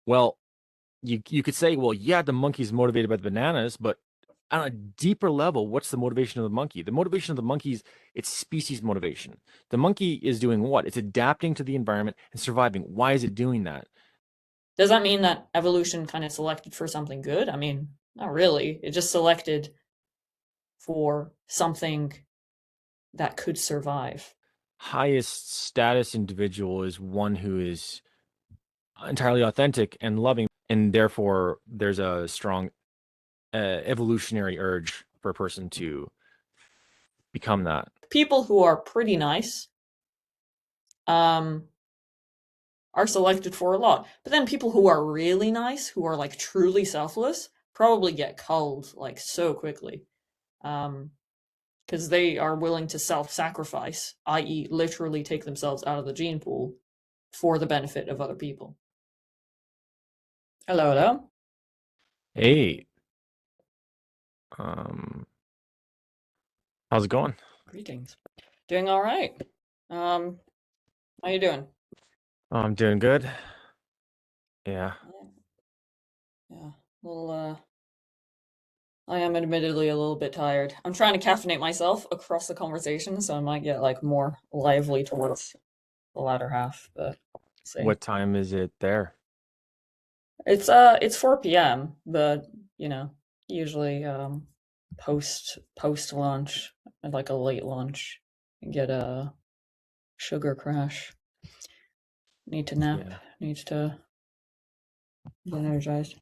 Well, you could say, well, yeah, the monkey's motivated by the bananas, but on a deeper level, what's the motivation of the monkey? The motivation of the monkey's it's species motivation. The monkey is doing what? It's adapting to the environment and surviving. Why is it doing that? Does that mean that evolution kind of selected for something good? I mean, not really. It just selected for something that could survive. Highest status individual is one who is entirely authentic and loving, and therefore there's a strong evolutionary urge for a person to become that. People who are pretty nice um, are selected for a lot. But then people who are really nice, who are like truly selfless, probably get culled like so quickly. Because they are willing to self-sacrifice, i.e., literally take themselves out of the gene pool for the benefit of other people. Hello, hello. Hey, um, how's it going? Greetings. Doing all right. How you doing? I'm doing good. Yeah. Yeah. Well, I am admittedly a little bit tired. I'm trying to caffeinate myself across the conversation, so I might get like more lively towards the latter half, but see. What time is it there? It's 4 p.m., but you know, usually post lunch, like a late lunch, and get a sugar crash. Need to nap. Yeah. Need to get energized.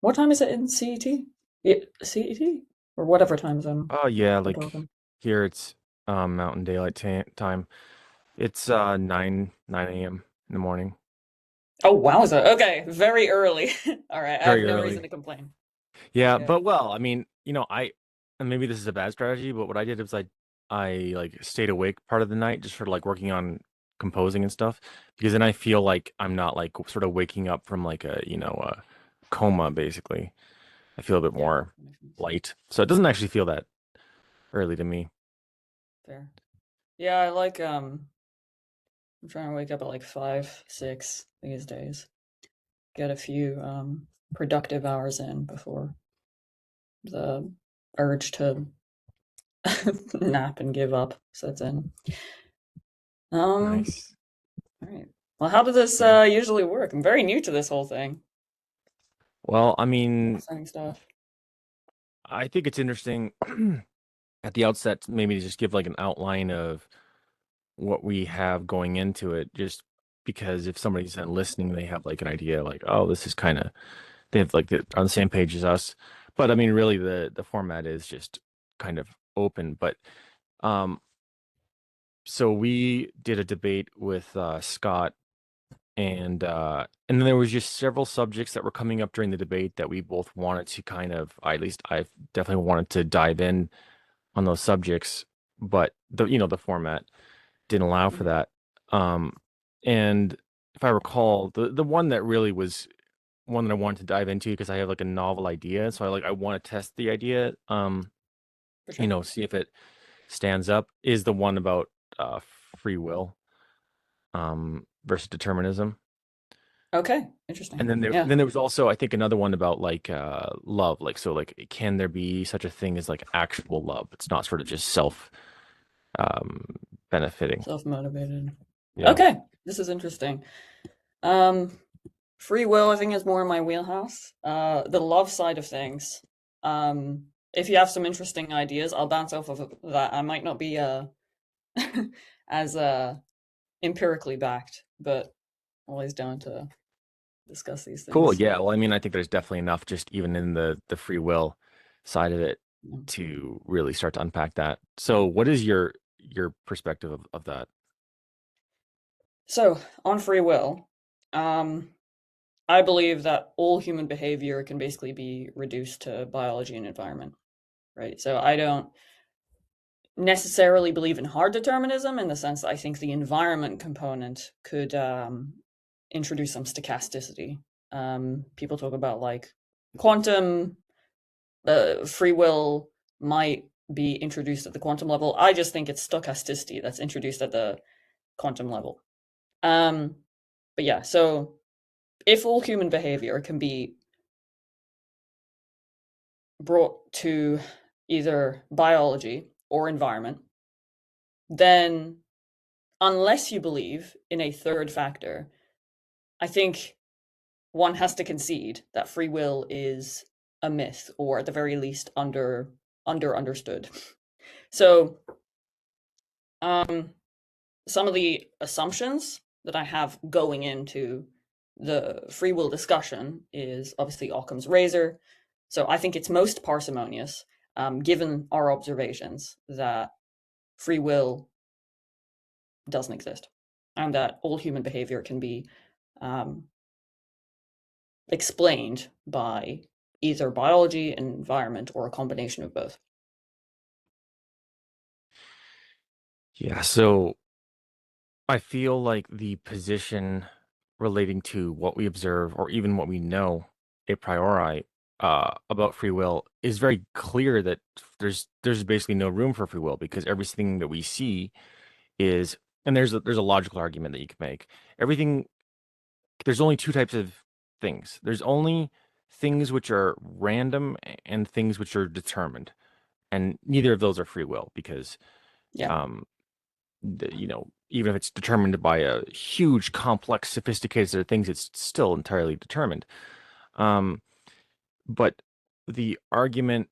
What time is it in CET? Yeah, CET or whatever time zone Oh yeah, we're like talking. here it's Mountain Daylight Time. It's 9 a.m. in the morning. Oh, wowza. Okay, very early. All right, I have Very no reason early. to complain. Yeah, Yeah. but well, I mean, and maybe this is a bad strategy, but what I did was I like stayed awake part of the night just for like working on composing and stuff because then I feel like I'm not like sort of waking up from like a coma basically. I feel a bit Yeah, more that makes sense. light. So it doesn't actually feel that early to me. Fair. Yeah, I like I'm trying to wake up at like 5, 6 these days. Get a few productive hours in before the urge to nap and give up sets in. Um, Nice. all right. Well, how does this Yeah. usually work? I'm very new to this whole thing. Well, I mean, Exciting stuff. I think it's interesting at the outset maybe to just give like an outline of what we have going into it, just because if somebody's listening, they have like an idea, like, oh, this is kind of they have like on the same page as us. But I mean, really, the format is just kind of open. But um, so we did a debate with Scott, and then there was just several subjects that were coming up during the debate that we both wanted to kind of, at least I definitely wanted to dive in on those subjects, but the format didn't allow for Mhm. that. Um, and if I recall, the one that really was one that I wanted to dive into because I have like a novel idea, so I want to test the idea, For sure. see if it stands up, is the one about uh free will versus determinism. Okay, And interesting. then Yeah. there was also I think another one about like love, like so like can there be such a thing as like actual love? It's not sort of just self um benefiting. Self-motivated. Yeah. Okay, this is interesting. Um, Free will, I think, is more in my wheelhouse. The love side of things. If you have some interesting ideas, I'll bounce off of that. I might not be as empirically backed, but always down to discuss these Cool. things. Yeah. Well, I mean, I think there's definitely enough just even in the free will side of it Yeah. to really start to unpack that. So, what is your perspective of that? So, on free will, um, I believe that all human behavior can basically be reduced to biology and environment, right? So, I don't necessarily believe in hard determinism in the sense that I think the environment component could introduce some stochasticity. People talk about like quantum free will might be introduced at the quantum level. I just think it's stochasticity that's introduced at the quantum level. Um, but yeah, so if all human behavior can be brought to either biology or environment, then unless you believe in a third factor, I think one has to concede that free will is a myth, or at the very least understood. So um, some of the assumptions that I have going into the free will discussion is obviously Occam's razor. So I think it's most parsimonious, given our observations, that free will doesn't exist and that all human behavior can be um, explained by either biology, environment, or a combination of both. Yeah, so I feel like the position relating to what we observe or even what we know a priori about free will is very clear that there's basically no room for free will because everything that we see is, and there's a logical argument that you can make. Everything, there's only two types of things. There's only things which are random and things which are determined, and neither of those are free will because Yeah. um even if it's determined by a huge, complex, sophisticated set of things, it's still entirely determined. Um, but the argument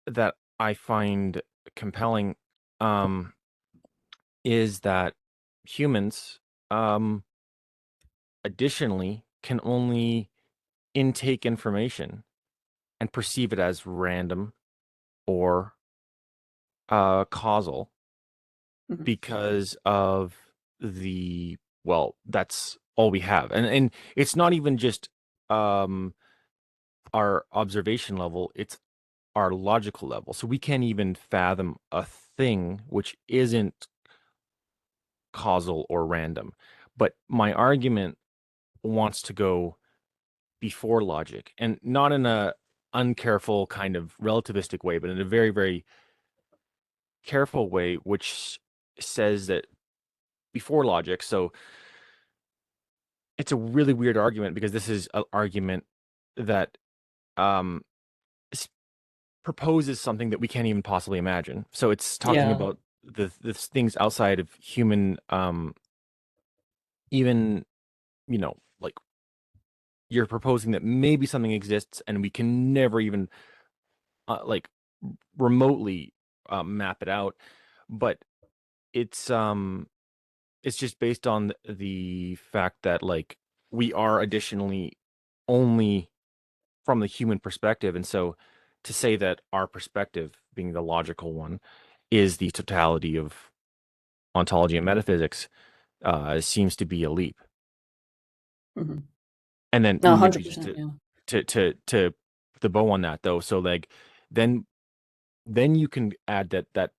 that I find compelling um, is that humans, um, additionally, can only intake information and perceive it as random or causal Mhm. because of well, that's all we have. And it's not even just um our observation level, it's our logical level. So we can't even fathom a thing which isn't causal or random. But my argument wants to go before logic, and not in a uncareful kind of relativistic way, but in a very, very careful way, which says that before logic. So it's a really weird argument because this is an argument that um s- proposes something that we can't even possibly imagine. So it's talking Yeah. about the things outside of human even, like, you're proposing that maybe something exists and we can never even like remotely map it out, but it's um it's just based on the fact that, like, we are additionally only from the human perspective. And so to say that our perspective, being the logical one, is the totality of ontology and metaphysics seems to be a leap. Mhm. And then No, maybe just 100%. Yeah. to the bow on that though, so like then then you can add that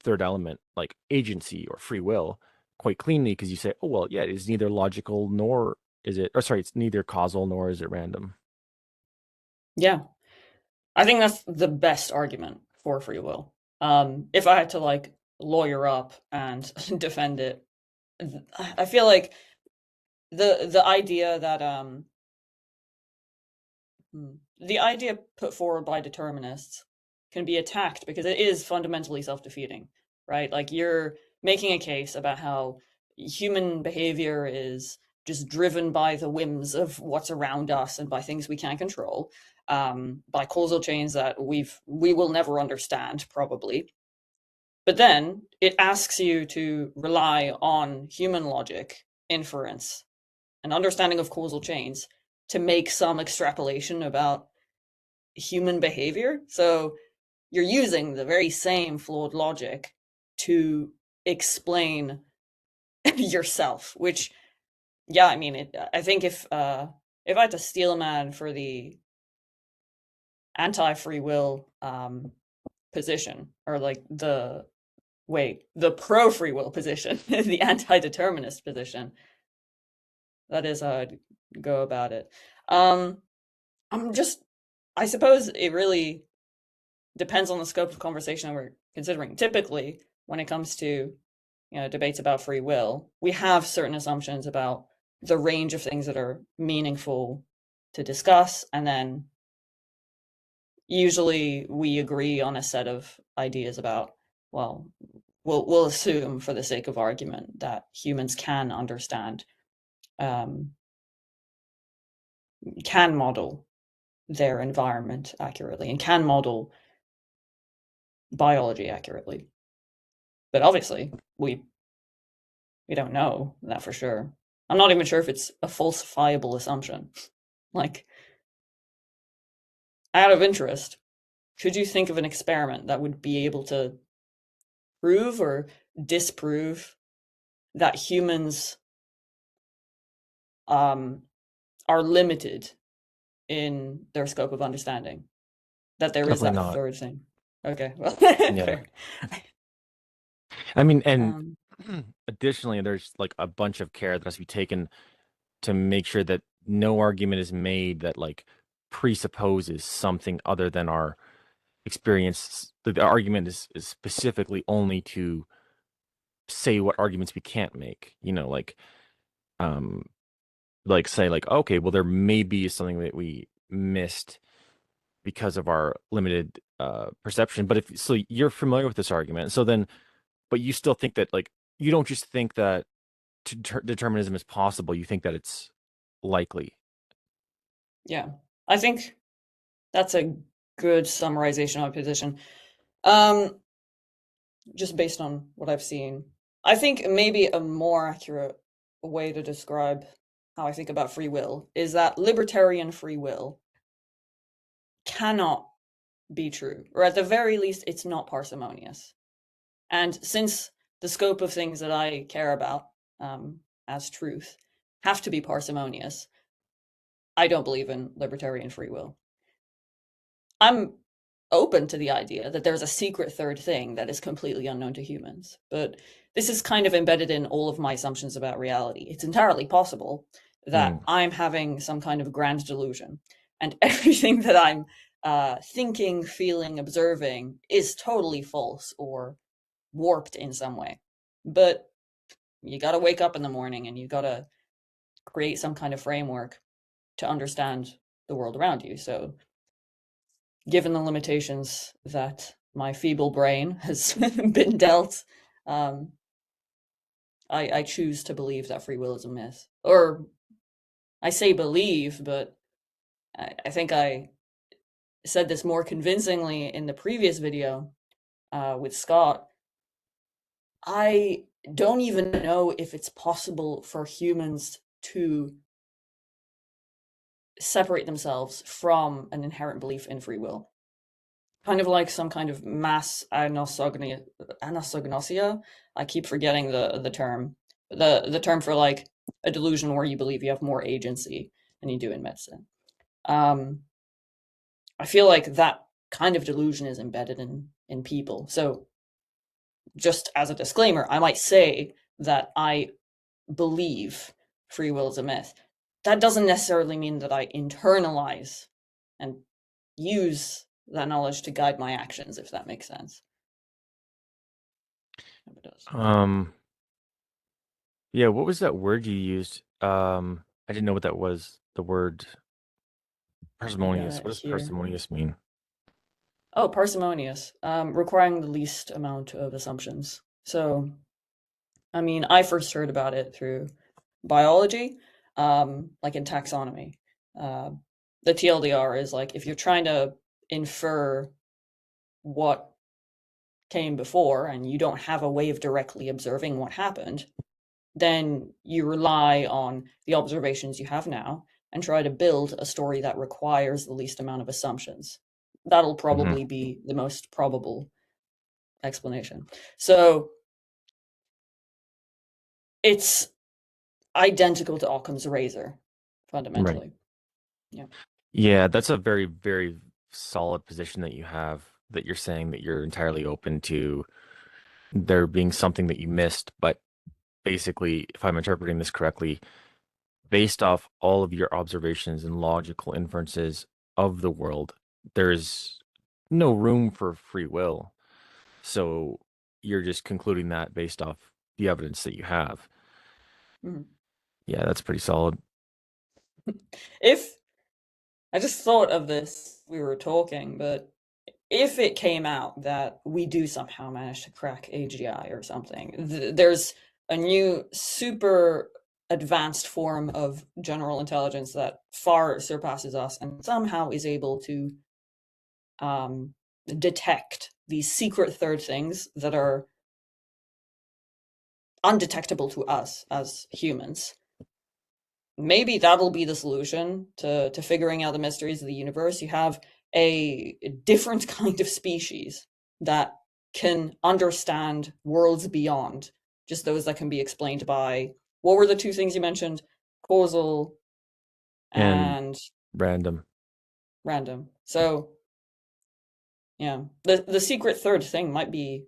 third element, like agency or free will, quite cleanly, because you say, oh well, yeah, it's neither logical nor is it, or sorry, it's neither causal nor is it random. Yeah. I think that's the best argument for free will. If I had to like lawyer up and defend it, I feel like the idea that the idea put forward by determinists can be attacked because it is fundamentally self-defeating, right? Like you're making a case about how human behavior is just driven by the whims of what's around us and by things we can't control, by causal chains that we will never understand probably. But then it asks you to rely on human logic, inference, an understanding of causal chains to make some extrapolation about human behavior. So you're using the very same flawed logic to explain yourself, which, yeah, I mean, I think if I had to steel a man for the anti-free will position, or like the pro free will position, the anti-determinist position, that is how I'd go about it. Um, I'm just, I suppose it really depends on the scope of conversation we're considering. Typically, when it comes to debates about free will, we have certain assumptions about the range of things that are meaningful to discuss, and then usually we agree on a set of ideas about, well, we'll assume for the sake of argument that humans can understand, um, can model their environment accurately and can model biology accurately. But obviously, we don't know that for sure. I'm not even sure if it's a falsifiable assumption. Like, out of interest, could you think of an experiment that would be able to prove or disprove that humans um, are limited in their scope of understanding? That there is Definitely that not. third thing. Okay, well, Yeah. fair. I mean, and Um, additionally, there's like a bunch of care that has to be taken to make sure that no argument is made that like presupposes something other than our experience. The argument is specifically only to say what arguments we can't make. Um, like say like, okay, well, there may be something that we missed because of our limited perception. But if so, you're familiar with this argument, so then, but you still think that like you don't just think that determinism is possible. You think that it's likely. yeah, I think that's a good summarization of my position. Um, just based on what I've seen. I think maybe a more accurate way to describe how I think about free will is that libertarian free will cannot be true, or at the very least, it's not parsimonious. And since the scope of things that I care about as truth have to be parsimonious, I don't believe in libertarian free will. I'm open to the idea that there's a secret third thing that is completely unknown to humans, but this is kind of embedded in all of my assumptions about reality. It's entirely possible that Mm. I'm having some kind of grand delusion, and everything that I'm thinking, feeling, observing is totally false or warped in some way. But you got to wake up in the morning and you got to create some kind of framework to understand the world around you. So given the limitations that my feeble brain has been dealt, um, I choose to believe that free will is a myth. Or I say believe, but I think I said this more convincingly in the previous video with Scott. I don't even know if it's possible for humans to separate themselves from an inherent belief in free will. Kind of like some kind of mass anosognosia. I keep forgetting the term. The term for like a delusion where you believe you have more agency than you do in medicine. Um, I feel like that kind of delusion is embedded in people. So just as a disclaimer, I might say that I believe free will is a myth. That doesn't necessarily mean that I internalize and use that knowledge to guide my actions, if that makes sense. Hope it does. Um, yeah, what was that word you used? I didn't know what that was. The word I parsimonious. got What it does here. parsimonious mean? Oh, parsimonious, requiring the least amount of assumptions. So, I mean, I first heard about it through biology, like in taxonomy. Uh, the TLDR is like if you're trying to infer what came before and you don't have a way of directly observing what happened, then you rely on the observations you have now and try to build a story that requires the least amount of assumptions. That'll Hmm. probably be the most probable explanation. So it's identical to Occam's razor, Right. fundamentally. Yeah. Yeah, that's a very, very solid position that you have, that you're saying that you're entirely open to there being something that you missed. But basically, if I'm interpreting this correctly, based off all of your observations and logical inferences of the world, there's no room for free will. So you're just concluding that based off the evidence that you have. Mhm. Yeah, that's pretty solid. If I just thought of this, we were talking, but if it came out that we do somehow manage to crack AGI or something, there's a new super advanced form of general intelligence that far surpasses us and somehow is able to um, detect these secret third things that are undetectable to us as humans. Maybe that'll be the solution to figuring out the mysteries of the universe. You have a different kind of species that can understand worlds beyond just those that can be explained by, what were the two things you mentioned? Causal And and random. random. So yeah, the secret third thing might be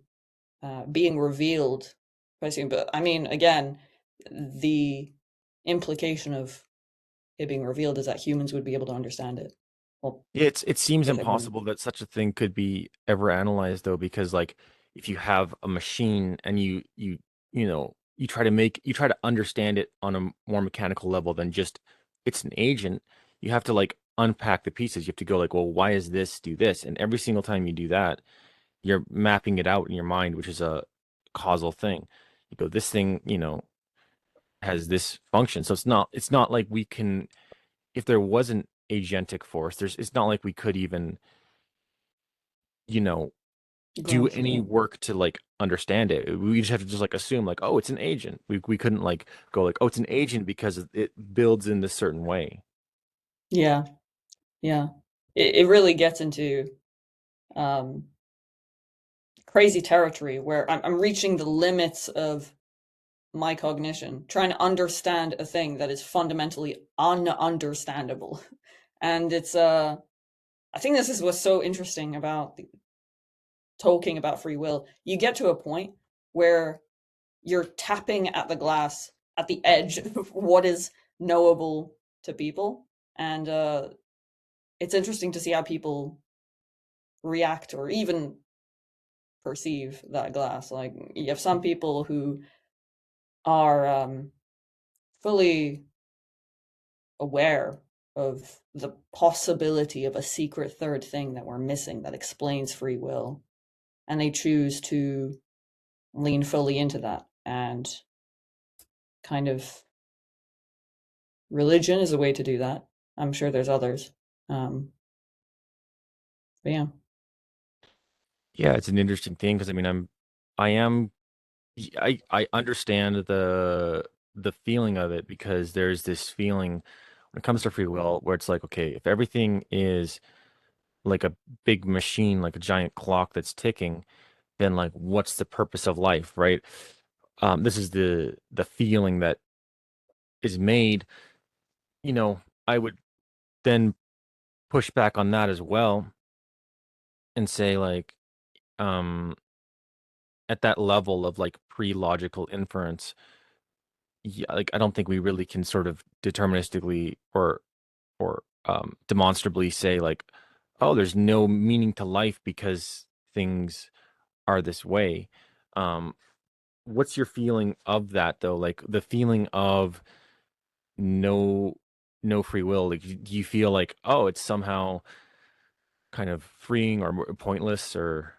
being revealed quite soon. But I mean, again, the implication of it being revealed is that humans would be able to understand it. Well, Yeah, it seems yeah, they wouldn't. impossible that such a thing could be ever analyzed though, because like if you have a machine and you try to understand it on a more mechanical level than just it's an agent, you have to like unpack the pieces. You have to go like, well, why is this do this? And every single time you do that, you're mapping it out in your mind, which is a causal thing. You go, this thing, has this function. So it's not like we can, if there wasn't agentic force, it's not like we could even, you know, do Grasp any it. work to like understand it. We just have to just like assume like, oh, it's an agent. We couldn't like go like, oh, it's an agent because it builds in this certain way. Yeah, yeah. It really gets into um, crazy territory where I'm reaching the limits of my cognition, trying to understand a thing that is fundamentally ununderstandable. And I think this is what's so interesting about talking about free will. You get to a point where you're tapping at the glass at the edge of what is knowable to people, and it's interesting to see how people react or even perceive that glass. Like you have some people who are fully aware of the possibility of a secret third thing that we're missing that explains free will, and they choose to lean fully into that. And kind of religion is a way to do that. I'm sure there's others. Um, but yeah. Yeah, it's an interesting thing because I mean, I am, I understand the feeling of it because there's this feeling when it comes to free will where it's like, okay, if everything is like a big machine, like a giant clock that's ticking, then like what's the purpose of life, right? This is the feeling that is made, you know, I would then push back on that as well and say like, um, at that level of like pre-logical inference, yeah, like I don't think we really can sort of deterministically or demonstrably say like, oh, there's no meaning to life because things are this way. Um, what's your feeling of that though? Like the feeling of no no free will. Like do you feel like, oh, it's somehow kind of freeing or pointless or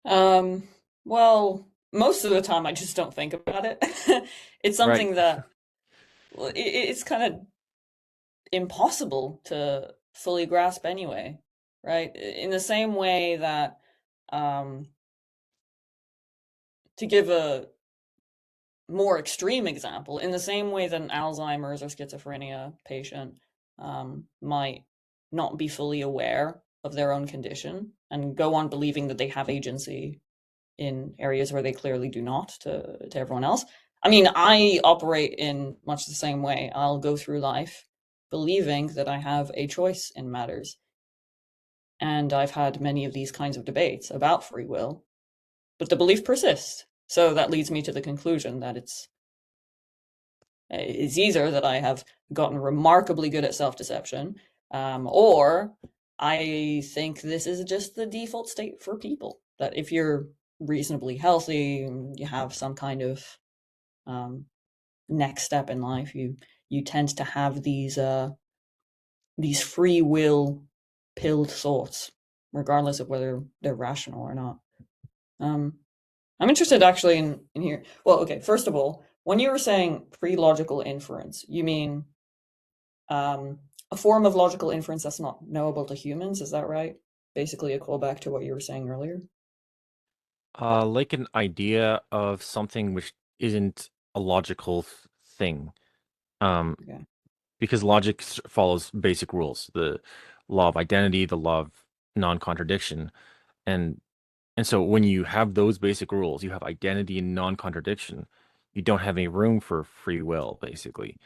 Um, well, most of the time I just don't think about it. It's right? something that it's kind of impossible to fully grasp anyway, right? In the same way that, um, to give a more extreme example, in the same way that an Alzheimer's or schizophrenia patient might not be fully aware of their own condition and go on believing that they have agency in areas where they clearly do not to everyone else. I mean, I operate in much the same way. I'll go through life believing that I have a choice in matters. And I've had many of these kinds of debates about free will, but the belief persists. So that leads me to the conclusion that it's either that I have gotten remarkably good at self deception, or I think this is just the default state for people. That if you're reasonably healthy, you have some kind of um, next step in life. You tend to have these free will pilled thoughts, regardless of whether they're rational or not. Um, I'm interested actually in here. Well, okay, first of all, when you were saying pre-logical inference, you mean um, a form of logical inference that's not knowable to humans, is that right? Basically a callback to what you were saying earlier. Like an idea of something which isn't a logical thing. Um, Okay. because logic follows basic rules, the law of identity, the law of non-contradiction, and and so when you have those basic rules, you have identity and non-contradiction. You don't have any room for free will, basically,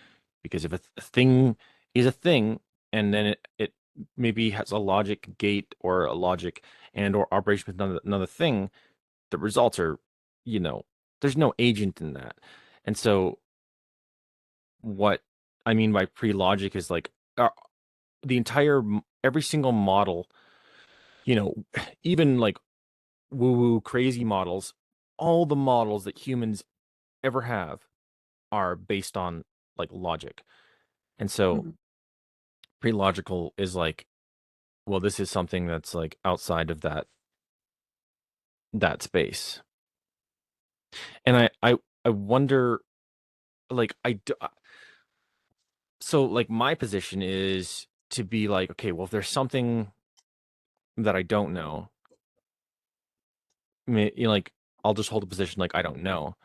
because if a thing is a thing, and then it maybe has a logic gate or a logic and or operation with another thing, the results are, you know, there's no agent in that. And so what I mean by pre-logic is like the entire every single model, you know, even like woo-woo crazy models, all the models that humans ever have are based on like logic. And so Mhm. pre-logical is like, well, this is something that's like outside of that space. And I wonder like so like my position is to be like, okay, well, if there's something that I don't know, like I'll just hold a position like I don't know.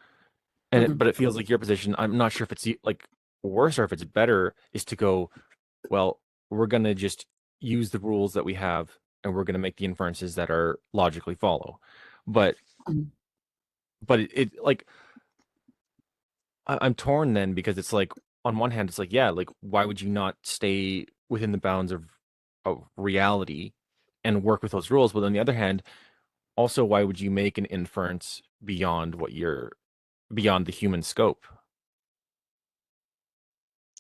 But Mhm. it feels like your position, I'm not sure if it's like worse or if it's better, is to go, well, we're gonna just use the rules that we have and we're gonna make the inferences that are logically follow. But Mhm. it like I'm torn then because it's like on one hand it's like yeah, like why would you not stay within the bounds of reality and work with those rules? But on the other hand, also why would you make an inference beyond beyond the human scope?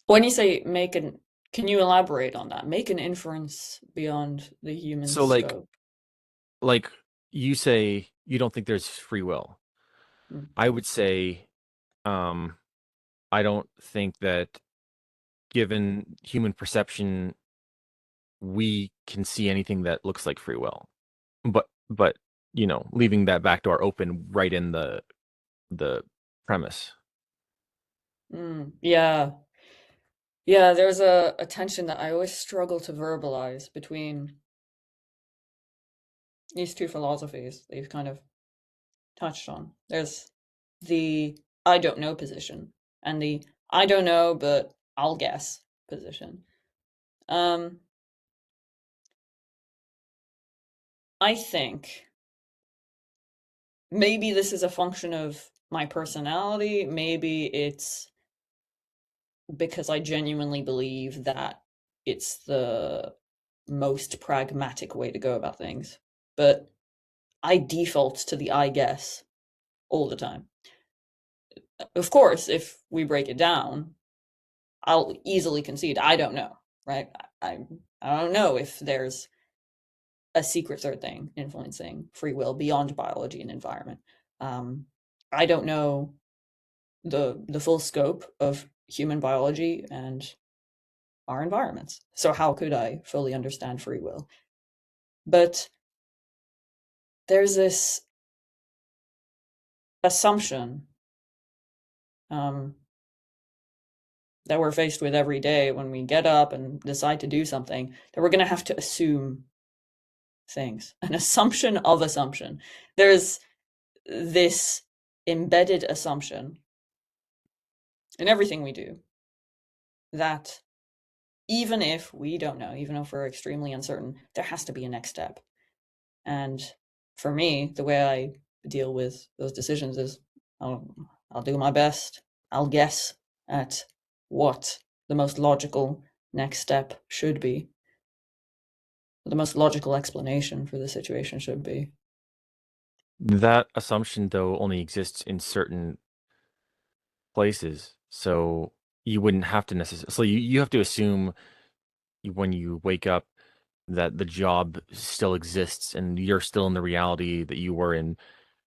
When you say make an, can you elaborate on that? Make an inference beyond the human So scope. like you say you don't think there's free will. Mm. I would say um I don't think that given human perception we can see anything that looks like free will. But leaving that back door open right in the premise. Yeah. Yeah, there's a tension that I always struggle to verbalize between these two philosophies that you've kind of touched on. There's the I don't know position and the I don't know, but I'll guess position. Um, I think maybe this is a function of my personality. Maybe it's because I genuinely believe that it's the most pragmatic way to go about things. But I default to the I guess all the time. Of course, if we break it down, I'll easily concede I don't know, right? I, I don't know if there's a secret third thing influencing free will beyond biology and environment. Um, I don't know the full scope of human biology and our environments. So how could I fully understand free will? But there's this assumption um, that we're faced with every day when we get up and decide to do something that we're going to have to assume things. An assumption of assumption. There's this embedded assumption in everything we do that even if we don't know, even if we're extremely uncertain, there has to be a next step. And for me, the way I deal with those decisions is I'll, I'll do my best. I'll guess at what the most logical next step should be, the most logical explanation for the situation should be. That assumption though only exists in certain places. So you wouldn't have to necessarily so you have to assume when you wake up that the job still exists and you're still in the reality that you were in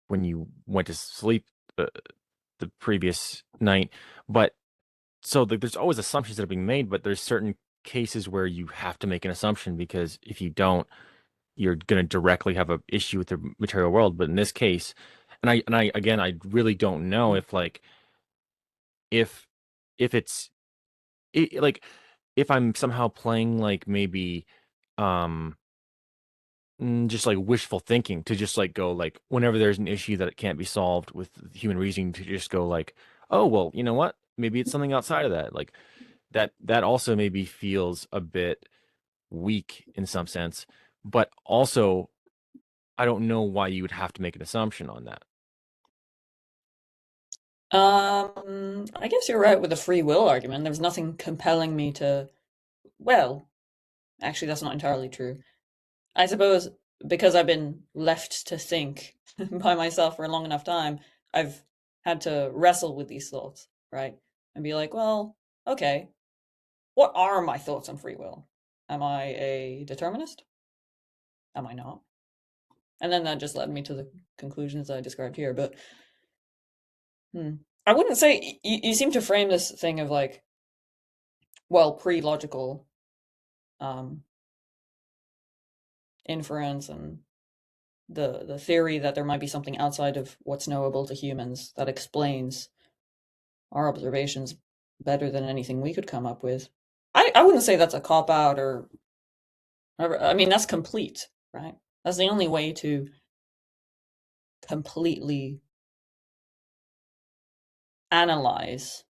when you went to sleep. the previous night. But so like, there's always assumptions that are being made, but there's certain cases where you have to make an assumption because if you don't, you're going to directly have a issue with the material world. But in this case, and I again, I really don't know if like if if it's like if I'm somehow playing like maybe um just like wishful thinking to just like go like whenever there's an issue that it can't be solved with human reasoning to just go like, oh well, you know what? Maybe it's something outside of that. Like that also maybe feels a bit weak in some sense, but also I don't know why you would have to make an assumption on that. I guess you're right with the free will argument. There's nothing compelling me to, well, actually, that's not entirely true. I suppose because I've been left to think by myself for a long enough time, I've had to wrestle with these thoughts, right? And be like, well, okay, what are my thoughts on free will? Am I a determinist? Am I not? And then that just led me to the conclusions I described here. But hmm, I wouldn't say you seem to frame this thing of like, well, pre-logical um, inference and the theory that there might be something outside of what's knowable to humans that explains our observations better than anything we could come up with. I wouldn't say that's a cop out or I mean that's complete, right? That's the only way to completely analyze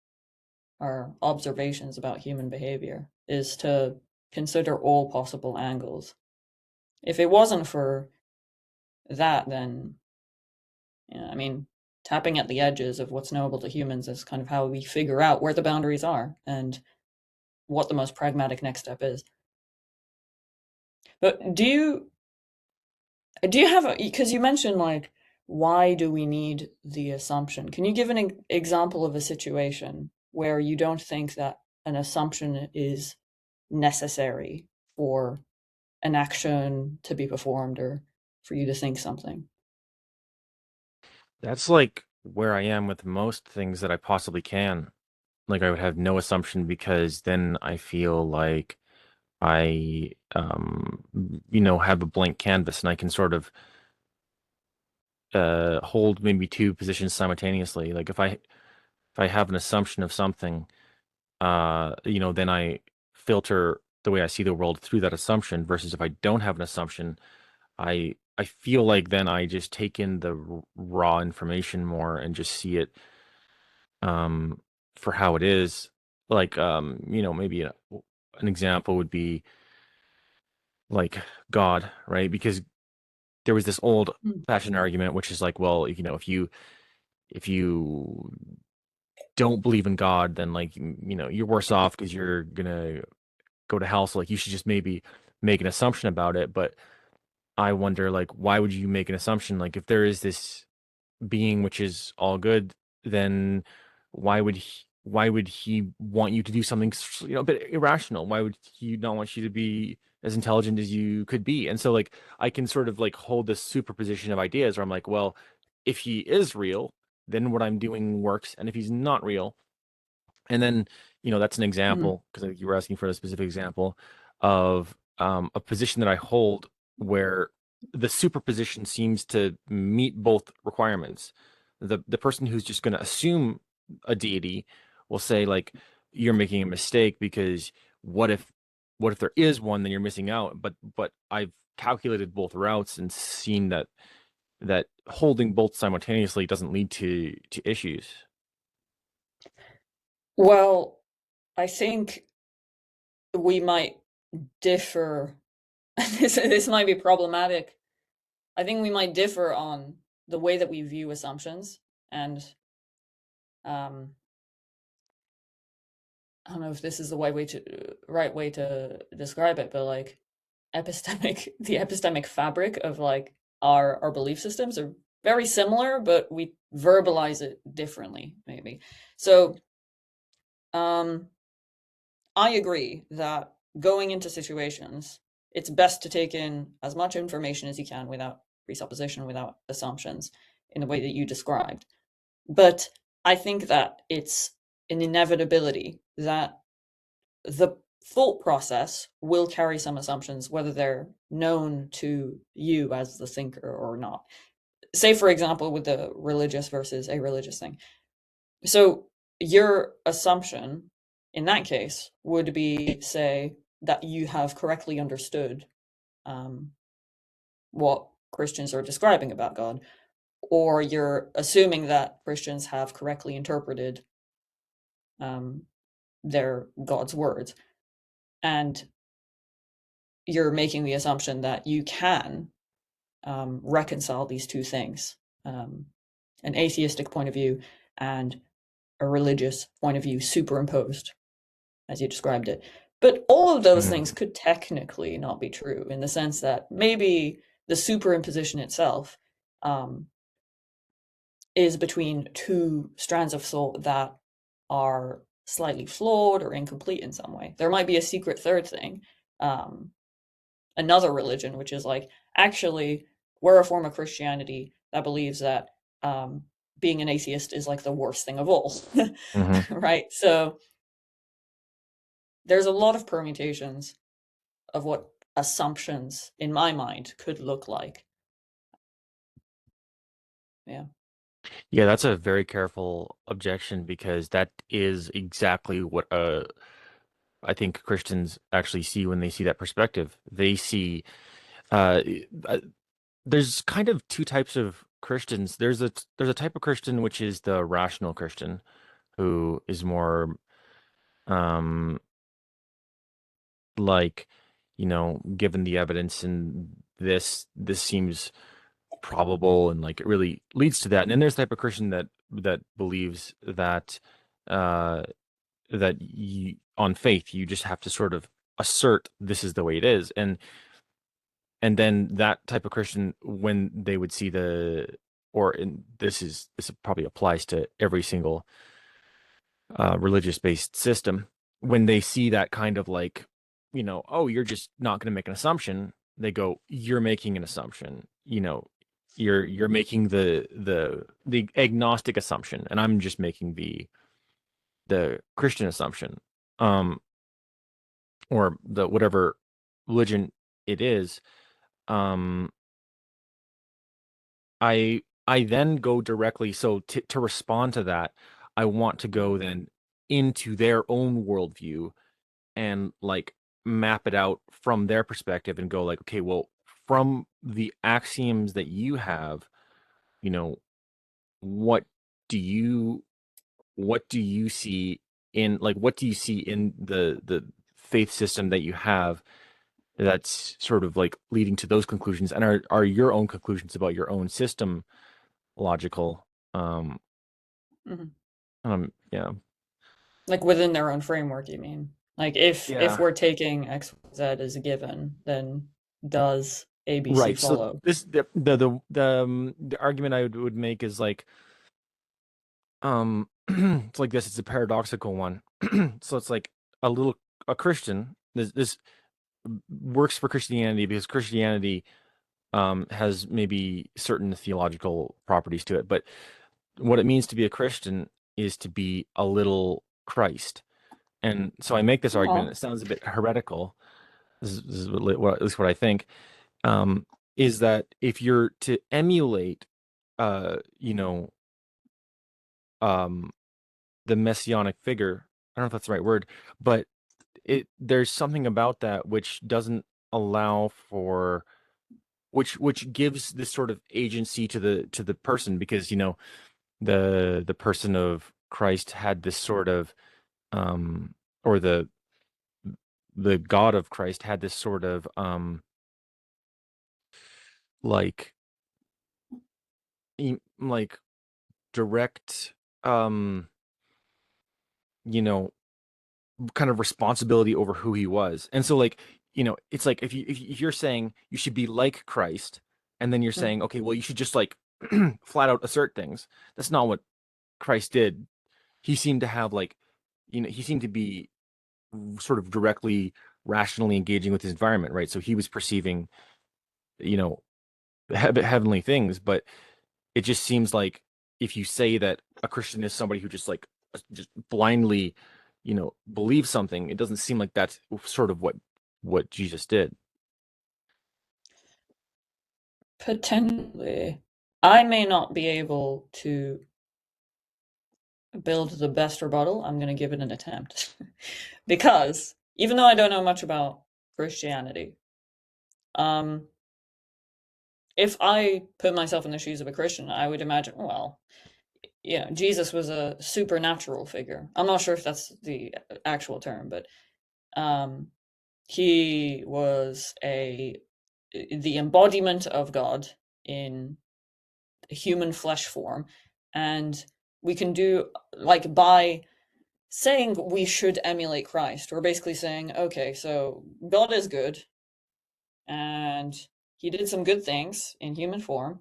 our observations about human behavior is to consider all possible angles. If it wasn't for that, then yeah, I mean, tapping at the edges of what's knowable to humans is kind of how we figure out where the boundaries are and what the most pragmatic next step is. But do you have because you mentioned like why do we need the assumption? Can you give an example of a situation where you don't think that an assumption is necessary for an action to be performed or for you to think something? That's like where I am with most things that I possibly can. Like I would have no assumption because then I feel like I have a blank canvas and I can sort of hold maybe two positions simultaneously. Like if I have an assumption of something, then I filter the way I see the world through that assumption versus if I don't have an assumption, I feel like then I just take in the raw information more and just see it um for how it is. Like maybe an example would be like God, right? Because there was this old Mm, fashioned argument which is like, well, if you don't believe in God, then like you're worse off because you're gonna go to hell. So like you should just maybe make an assumption about it. But I wonder like why would you make an assumption? Like if there is this being which is all good, then why would he want you to do something a bit irrational? Why would he not want you to be as intelligent as you could be? And so like I can sort of like hold this superposition of ideas where I'm like, well, if he is real, then what I'm doing works, and if he's not real, and then, that's an mm, example because you were asking for a specific example of a position that I hold where the superposition seems to meet both requirements. The person who's just going to assume a deity will say like, you're making a mistake because what if what if there is one, then you're missing out. But I've calculated both routes and seen that holding both simultaneously doesn't lead to issues. well, I think we might differ. This might be problematic. I think we might differ on the way that we view assumptions, and um, I don't know if this is the right way to describe it, but like the epistemic fabric of like our belief systems are very similar, but we verbalize it differently, maybe. So um, I agree that going into situations, it's best to take in as much information as you can without presupposition, without assumptions, in the way that you described. But I think that it's an inevitability that the thought process will carry some assumptions, whether they're known to you as the thinker or not. Say, for example, with the religious versus a religious thing. So, your assumption in that case would be, say, that you have correctly understood um, what Christians are describing about God, or you're assuming that Christians have correctly interpreted um, their God's words. And you're making the assumption that you can reconcile these two things, um, an atheistic point of view and a religious point of view superimposed, as you described it. But all of those things Mhm. could technically not be true in the sense that maybe the superimposition itself um, is between two strands of thought that are slightly flawed or incomplete in some way. There might be a secret third thing, um, another religion, which is like, actually, we're a form of Christianity that believes that um, being an atheist is like the worst thing of all, Mhm. right? So there's a lot of permutations of what assumptions in my mind could look like. Yeah. Yeah, that's a very careful objection because that is exactly what I think Christians actually see when they see that perspective. They see uh, uh, there's kind of two types of Christians. There's a type of Christian which is the rational Christian who is more um like, given the evidence and this seems probable and like it really leads to that. And then there's the type of Christian that believes that uh on faith you just have to sort of assert this is the way it is. And then that type of Christian, when they would see this probably applies to every single religious based system, when they see that kind of like, oh, you're just not going to make an assumption, they go, you're making an assumption, you're making the agnostic assumption, and I'm just making the Christian assumption, um, or the whatever religion it is. Um, I then go directly. So to respond to that, I want to go then into their own worldview and like map it out from their perspective and go like, okay, well, from the axioms that you have, you know, what do you what do you see what do you see in the faith system that you have that's sort of like leading to those conclusions, and are your own conclusions about your own system logical? Um, Hmm. yeah. Like within their own framework, you mean? Like if Yeah. we're taking X, Y, Z as a given, then does ABC Right. So follow? this the argument I would make is like it's like this. It's a paradoxical one. So it's like a Christian. This works for Christianity because Christianity has maybe certain theological properties to it, but what it means to be a Christian is to be a little Christ. And so I make this argument. Oh. And it sounds a bit heretical. This is at least what I think. Um, is that if you're to emulate, uh, you know, um, the messianic figure, I don't know if that's the right word, but there's something about that which doesn't allow for which gives this sort of agency to the person, because the person of Christ had this sort of or the God of Christ had this sort of like like direct um you know kind of responsibility over who he was. And so like, it's like if you're saying you should be like Christ, and then you're Mm. saying, okay, well, you should just like flat out assert things. That's not what Christ did. He seemed to have like, he seemed to be sort of directly rationally engaging with his environment, right? So he was perceiving, you know, heavenly things, but it just seems like if you say that a Christian is somebody who just blindly, believes something, it doesn't seem like that's sort of what Jesus did. Potentially. I may not be able to build the best rebuttal. I'm going to give it an attempt. Because even though I don't know much about Christianity, um, if I put myself in the shoes of a Christian, I would imagine, well, Jesus was a supernatural figure. I'm not sure if that's the actual term, but um, he was the embodiment of God in human flesh form, and we can do, like, by saying we should emulate Christ, we're basically saying, okay, so God is good, and he did some good things in human form,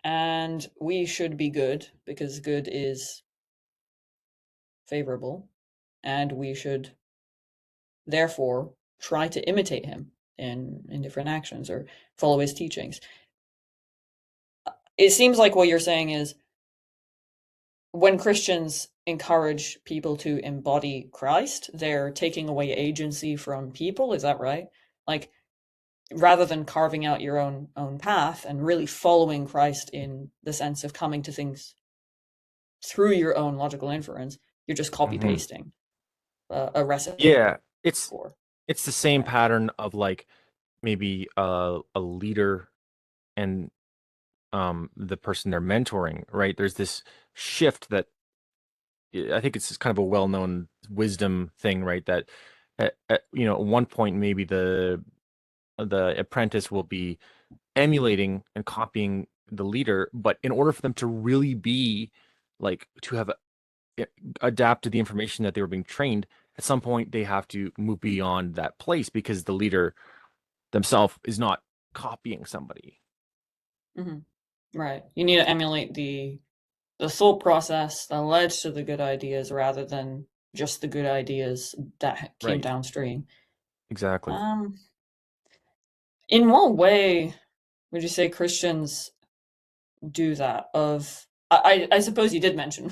and we should be good because good is favorable, and we should therefore try to imitate him in different actions or follow his teachings. It seems like what you're saying is when Christians encourage people to embody Christ, they're taking away agency from people. Is that right? Like, rather than carving out your own path and really following Christ in the sense of coming to things through your own logical inference, you're just copy Hmm. pasting a recipe Yeah, it's for. it's the same Yeah. pattern of like maybe a leader and the person they're mentoring, right? There's this shift that I think it's just kind of a well-known wisdom thing, right? That at one point maybe the apprentice will be emulating and copying the leader, but in order for them to really be like to have adapted the information that they were being trained, at some point they have to move beyond that place because the leader themselves is not copying somebody. Hmm. Right. You need to emulate the thought process that led to the good ideas rather than just the good ideas that came Right. downstream. Exactly. Um, in what way would you say Christians do that? I suppose you did mention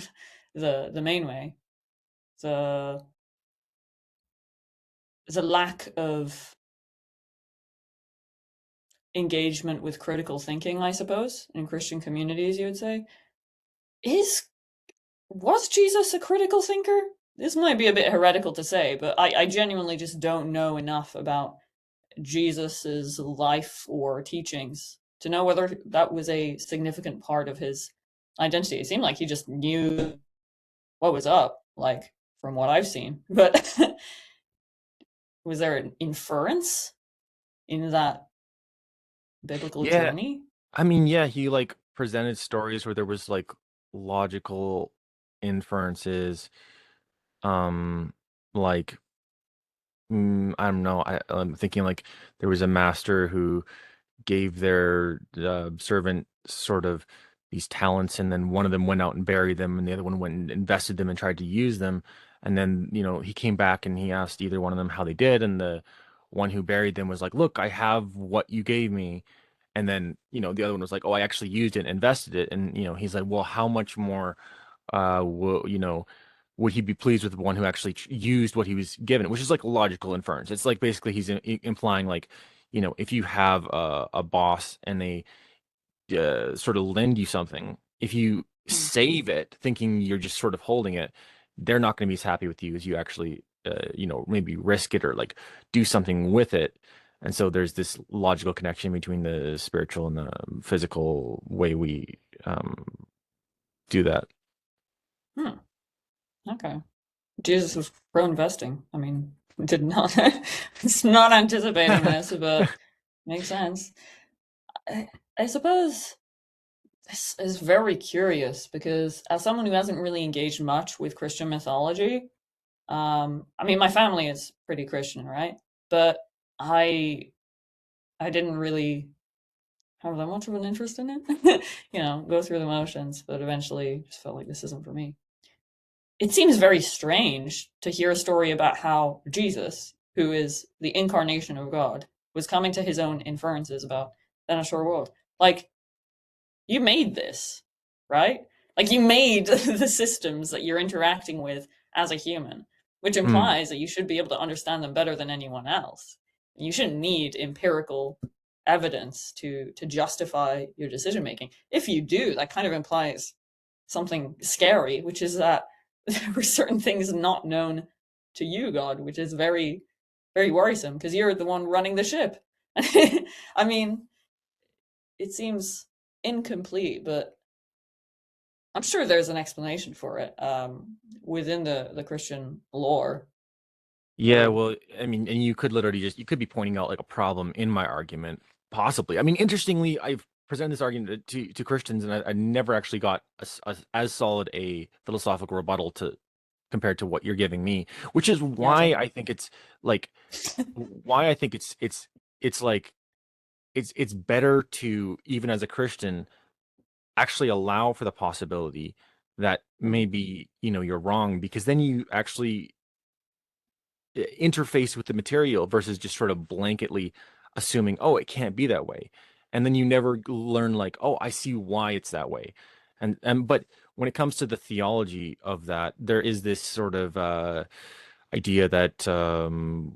the main way, the the lack of engagement with critical thinking, I suppose, in Christian communities, you would say. Is Was Jesus a critical thinker? This might be a bit heretical to say, but I genuinely just don't know enough about Jesus's life or teachings to know whether that was a significant part of his identity. It seemed like he just knew what was up, like from what I've seen. But was there an inference in that biblical Yeah. journey? I mean, yeah, he like presented stories where there was like logical inferences. Um, like I don't know. I'm thinking like there was a master who gave their servant sort of these talents, and then one of them went out and buried them, and the other one went and invested them and tried to use them. And then, he came back and he asked either one of them how they did, and the one who buried them was like, "Look, I have what you gave me." And then, the other one was like, "Oh, I actually used it, and invested it." And, he's like, "Well, how much more would he be pleased with the one who actually used what he was given?" Which is like a logical inference. It's like basically he's implying like, if you have a boss and they sort of lend you something, if you Mm. save it thinking you're just sort of holding it, they're not going to be as happy with you as you actually, maybe risk it or like do something with it. And so there's this logical connection between the spiritual and the physical way we do that. Hmm. Okay. Jesus was pro investing. I mean, did not it's not anticipating this, but makes sense. I, I suppose this is very curious because as someone who hasn't really engaged much with Christian mythology, I mean, my family is pretty Christian, right? But I I didn't really have that much of an interest in it. Go through the motions, but eventually just felt like this isn't for me. It seems very strange to hear a story about how Jesus, who is the incarnation of God, was coming to his own inferences about the natural world. Like, you made this, right? Like you made the systems that you're interacting with as a human, which Mm. implies that you should be able to understand them better than anyone else. You shouldn't need empirical evidence to justify your decision making. If you do, that kind of implies something scary, which is that there were certain things not known to you, God, which is very, very worrisome because you're the one running the ship. I mean, it seems incomplete, but I'm sure there's an explanation for it within the Christian lore. Yeah, Or well, I mean, and you could literally just you could be pointing out like a problem in my argument, possibly. I mean, interestingly, I've presented this argument to Christians, and I never actually got as solid a philosophical rebuttal to compared to what you're giving me, which is yeah, why tell I think it's like why I think it's like it's better to even as a Christian actually allow for the possibility that maybe you're wrong because then you actually interface with the material versus just sort of blanketly assuming, oh, it can't be that way. And then you never learn like, oh, I see why it's that way. And but when it comes to the theology of that, there is this sort of idea that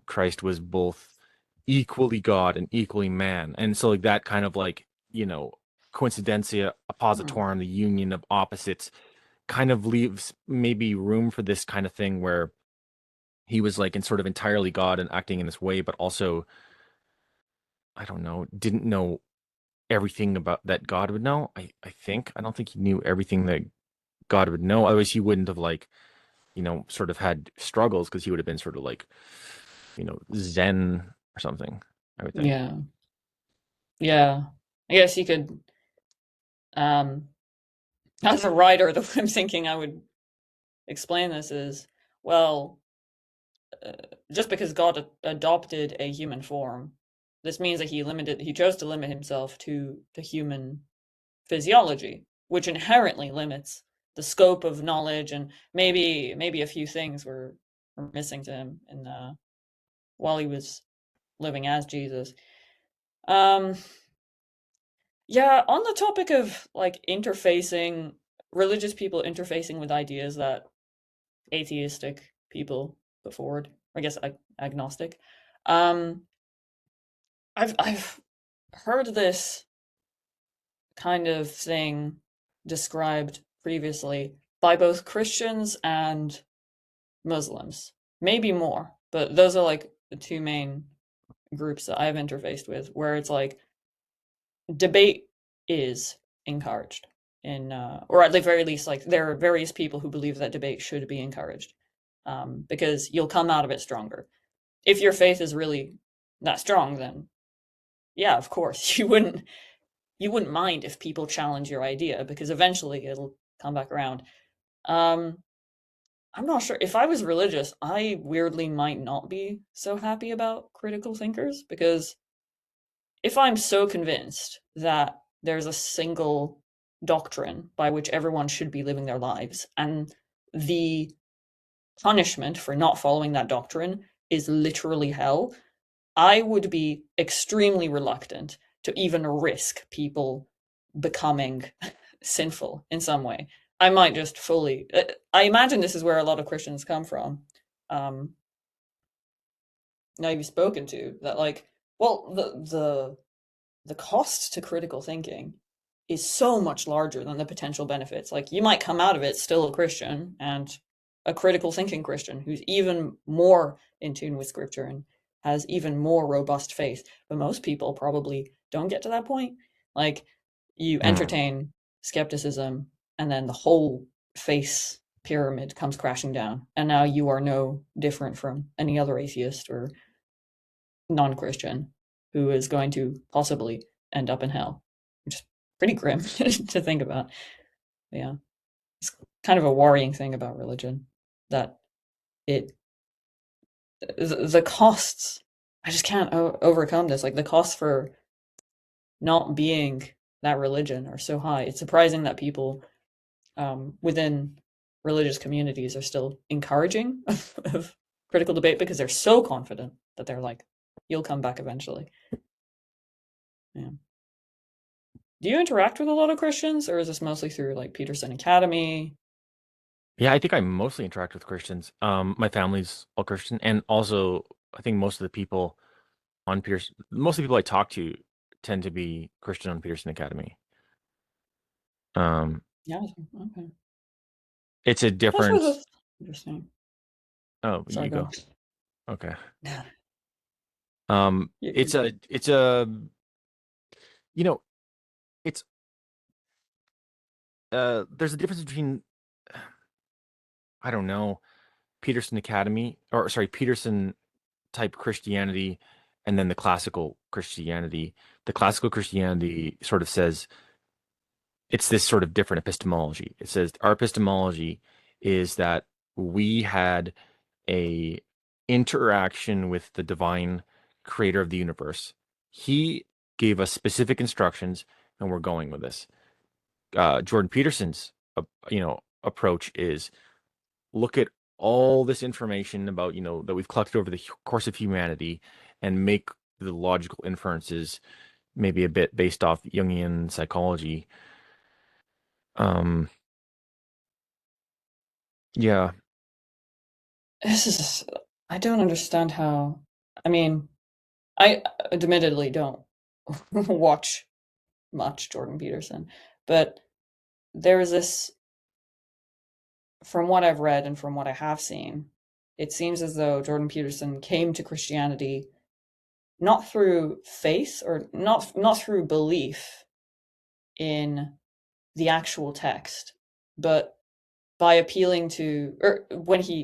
Christ was both equally God and equally man. And so like that kind of like, coincidentia Mm. oppositorum, the union of opposites, kind of leaves maybe room for this kind of thing where he was like in sort of entirely God and acting in this way, but also, I don't know, didn't know everything about that God would know. I think. I don't think he knew everything that God would know. Otherwise, he wouldn't have like, sort of had struggles because he would have been sort of like, Zen or something, I would think. Yeah, yeah. I guess you could. Um, as a writer, the way I'm thinking I would explain this is, well, uh, just because God adopted a human form, this means that he chose to limit himself to the human physiology, which inherently limits the scope of knowledge, and maybe a few things were missing to him in while he was living as Jesus. Um, yeah, on the topic of like interfacing religious people interfacing with ideas that atheistic people put forward, or I guess agnostic. Um, I've heard this kind of thing described previously by both Christians and Muslims, maybe more, but those are like the two main groups that I've interfaced with, where it's like debate is encouraged in, or at the very least, like there are various people who believe that debate should be encouraged, because you'll come out of it stronger. If your faith is really that strong, then yeah, of course you wouldn't mind if people challenge your idea because eventually it'll come back around. Um, I'm not sure. If I was religious, I weirdly might not be so happy about critical thinkers because if I'm so convinced that there's a single doctrine by which everyone should be living their lives, and the punishment for not following that doctrine is literally hell, I would be extremely reluctant to even risk people becoming sinful in some way. I might just fully. I imagine this is where a lot of Christians come from. Um, Now you've spoken to that, like, well, the cost to critical thinking is so much larger than the potential benefits. Like, you might come out of it still a Christian and a critical thinking Christian who's even more in tune with scripture and has even more robust faith. But most people probably don't get to that point. Like, you Hmm. entertain skepticism, and then the whole face pyramid comes crashing down. And now you are no different from any other atheist or non-Christian who is going to possibly end up in hell, which is pretty grim to think about. But yeah, it's kind of a worrying thing about religion that it the costs. I just can't overcome this. Like the costs for not being that religion are so high. It's surprising that people within religious communities are still encouraging of critical debate because they're so confident that they're like, you'll come back eventually. Yeah. Do you interact with a lot of Christians, or is this mostly through like Peterson Academy? Yeah, I think I mostly interact with Christians. My family's all Christian, and also I think most of the people on Pearson, most of the people I talk to tend to be Christian on Pearson Academy. Um, Yeah. Okay. it's a That's what difference. that's interesting. Oh, Sorry, you go. go. Okay. Yeah. It's a you know, it's there's a difference between I don't know, Peterson Academy or sorry, Peterson type Christianity and then the classical Christianity. The classical Christianity sort of says it's this sort of different epistemology. It says our epistemology is that we had a interaction with the divine creator of the universe. He gave us specific instructions and we're going with this. Jordan Peterson's approach is look at all this information about that we've collected over the course of humanity and make the logical inferences maybe a bit based off Jungian psychology. Um, yeah, This is, I don't understand how, I mean, I admittedly don't watch much Jordan Peterson, but there is this, from what I've read and from what I have seen, it seems as though Jordan Peterson came to Christianity not through faith or not through belief in the actual text, but by appealing to, or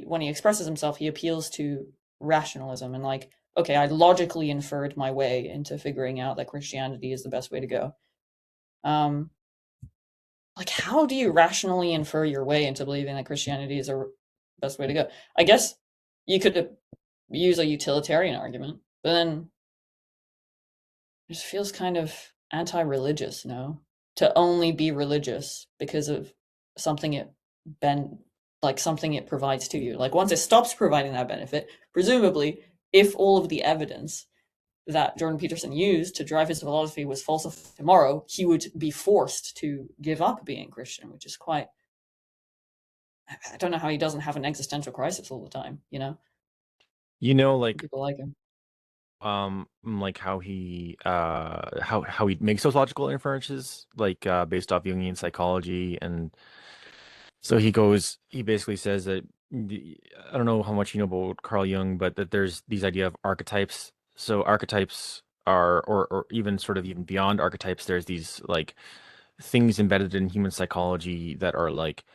when he expresses himself, he appeals to rationalism and like, okay, I logically inferred my way into figuring out that Christianity is the best way to go. Um, like, how do you rationally infer your way into believing that Christianity is the best way to go? I guess you could use a utilitarian argument, but then it just feels kind of anti-religious, no? To only be religious because of something it ben like something it provides to you. Like once it stops providing that benefit, presumably, if all of the evidence that Jordan Peterson used to drive his philosophy was falsified tomorrow, he would be forced to give up being Christian, which is quite. I don't know how he doesn't have an existential crisis all the time. like People like him. like how he makes those logical inferences based off Jungian psychology and so he basically says that I don't know how much you know about Carl Jung, but that there's these idea of archetypes. So archetypes are, or even sort of even beyond archetypes, there's these like things embedded in human psychology that are like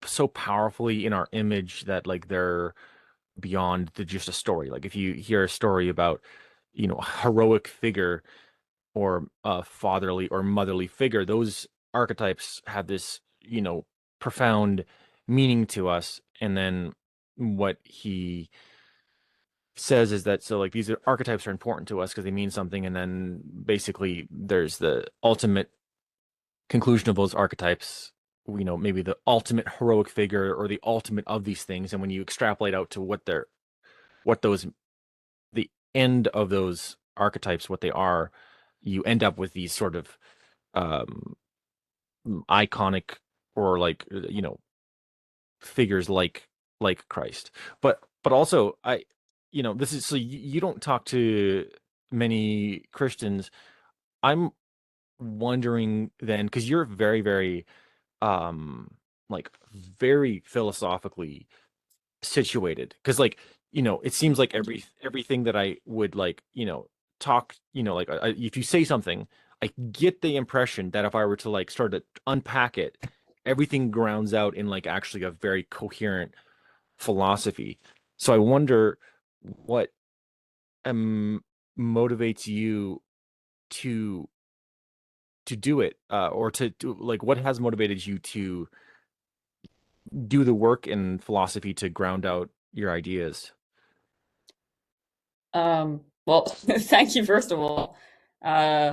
so powerfully in our image that like they're beyond just a story. Like if you hear a story about, a heroic figure or a fatherly or motherly figure, those archetypes have this, profound meaning to us. And then what he says is that so like these archetypes are important to us because they mean something, and then basically there's the ultimate conclusion of those archetypes, maybe the ultimate heroic figure or the ultimate of these things. And when you extrapolate out to what those the end of those archetypes, what they are, you end up with these sort of um iconic or figures like Christ. But also this is so you don't talk to many Christians. I'm wondering then because you're very very um like very philosophically situated because it seems like everything that I would talk if you say something I get the impression that if I were to like start to unpack it everything grounds out in like actually a very coherent philosophy. So I wonder what um motivates you to do it or to like what has motivated you to do the work in philosophy to ground out your ideas. Well, thank you first of all. Uh,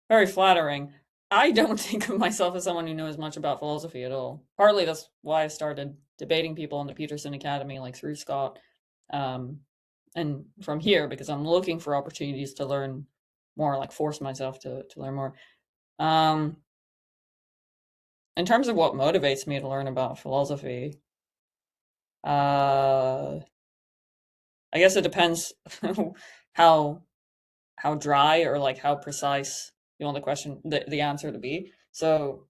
Very flattering. I don't think of myself as someone who knows much about philosophy at all. Partly that's why I started debating people in the Peterson Academy, like through Scott, um, and from here because I'm looking for opportunities to learn more, like force myself to learn more. Um, in terms of what motivates me to learn about philosophy, uh, I guess it depends how how dry or like how precise you want the question, the answer to be. So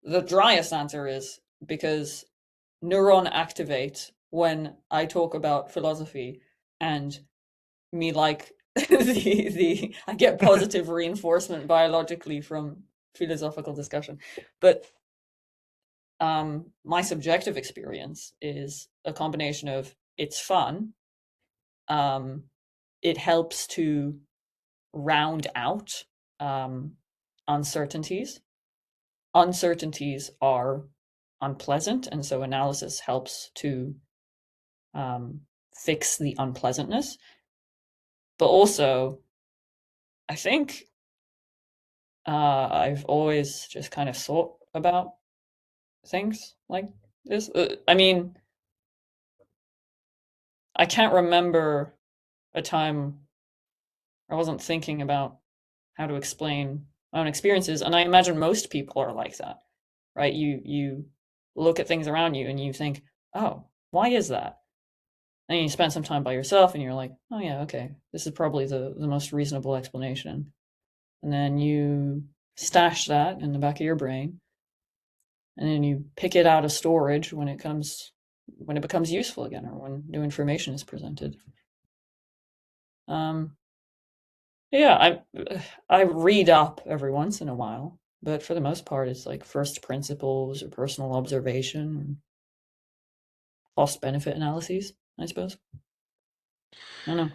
the driest answer is because neuron activate when I talk about philosophy, and me like the I get positive reinforcement biologically from philosophical discussion. But my subjective experience is a combination of it's fun, um, it helps to round out um, uncertainties. Uncertainties are unpleasant, and so analysis helps to um, fix the unpleasantness. But also, I think I've always just kind of thought about things like this. I mean, I can't remember a time I wasn't thinking about how to explain my own experiences, and I imagine most people are like that, right? You look at things around you and you think, "Oh, why is that?" And you spend some time by yourself and you're like, "Oh yeah, okay. This is probably the most reasonable explanation." And then you stash that in the back of your brain, and then you pick it out of storage when it becomes useful again, or when new information is presented. Um, yeah, I read up every once in a while, but for the most part, it's like first principles or personal observation or cost benefit analyses, I suppose. I don't know.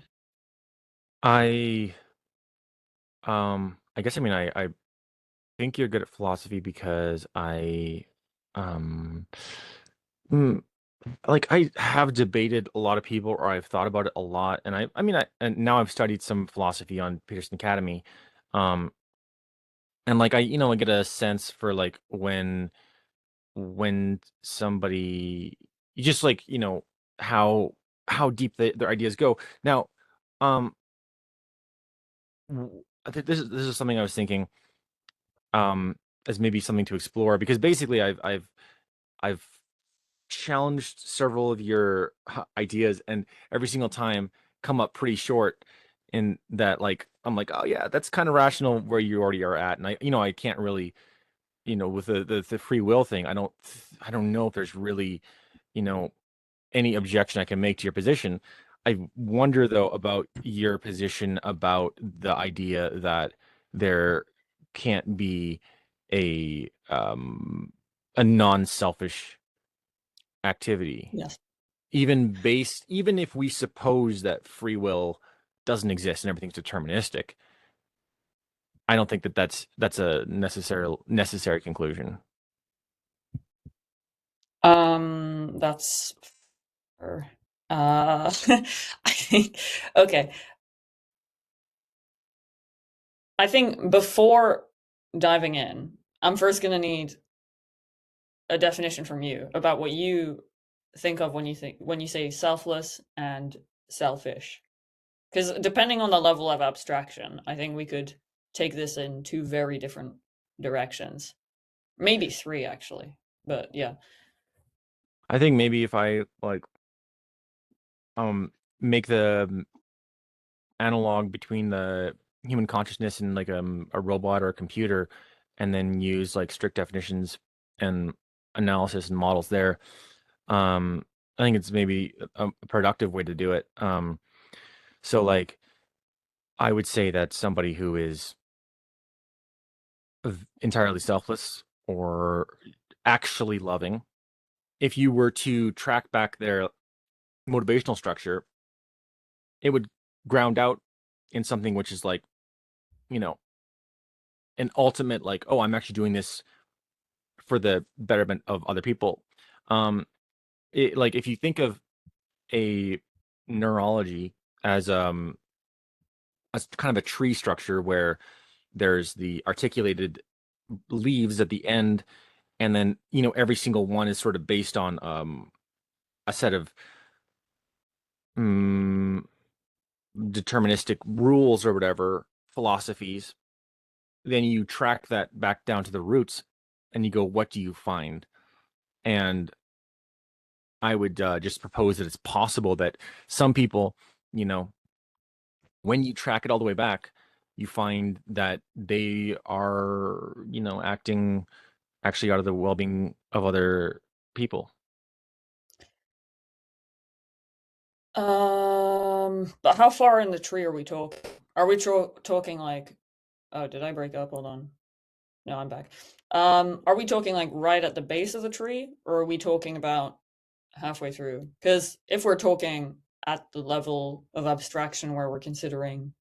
I I guess I mean I think you're good at philosophy because um mm, like I have debated a lot of people or I've thought about it a lot and I mean I and now I've studied some philosophy on Peterson Academy. Um and like I get a sense for like when somebody you just like, how deep their ideas go. Now, um I think this is something I was thinking as maybe something to explore because basically I've challenged several of your ideas and every single time come up pretty short in that like I'm like, oh yeah, that's kind of rational where you already are at. And I can't really, with the free will thing, I don't know if there's really, you know, any objection I can make to your position. I wonder though about your position about the idea that there can't be a um a non-selfish activity, Yes. even if we suppose that free will doesn't exist and everything's deterministic. I don't think that that's a necessary conclusion. That's fair. I think okay. I think before diving in, I'm first gonna need a definition from you about what you think of when you say selfless and selfish. Because depending on the level of abstraction, I think we could take this in two very different directions. Maybe three actually. But yeah. I think maybe if I like make the analog between the human consciousness and like a robot or a computer, and then use like strict definitions and analysis and models there. I think it's maybe a productive way to do it. So like I would say that somebody who is entirely selfless or actually loving, if you were to track back their motivational structure, it would ground out in something which is like, you know, an ultimate like, oh, I'm actually doing this for the betterment of other people. Um, like if you think of a neurology as as kind of a tree structure where there's the articulated leaves at the end, and then every single one is sort of based on a set of mm, deterministic rules or whatever philosophies, then you track that back down to the roots and you go, what do you find? And I would just propose that it's possible that some people, you know, when you track it all the way back, you find that they are, acting actually out of the well-being of other people. But how far in the tree are we talking? Are we talking like, oh, did I break up? Hold on. No, I'm back. Are we talking like right at the base of the tree, or are we talking about halfway through? Because if we're talking at the level of abstraction where we're considering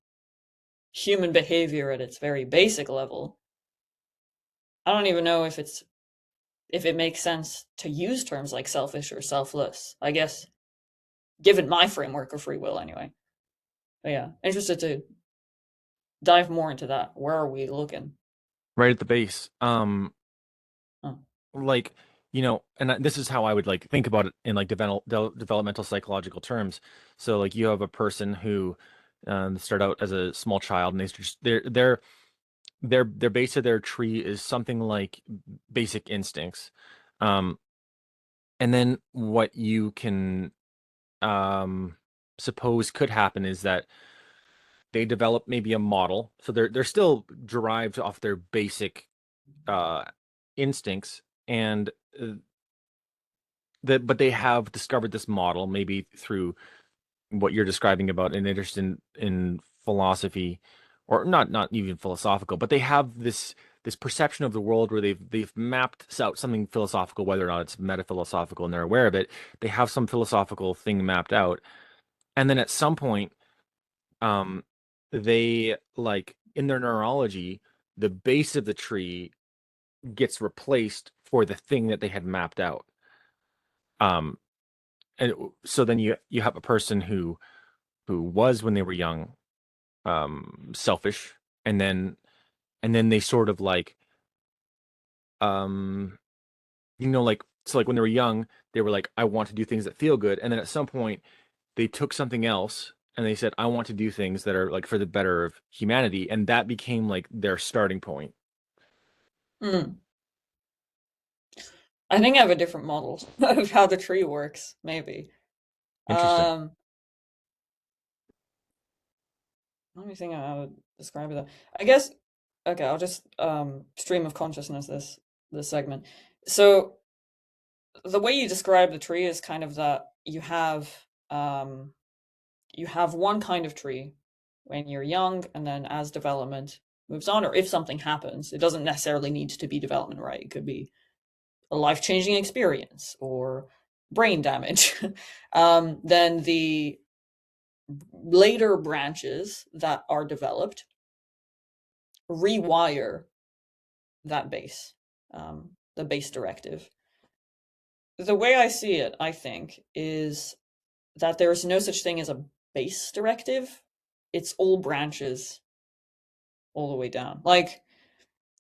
human behavior at its very basic level, I don't even know if it makes sense to use terms like selfish or selfless. I guess given my framework of free will anyway. But yeah, interested to dive more into that. Where are we looking? Right at the base. Oh. Like, and this is how I would like think about it in like developmental psychological terms. So like you have a person who start out as a small child and their base of their tree is something like basic instincts. Um, and then what you can um suppose could happen is that they develop maybe a model. So they're still derived off their basic uh instincts and but they have discovered this model maybe through what you're describing about an interest in philosophy, or not even philosophical, but they have this perception of the world where they've mapped out something philosophical, whether or not it's metaphilosophical and they're aware of it. They have some philosophical thing mapped out, and then at some point, um, they like in their neurology, the base of the tree gets replaced for the thing that they had mapped out. Um, and so then you have a person who was when they were young selfish, and then they sort of like um like, so like when they were young they were like, I want to do things that feel good, and then at some point they took something else and they said, I want to do things that are like for the better of humanity, and that became like their starting point. Hmm. I think I have a different model of how the tree works, maybe. Interesting. Um, Let me think of how to describe it. I guess okay, I'll just stream of consciousness this segment. So the way you describe the tree is kind of that um you have one kind of tree when you're young, and then as development moves on, or if something happens, it doesn't necessarily need to be development, right? It could be a life-changing experience or brain damage. Then the later branches that are developed rewire that base, the base directive. The way I see it, I think, is that there is no such thing as a base directive. It's all branches all the way down. Like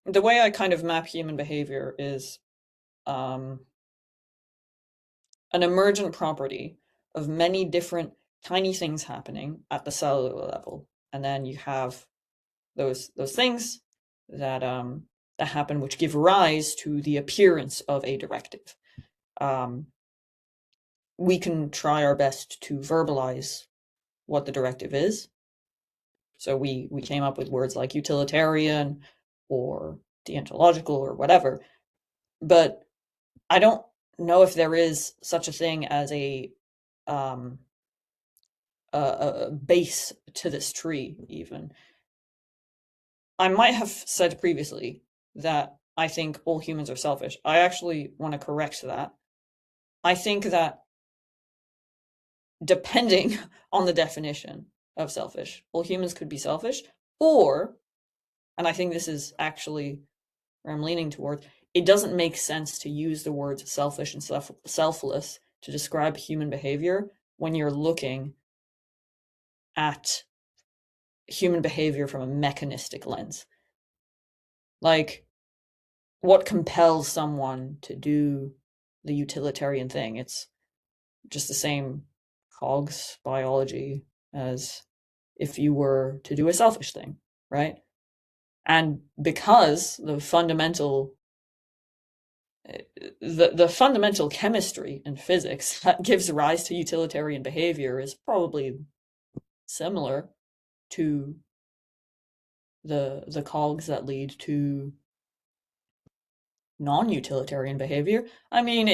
the way I kind of map human behavior is um, an emergent property of many different tiny things happening at the cellular level, and then you have those things that that happen, which give rise to the appearance of a directive. Um, we can try our best to verbalize what the directive is. So we came up with words like utilitarian or deontological or whatever, but I don't know if there is such a thing as um, a base to this tree. Even I might have said previously that I think all humans are selfish. I actually want to correct that. I think that depending on the definition of selfish, all humans could be selfish, or, and I think this is actually where I'm leaning toward, it doesn't make sense to use the words selfish and selfless to describe human behavior when you're looking at human behavior from a mechanistic lens. Like, what compels someone to do the utilitarian thing? It's just the same cogs biology as if you were to do a selfish thing, right? And because the fundamental chemistry and physics that gives rise to utilitarian behavior is probably similar to the cogs that lead to non-utilitarian behavior. I mean,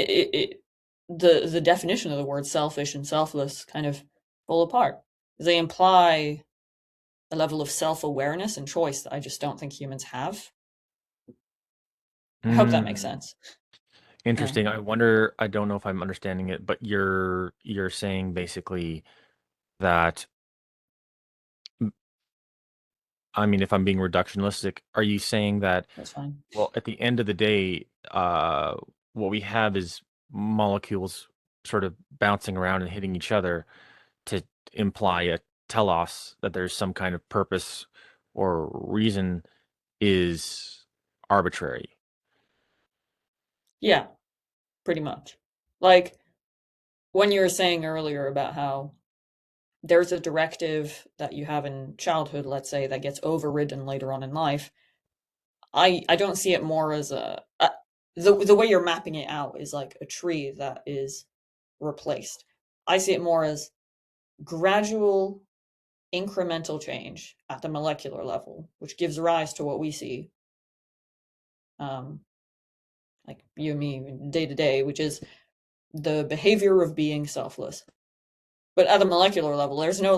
the definition of the word selfish and selfless kind of fall apart. They imply a level of self-awareness and choice that I just don't think humans have. I hope that makes Mm, sense. Yeah, interesting. I wonder, I don't know if I'm understanding it, but you're saying basically that I mean, if I'm being reductionistic, are you saying that, that's fine. well, at the end of the day, what we have is molecules sort of bouncing around and hitting each other to imply a telos that there's some kind of purpose or reason is arbitrary. Yeah, pretty much. Like when you were saying earlier about how there's a directive that you have in childhood, let's say, that gets overridden later on in life. I don't see it more as the way you're mapping it out is like a tree that is replaced. I see it more as gradual incremental change at the molecular level, which gives rise to what we see, um, like you and me day to day, which is the behavior of being selfless. But at the molecular level, there's no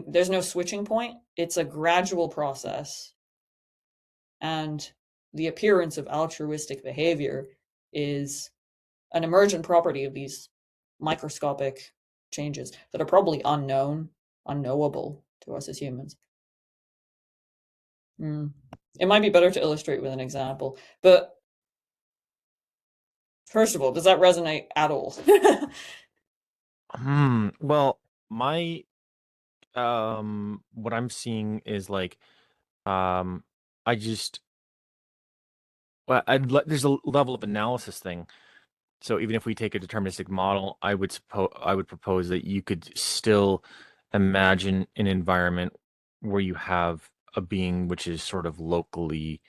there's no switching point. It's a gradual process, and the appearance of altruistic behavior is an emergent property of these microscopic changes that are probably unknowable to us as humans. Mm. It might be better to illustrate with an example, but first of all, does that resonate at all? Well, my what I'm seeing is like um I just there's a level of analysis thing. So even if we take a deterministic model, I would propose that you could still imagine an environment where you have a being which is sort of locally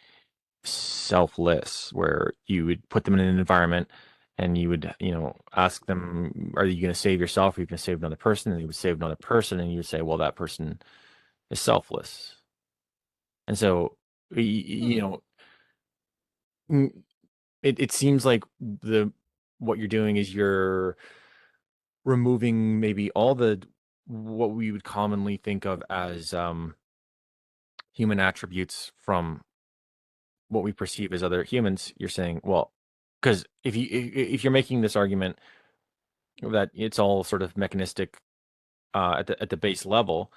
selfless, where you would put them in an environment and you would, ask them, are you going to save yourself or are you going to save another person? And you would save another person and you would say, well, that person is selfless. And so, Hmm. mm, it seems like the what you're doing is you're removing maybe all the what we would commonly think of as human attributes from what we perceive as other humans. You're saying, well, because if you're making this argument that it's all sort of mechanistic at the base level,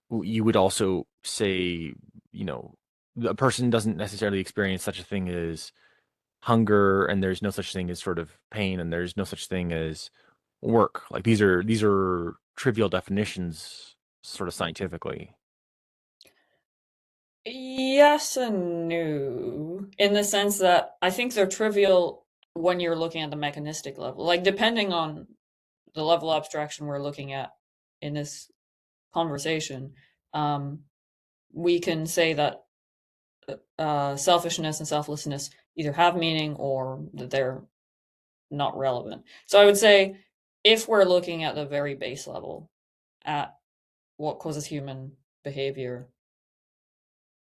you would also say, you know, a person doesn't necessarily experience such a thing as hunger, and there's no such thing as sort of pain, and there's no such thing as work. Like these are trivial definitions, sort of scientifically. Yes and no, in the sense that I think they're trivial when you're looking at the mechanistic level. Like, depending on the level of abstraction we're looking at in this conversation, um, we can say that selfishness and selflessness either have meaning or that they're not relevant. So I would say if we're looking at the very base level, at what causes human behavior,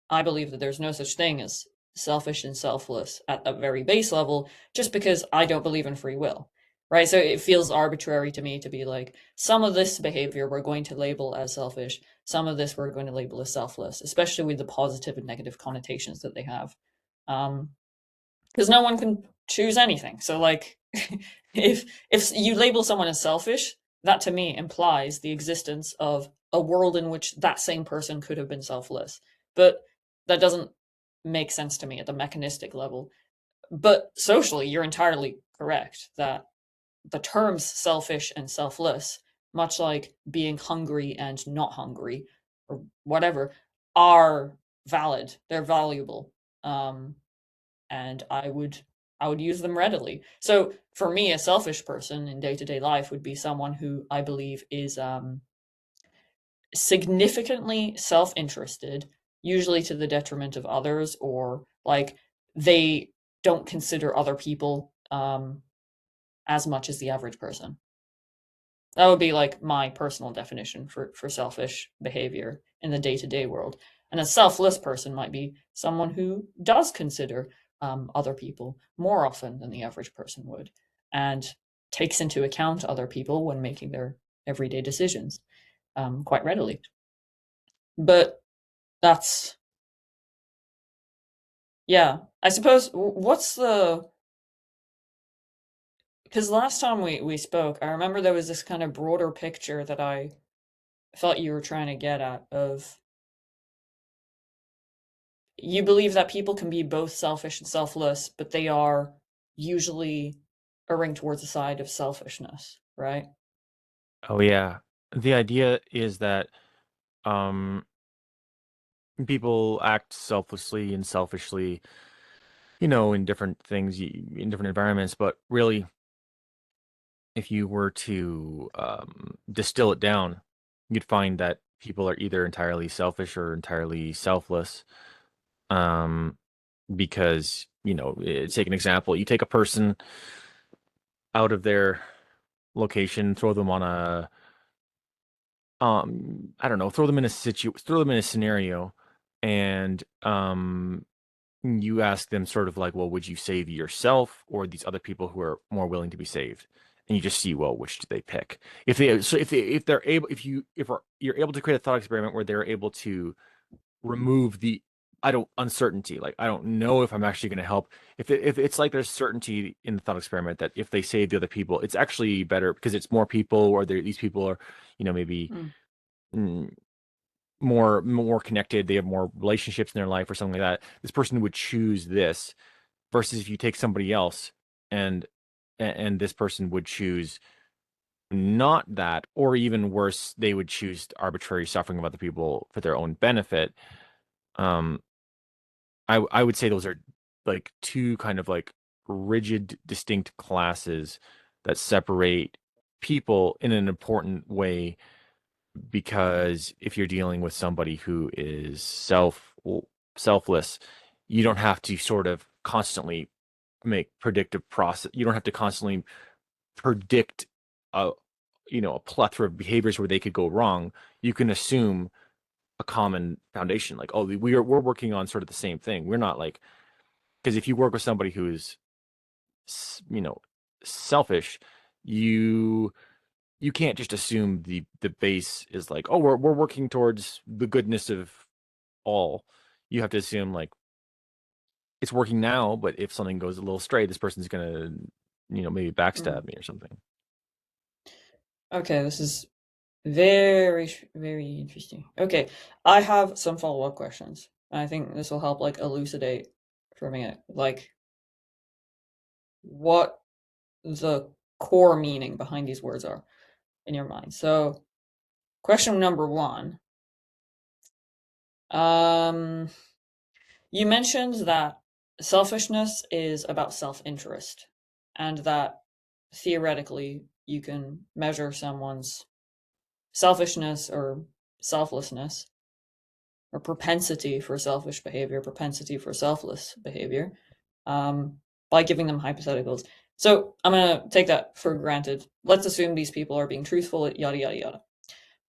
I believe that there's no such thing as selfish and selfless at a very base level, just because I don't believe in free will. Right. So it feels arbitrary to me to be like, some of this behavior we're going to label as selfish, some of this we're going to label as selfless, especially with the positive and negative connotations that they have. Because no one can choose anything. So like if you label someone as selfish, that to me implies the existence of a world in which that same person could have been selfless. But that doesn't make sense to me at the mechanistic level. But socially, you're entirely correct that the terms selfish and selfless, much like being hungry and not hungry or whatever, are valid. They're valuable. Um, and I would use them readily. So for me, a selfish person in day to day life would be someone who I believe is significantly self-interested, usually to the detriment of others, or like they don't consider other people as much as the average person. That would be like my personal definition for selfish behavior in the day-to-day world. And a selfless person might be someone who does consider other people more often than the average person would, and takes into account other people when making their everyday decisions quite readily. But that's, yeah. I suppose what's the, because last time we spoke, I remember there was this kind of broader picture that I felt you were trying to get at of, you believe that people can be both selfish and selfless, but they are usually erring towards the side of selfishness, right? Oh yeah. The idea is that um people act selflessly and selfishly, in different things, in different environments, but really if you were to distill it down, you'd find that people are either entirely selfish or entirely selfless. Um, because, take an example. You take a person out of their location, throw them on a, I don't know, throw them in a scenario, and you ask them sort of like, well, would you save yourself or these other people who are more willing to be saved? And you just see, well, which do they pick? If they're able, you're able to create a thought experiment where they're able to remove the, I don't uncertainty, like I don't know if I'm actually going to help. If it's like there's certainty in the thought experiment that if they save the other people, it's actually better because it's more people, or these people are, maybe Mm, mm, more connected, they have more relationships in their life or something like that. This person would choose this versus if you take somebody else and this person would choose not that, or even worse, they would choose arbitrary suffering of other people for their own benefit. um I would say those are like two kind of like rigid distinct classes that separate people in an important way, because if you're dealing with somebody who is selfless, you don't have to sort of constantly make predictive process. You don't have to constantly predict a a plethora of behaviors where they could go wrong. You can assume a common foundation, like, oh, we're working on sort of the same thing. We're not like, because if you work with somebody who is you know selfish, you you can't just assume the base is like, oh, we're working towards the goodness of all. You have to assume like it's working now, but if something goes a little astray, this person's gonna, maybe mm. backstab me or something. Okay, this is very interesting. Okay, I have some follow-up questions. I think this will help like elucidate for me like what the core meaning behind these words are in your mind. So, question number one. Um, you mentioned that selfishness is about self-interest, and that theoretically you can measure someone's selfishness or selflessness or propensity for selfish behavior, propensity for selfless behavior, um, by giving them hypotheticals. So I'm going to take that for granted. Let's assume these people are being truthful, yada, yada, yada.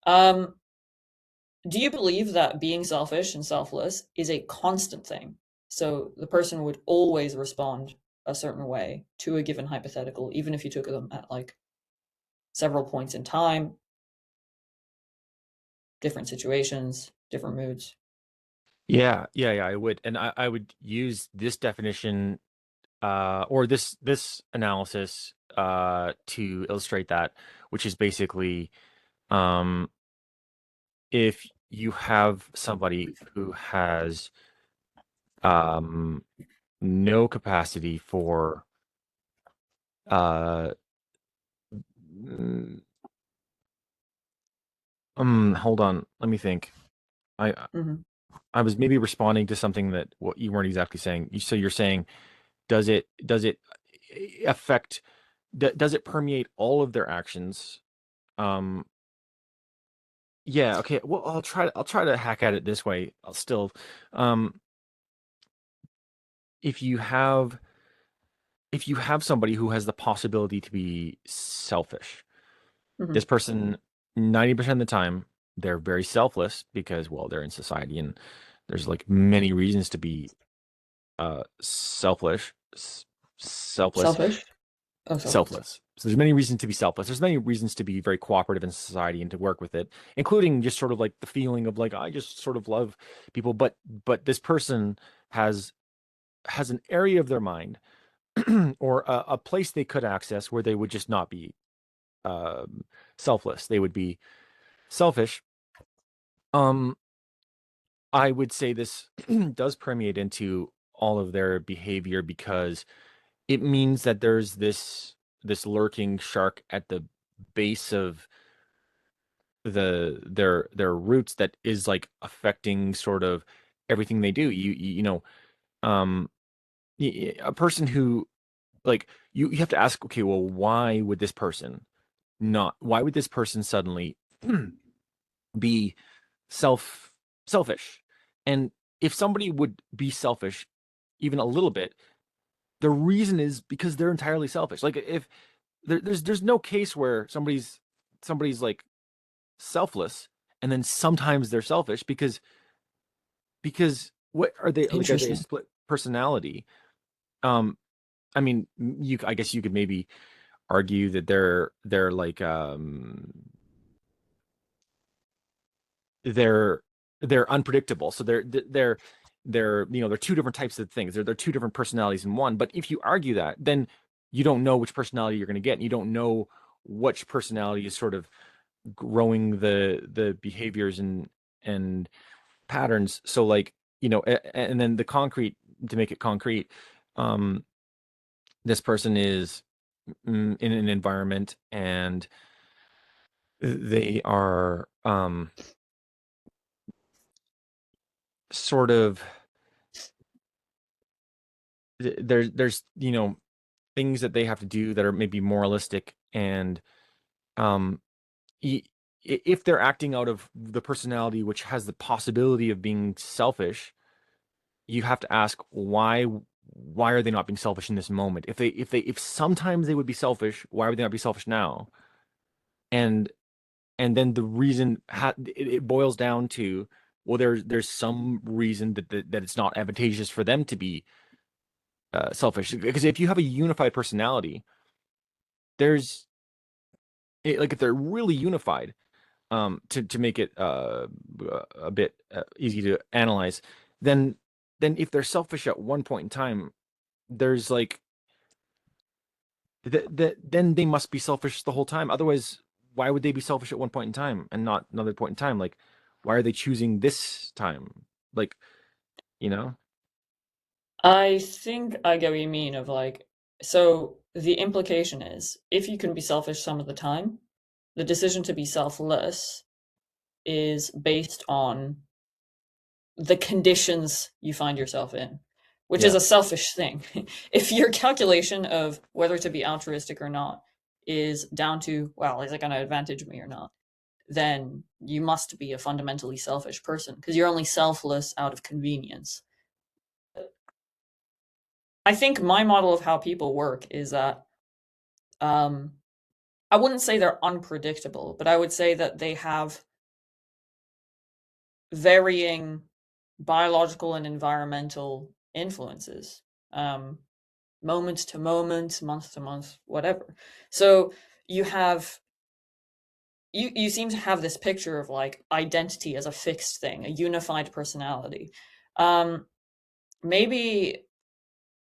Um, do you believe that being selfish and selfless is a constant thing? So the person would always respond a certain way to a given hypothetical, even if you took them at like several points in time, different situations, different moods. Yeah, I would, and I would use this definition, or this analysis, to illustrate that, which is basically, um, if you have somebody who has um no capacity for uh mm, hold on, let me think. I Hmm. I was maybe responding to something that what you weren't exactly saying. So you're saying, does it affect, does it permeate all of their actions, um Yeah, okay. Well, I'll try to hack at it this way. I'll still um if you have if you have somebody who has the possibility to be selfish, this Hmm. person 90% of the time they're very selfless because well, they're in society and there's like many reasons to be selfish, selfless, Selfish? Oh, selfless. selfless. So there's many reasons to be selfless. There's many reasons to be very cooperative in society and to work with it, including just sort of like the feeling of like I just sort of love people, but this person has an area of their mind or a place they could access where they would just not be um, selfless. They would be selfish. Um, I would say this does permeate into all of their behavior because it means that there's this lurking shark at the base of their roots that is like affecting sort of everything they do. You know, um, a person who like you have to ask, okay, well, why would this person suddenly be self selfish? And if somebody would be selfish even a little bit, the reason is because they're entirely selfish. Like if there's no case where somebody's like selfless and then sometimes they're selfish because what are they like? Are they a Interesting. split personality? Um, I mean, you I guess you could maybe argue that they're like they're they're unpredictable. So they're they're two different types of things. They're two different personalities in one. But if you argue that, then you don't know which personality you're going to get. And you don't know which personality is sort of growing the behaviors and patterns. So like, and then the concrete to make it concrete, um, this person is in an environment and they are sort of there's things that they have to do that are maybe moralistic and um i- if they're acting out of the personality which has the possibility of being selfish, you have to ask why are they not being selfish in this moment? If sometimes they would be selfish, why would they not be selfish now? And and then the reason it boils down to well, there's some reason that it's not advantageous for them to be selfish because if you have a unified personality, there's like if they're really unified, to make it a bit easy to analyze, then if they're selfish at one point in time, there's like then they must be selfish the whole time. Otherwise, why would they be selfish at one point in time and not another point in time? Like, why are they choosing this time? Like, you know? I think I get what you mean of like, so the implication is if you can be selfish some of the time, the decision to be selfless is based on the conditions you find yourself in, which is Yeah. a selfish thing. If your calculation of whether to be altruistic or not is down to, well, is it going to advantage me or not? Then you must be a fundamentally selfish person because you're only selfless out of convenience. I think my model of how people work is that um, I wouldn't say they're unpredictable, but I would say that they have varying biological and environmental influences, um, moment to moment, month to month, whatever. So you have you seem to have this picture of like identity as a fixed thing, a unified personality. Um, maybe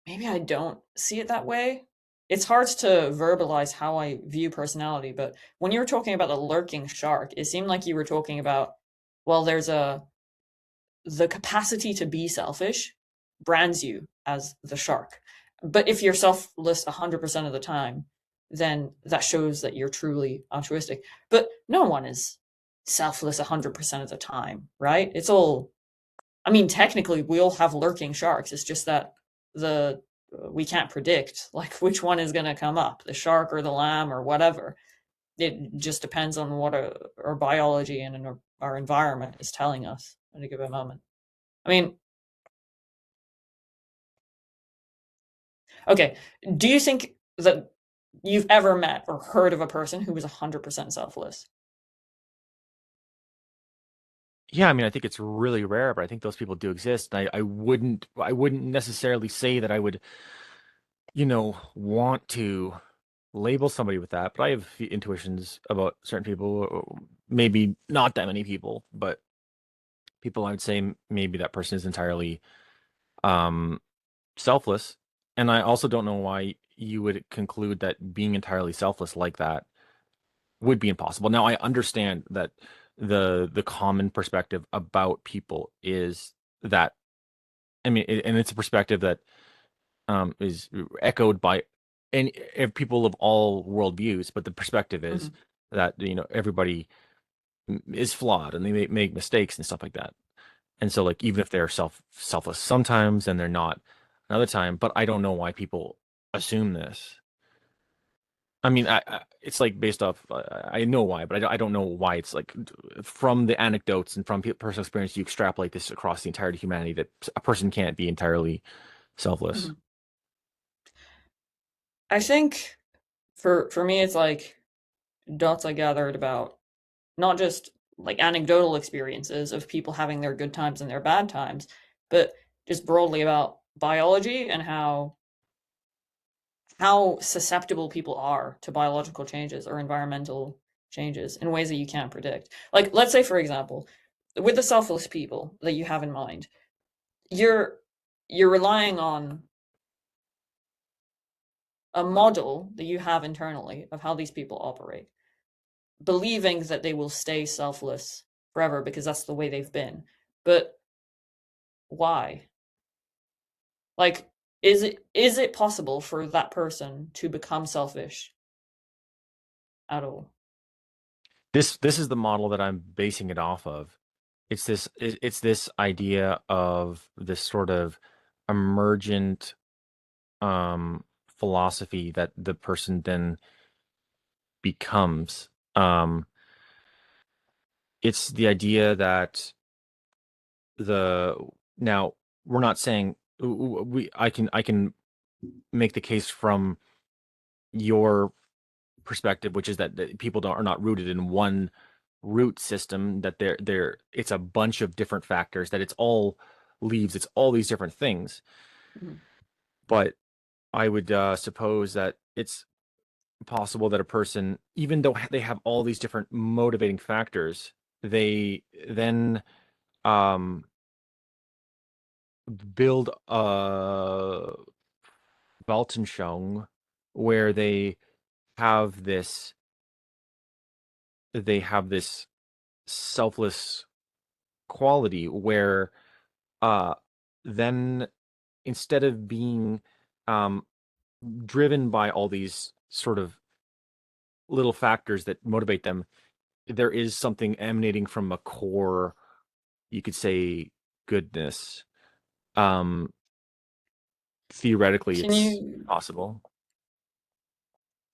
maybe I don't see it that way. It's hard to verbalize how I view personality, but when you were talking about the lurking shark, it seemed like you were talking about, well, there's a the capacity to be selfish brands you as the shark. But if you're selfless 100% of the time, then that shows that you're truly altruistic. But no one is selfless 100% of the time, right? It's all, I mean, technically, we all have lurking sharks. It's just that the we can't predict like which one is going to come up, the shark or the lamb or whatever. It just depends on what our biology and our environment is telling us at a given moment. I mean, okay, do you think that you've ever met or heard of a person who was 100% selfless? Yeah, I mean, I think it's really rare, but I think those people do exist. And I wouldn't necessarily say that I would, want to label somebody with that, but I have intuitions about certain people, maybe not that many people, but people I would say maybe that person is entirely um selfless. And I also don't know why you would conclude that being entirely selfless like that would be impossible. Now, I understand that the common perspective about people is that, I mean, and it's a perspective that is echoed by any people of all worldviews, but the perspective is Hmm. that everybody is flawed and they make mistakes and stuff like that. And so, like, even if they're selfless sometimes and they're not another time, but I don't know why people assume this. I mean, it's like based off. I know why, but I don't know why it's like from the anecdotes and from personal experience, you extrapolate this across the entirety of humanity that a person can't be entirely selfless. Hmm. I think for me, it's like dots I gathered about not just like anecdotal experiences of people having their good times and their bad times, but just broadly about biology and how susceptible people are to biological changes or environmental changes in ways that you can't predict. Like, let's say, for example, with the selfless people that you have in mind, you're you're relying on a model that you have internally of how these people operate, believing that they will stay selfless forever because that's the way they've been. But why? Like, is it possible for that person to become selfish at all? This is the model that I'm basing it off of. It's this idea of this sort of emergent philosophy that the person then becomes. It's the idea that the now we're not saying we I can make the case from your perspective, which is that people are not rooted in one root system, that they're it's a bunch of different factors, that it's all leaves, it's all these different things. Mhm. But I would suppose that it's possible that a person, even though they have all these different motivating factors, they then um, build a Weltanschauung where have this they have this selfless quality where uh then instead of being um driven by all these sort of little factors that motivate them, there is something emanating from a core, you could say, goodness. um Theoretically Can it's you possible.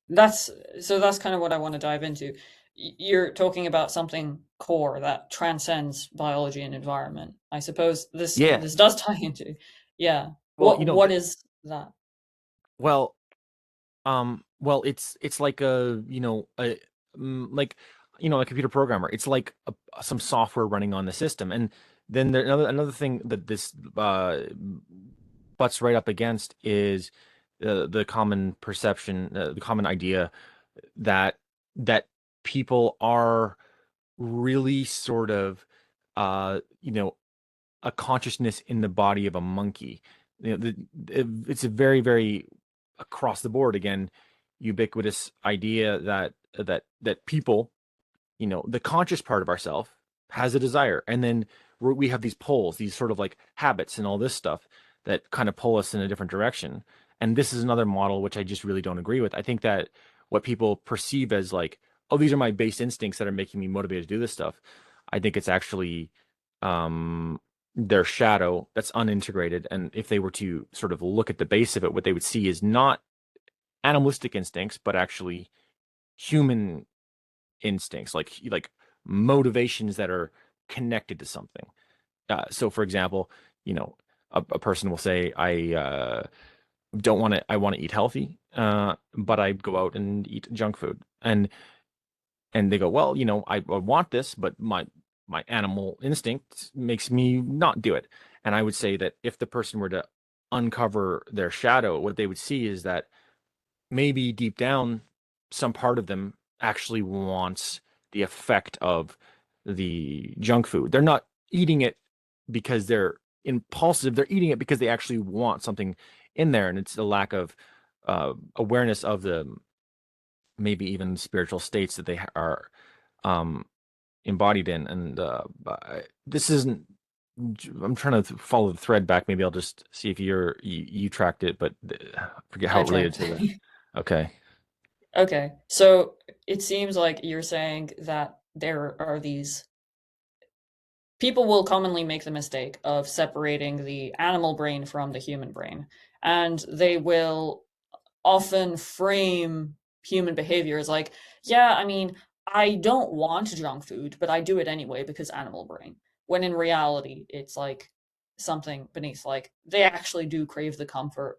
That's so that's kind of what I want to dive into. You're talking about something core that transcends biology and environment. I suppose Yeah. this does tie into, yeah. Well, What is that? well, well, it's like like a computer programmer. It's like some software running on the system, and then another thing that this butts right up against is the common perception, the common idea that that people are really sort of uh you know a consciousness in the body of a monkey. It's a very, very across the board again, ubiquitous idea that people, the conscious part of ourself has a desire, and then we have these poles, these sort of like habits and all this stuff that kind of pull us in a different direction. And this is another model which I just really don't agree with. I think that what people perceive as like, oh, these are my base instincts that are making me motivated to do this stuff, I think it's actually um their shadow that's unintegrated. And if they were to sort of look at the base of it, what they would see is not animalistic instincts, but actually human instincts, like motivations that are connected to something. So, for example, a person will say, "I don't want to. I want to eat healthy, but I go out and eat junk food." And they go, "Well, I want this, but my animal instinct makes me not do it." And I would say that if the person were to uncover their shadow, what they would see is that maybe deep down, some part of them actually wants the effect of the junk food. They're not eating it because they're impulsive. They're eating it because they actually want something in there, and it's a lack of awareness of the maybe even spiritual states that they are um, embodied in. And this isn't. I'm trying to follow the thread back. Maybe I'll just see if you tracked it, but I forget how I it related tracked. to the. Okay. Okay, so it seems like you're saying that there are these people will commonly make the mistake of separating the animal brain from the human brain, and they will often frame human behavior as like, yeah, I mean, I don't want junk food, but I do it anyway because animal brain. When in reality, it's like something beneath, like they actually do crave the comfort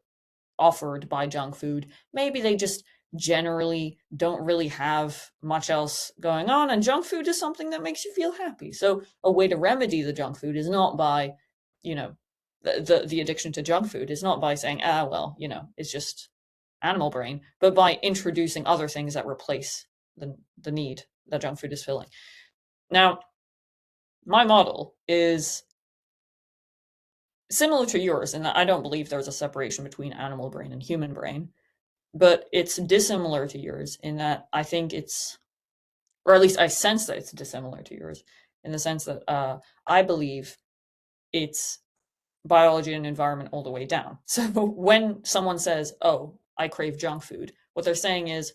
offered by junk food. Maybe they just generally don't really have much else going on, and junk food is something that makes you feel happy. So a way to remedy the junk food is not by, you know, the addiction to junk food is not by saying, ah, well, it's just animal brain, but by introducing other things that replace the need that junk food is filling. Now, my model is similar to yours in that I don't believe there's a separation between animal brain and human brain, but it's dissimilar to yours in that I think it's, or at least I sense that it's dissimilar to yours in the sense that I believe it's biology and environment all the way down. So when someone says, "Oh, I crave junk food," what they're saying is,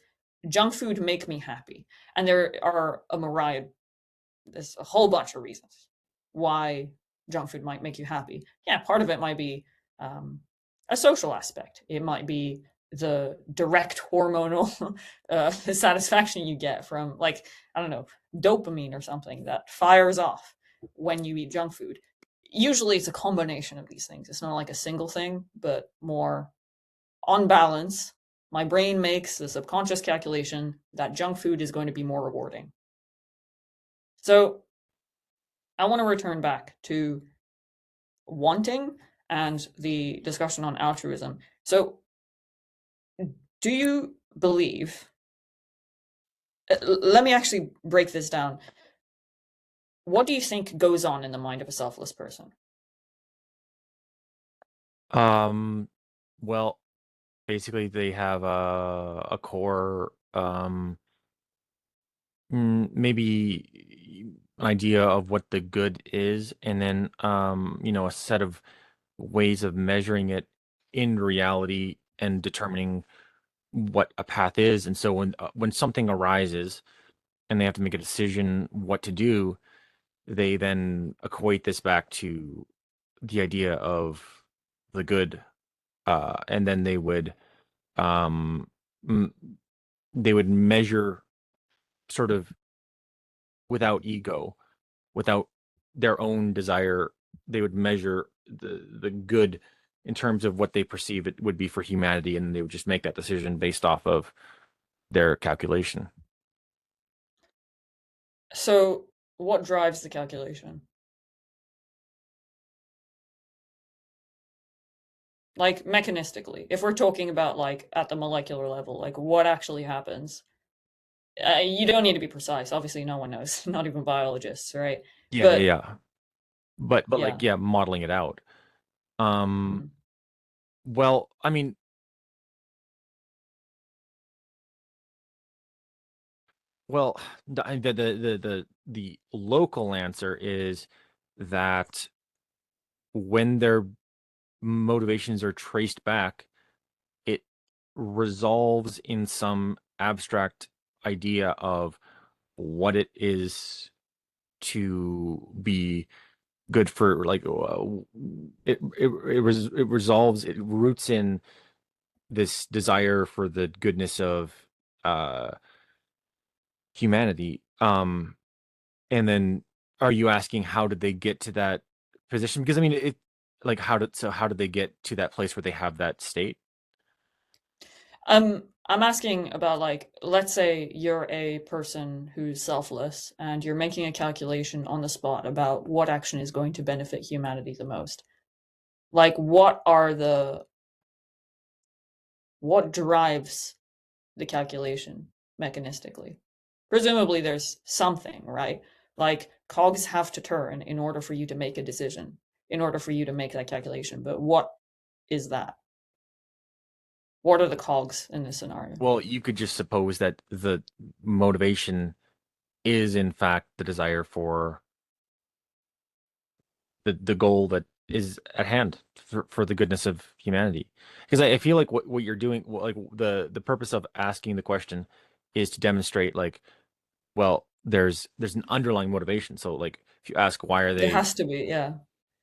"Junk food make me happy," and there are a myriad, there's a whole bunch of reasons why junk food might make you happy. Yeah, part of it might be um, a social aspect. It might be the direct hormonal satisfaction you get from, like, I don't know, dopamine or something that fires off when you eat junk food. Usually it's a combination of these things. It's not like a single thing, but more on balance. My brain makes the subconscious calculation that junk food is going to be more rewarding. So I want to return back to wanting and the discussion on altruism. So, do you believe? Let me actually break this down. What do you think goes on in the mind of a selfless person? Um, well, basically they have a core maybe an idea of what the good is, and then a set of ways of measuring it in reality and determining what a path is. And so when something arises and they have to make a decision what to do, they then equate this back to the idea of the good, and then um m- they would measure sort of without ego, without their own desire. They would measure the good in terms of what they perceive it would be for humanity, and they would just make that decision based off of their calculation. So, what drives the calculation? Like mechanistically, if we're talking about like at the molecular level, like what actually happens? You don't need to be precise. Obviously, no one knows, not even biologists, right? Yeah, yeah, But yeah. But like, yeah. yeah, modeling it out. Um, Mhm. well, I mean, well, the local answer is that when their motivations are traced back, it resolves in some abstract idea of what it is to be good for, like, it resolves, it roots in this desire for the goodness of uh humanity. And then are you asking how did they get to that position? Because I mean, it like how did they get to that place where they have that state? I'm asking about like, let's say you're a person who's selfless and you're making a calculation on the spot about what action is going to benefit humanity the most. Like, what drives the calculation mechanistically? Presumably, there's something, right? Like, cogs have to turn in order for you to make a decision, in order for you to make that calculation. But what is that? What are the cogs in this scenario? Well, you could just suppose that the motivation is in fact the desire for the goal that is at hand for the goodness of humanity. Because I feel like what you're doing, like the purpose of asking the question is to demonstrate like, well, there's an underlying motivation. So like if you ask why are There they, has to be, yeah.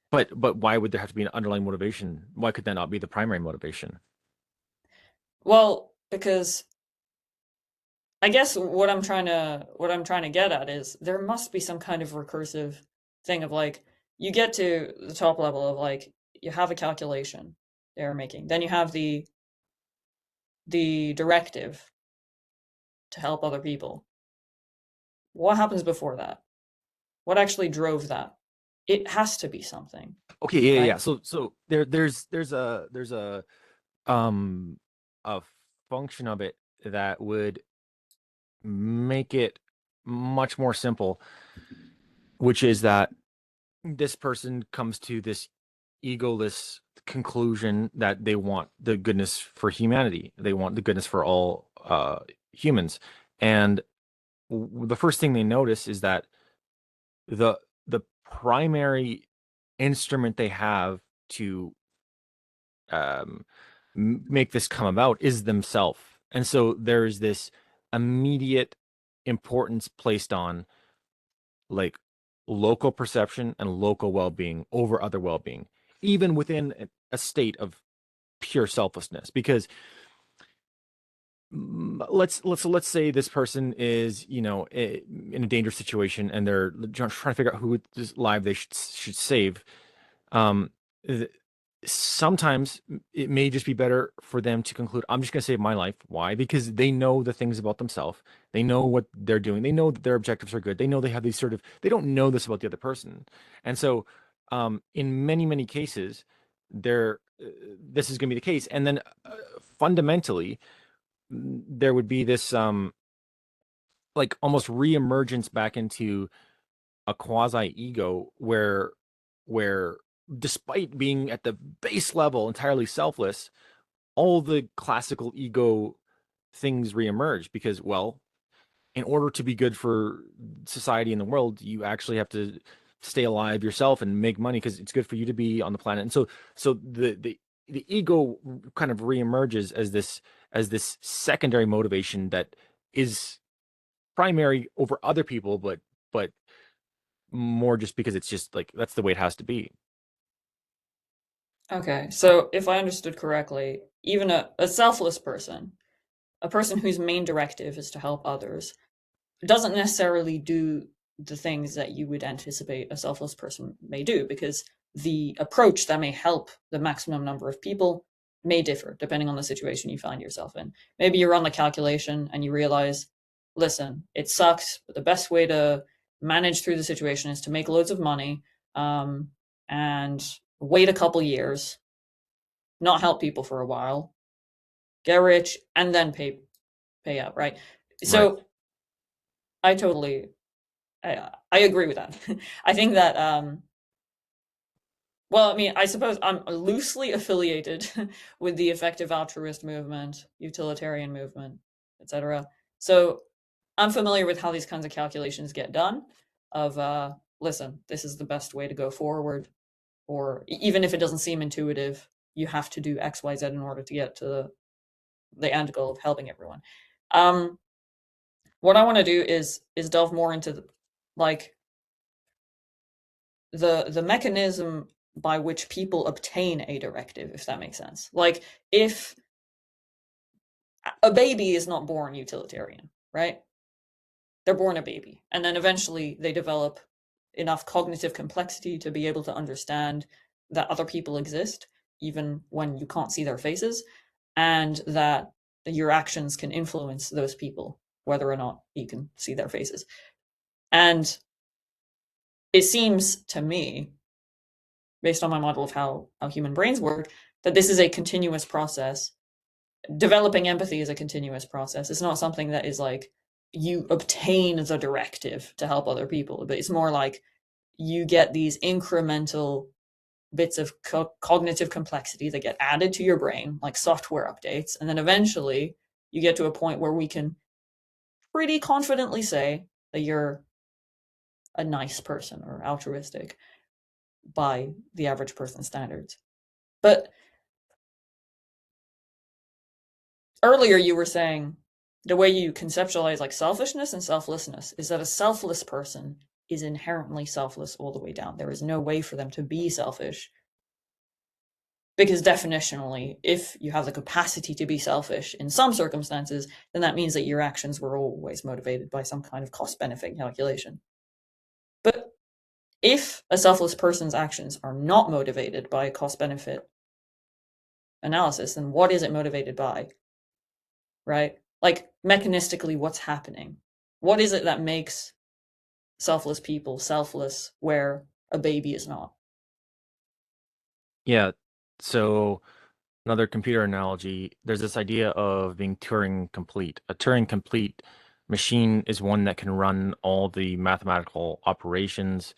but why would there have to be an underlying motivation? Why could that not be the primary motivation? Well, because I guess what I'm trying to get at is there must be some kind of recursive thing of like you get to the top level of like you have a calculation they're making. Then you have the directive to help other people. What happens before that? What actually drove that? It has to be something, Okay, yeah, yeah. right? So there's um a function of it that would make it much more simple, which is that this person comes to this egoless conclusion that they want the goodness for humanity. They want the goodness for all humans. And the first thing they notice is that the the primary instrument they have to um, make this come about is themselves. And so there's this immediate importance placed on like local perception and local well-being over other well-being, even within a state of pure selflessness. Because let's say this person is, you know, in a dangerous situation and they're trying to figure out whose life they should save. Um, th- Sometimes it may just be better for them to conclude, I'm just going to save my life. Why? Because they know the things about themselves. They know what they're doing. They know that their objectives are good. They know they have these sort of, they don't know this about the other person. And so, in many, many cases, this is going to be the case. And then fundamentally, there would be this, like almost reemergence back into a quasi ego where despite being at the base level entirely selfless, all the classical ego things reemerge because, well, in order to be good for society and the world, you actually have to stay alive yourself and make money because it's good for you to be on the planet. And so the ego kind of reemerges as this secondary motivation that is primary over other people, but more just because it's just like that's the way it has to be. Okay, so if I understood correctly, even a selfless person, a person whose main directive is to help others, doesn't necessarily do the things that you would anticipate a selfless person may do because the approach that may help the maximum number of people may differ depending on the situation you find yourself in. Maybe you run the calculation and you realize, listen, it sucks, but the best way to manage through the situation is to make loads of money um, and wait a couple years, not help people for a while, get rich, and then pay out, right? Right. So I totally I agree with that. I think that well, I mean, I suppose I'm loosely affiliated with the effective altruist movement, utilitarian movement, etc. So I'm familiar with how these kinds of calculations get done. Of listen, this is the best way to go forward, or even if it doesn't seem intuitive, you have to do X, Y, Z in order to get to the end goal of helping everyone. Um, what I want to do is delve more into like the mechanism by which people obtain a directive, if that makes sense. Like if a baby is not born utilitarian, right? they're born a baby, and then eventually they develop enough cognitive complexity to be able to understand that other people exist, even when you can't see their faces, and that your actions can influence those people, whether or not you can see their faces. And it seems to me, based on my model of how human brains work, that this is a continuous process. Developing empathy is a continuous process. It's not something that is like you obtain the directive to help other people, but it's more like you get these incremental bits of cognitive complexity that get added to your brain, like software updates. And then eventually you get to a point where we can pretty confidently say that you're a nice person or altruistic by the average person's standards. But earlier you were saying the way you conceptualize like selfishness and selflessness is that a selfless person is inherently selfless all the way down. There is no way for them to be selfish because definitionally, if you have the capacity to be selfish in some circumstances, then that means that your actions were always motivated by some kind of cost benefit calculation. But if a selfless person's actions are not motivated by a cost benefit analysis, then what is it motivated by? Right? Like mechanistically, what's happening? What is it that makes selfless people selfless where a baby is not? Yeah. So another computer analogy, there's this idea of being Turing complete. A Turing complete machine is one that can run all the mathematical operations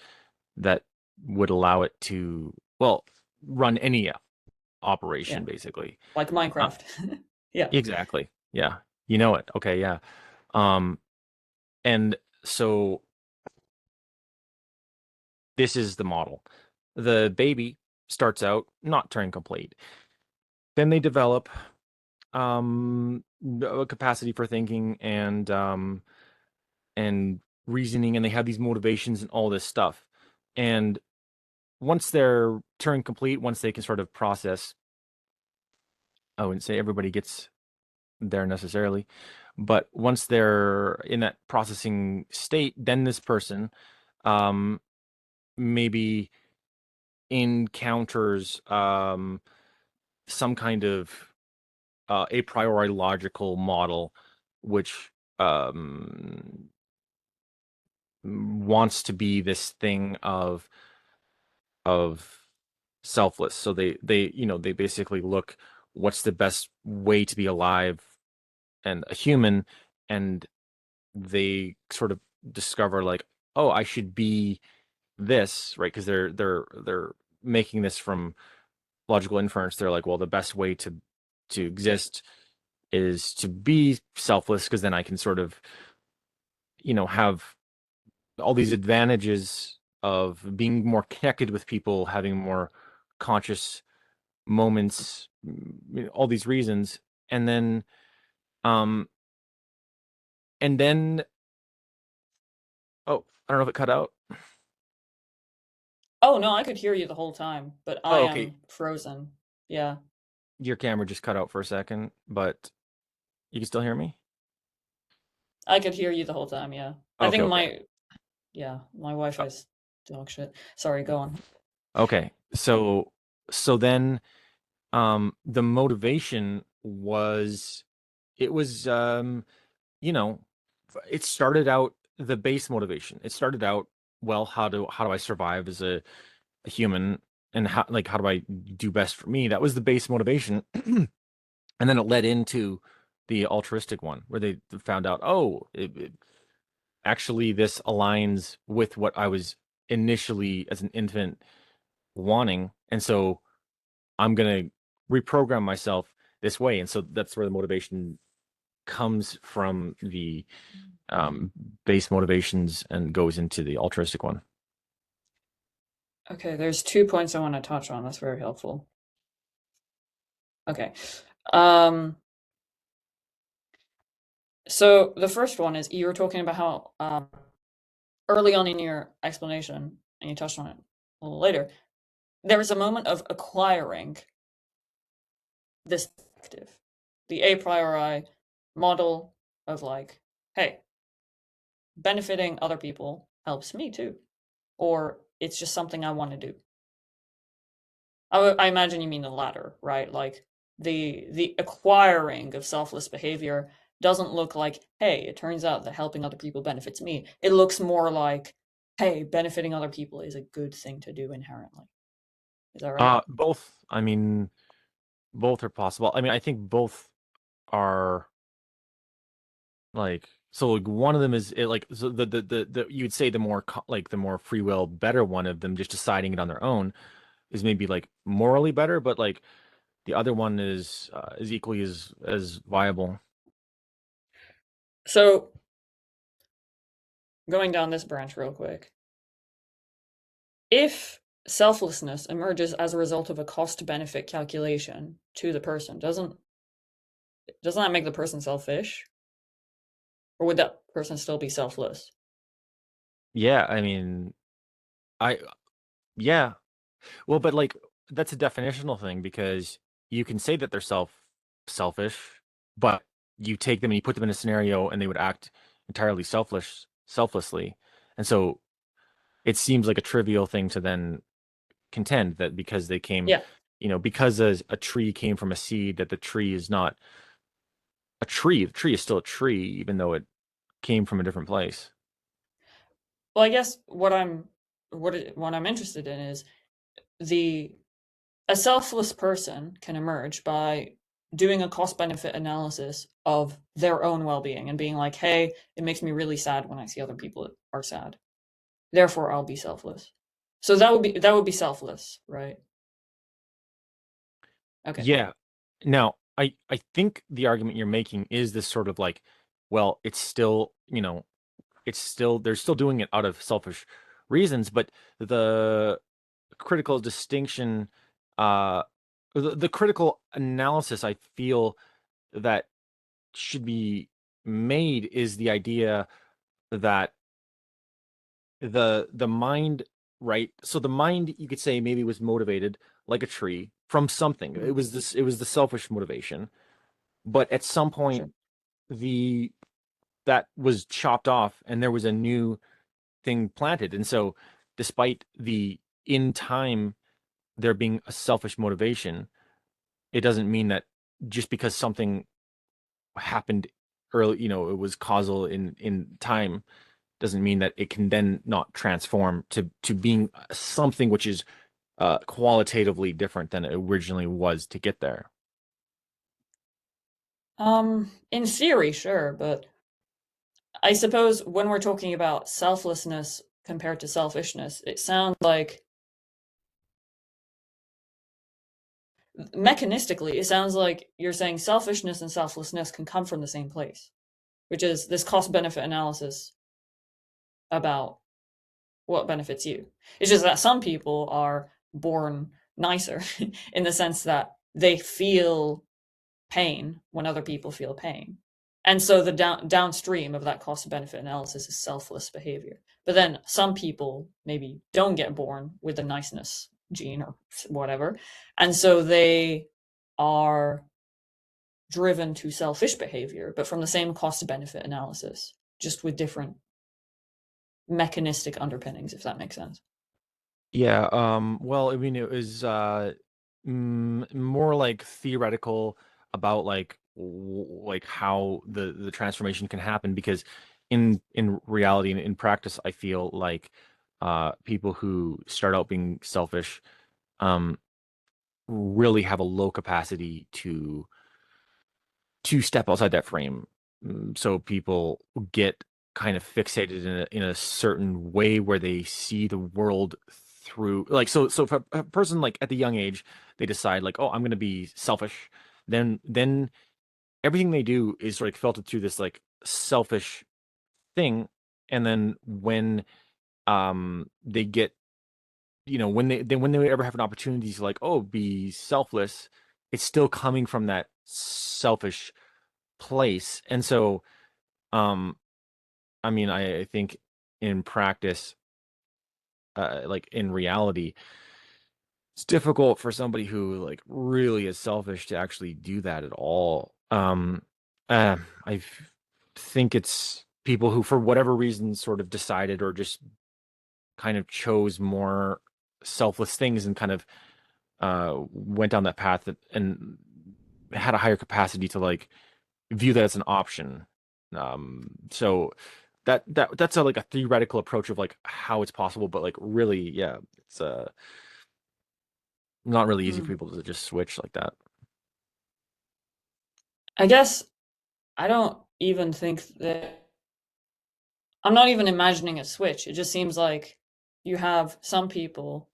that would allow it to, well, run any Yeah, operation basically. like Uh, Minecraft. Yeah. exactly. Yeah. You know it. Okay, yeah. Um, and so this is the model. The baby starts out not Turing complete. Then they develop a capacity for thinking and reasoning, and they have these motivations and all this stuff. And once they're Turing complete, once they can sort of process, I wouldn't say everybody gets there necessarily, but once they're in that processing state, then this person um maybe encounters some kind of a priori logical model which wants to be this thing of selfless. So they they basically look what's the best way to be alive and a human, and they sort of discover like, oh, I should be this, right? Because they're making this from logical inference. They're like, well, the best way to exist is to be selfless because then I can sort of, have all these advantages of being more connected with people, having more conscious moments, all these reasons. And then um and then oh, I don't know if it cut out. Oh no, I could hear you the whole time, but I Oh, okay. am frozen. Yeah, Your camera just cut out for a second, but you can still hear me? I could hear you the whole time. Yeah, I Okay, think okay. my Wi-Fi's dog shit. Sorry, go on. Okay. So then the motivation was it was you know it started out the base motivation. It started out, well, how do I survive as a human, and how do I do best for me? That was the base motivation. And then it led into the altruistic one where they found out, oh, actually this aligns with what I was initially as an infant wanting, and so I'm gonna reprogram myself this way. And so that's where the motivation comes from, the um, base motivations, and goes into the altruistic one. Okay, there's 2 points I want to touch on. That's very helpful. Okay, um, so the first one is you were talking about how early on in your explanation, and you touched on it a little later. There is a moment of acquiring this perspective, the a priori model of like, hey, benefiting other people helps me too, or it's just something I want to do. I imagine you mean the latter, right? Like the acquiring of selfless behavior doesn't look like, hey, it turns out that helping other people benefits me. It looks more like, hey, benefiting other people is a good thing to do inherently. Is that right? Both. I mean, both are possible. I mean, I think both are like so. Like one of them is it like so the you would say the more like the more free will better one of them just deciding it on their own is maybe like morally better, but like the other one is equally as viable. So, going down this branch real quick. If selflessness emerges as a result of a cost benefit calculation to the person, doesn't that make the person selfish? Or would that person still be selfless? Yeah, I mean, I yeah. Well, but like that's a definitional thing because you can say that they're selfish, but you take them and you put them in a scenario and they would act entirely selflessly. And so it seems like a trivial thing to then contend that because they came, Yeah. because a tree came from a seed, that the tree is not a tree. The tree is still a tree, even though it came from a different place. Well, I guess what I'm interested in is the a selfless person can emerge by doing a cost benefit analysis of their own well-being and being like, "Hey, it makes me really sad when I see other people are sad. Therefore, I'll be selfless." So that would be selfless, right? Okay. Yeah. Now, I think the argument you're making is this sort of like, well, it's still, it's still they're still doing it out of selfish reasons, but the critical distinction, uh, the critical analysis I feel that should be made is the idea that the mind, right? So the mind, you could say maybe was motivated like a tree from something. Mhm. It was the selfish motivation, but at some point Sure. the that was chopped off and there was a new thing planted. And so despite the in time there being a selfish motivation, it doesn't mean that just because something happened early, it was causal in time, doesn't mean that it can then not transform to being something which is qualitatively different than it originally was to get there. In theory, sure, but I suppose when we're talking about selflessness compared to selfishness, it sounds like mechanistically, it sounds like you're saying selfishness and selflessness can come from the same place, which is this cost benefit analysis about what benefits you. It's just that some people are born nicer in the sense that they feel pain when other people feel pain. And so the downstream of that cost benefit analysis is selfless behavior. But then some people maybe don't get born with the niceness gene or whatever. And so they are driven to selfish behavior, but from the same cost benefit analysis, just with different mechanistic underpinnings, if that makes sense. Yeah, well, I mean, it was more like theoretical about like like how the transformation can happen because in reality and in practice, I feel like people who start out being selfish um really have a low capacity to step outside that frame. So people get kind of fixated in a certain way where they see the world through like so if a person like at the young age they decide like, oh, I'm going to be selfish, then everything they do is sort of filtered through this like selfish thing. And then when they get, when they ever have an opportunity to like, oh, be selfless, it's still coming from that selfish place. And so, um, I mean, I think in practice, like in reality, it's difficult for somebody who like really is selfish to actually do that at all. I think it's people who, for whatever reason, sort of decided or just kind of chose more selfless things and kind of went down that path and had a higher capacity to like view that as an option. So that's a like a theoretical approach of like how it's possible, but like really, yeah, it's not really easy for Hmm. people to just switch like that. I guess I don't even think that I'm not even imagining a switch. It just seems like you have some people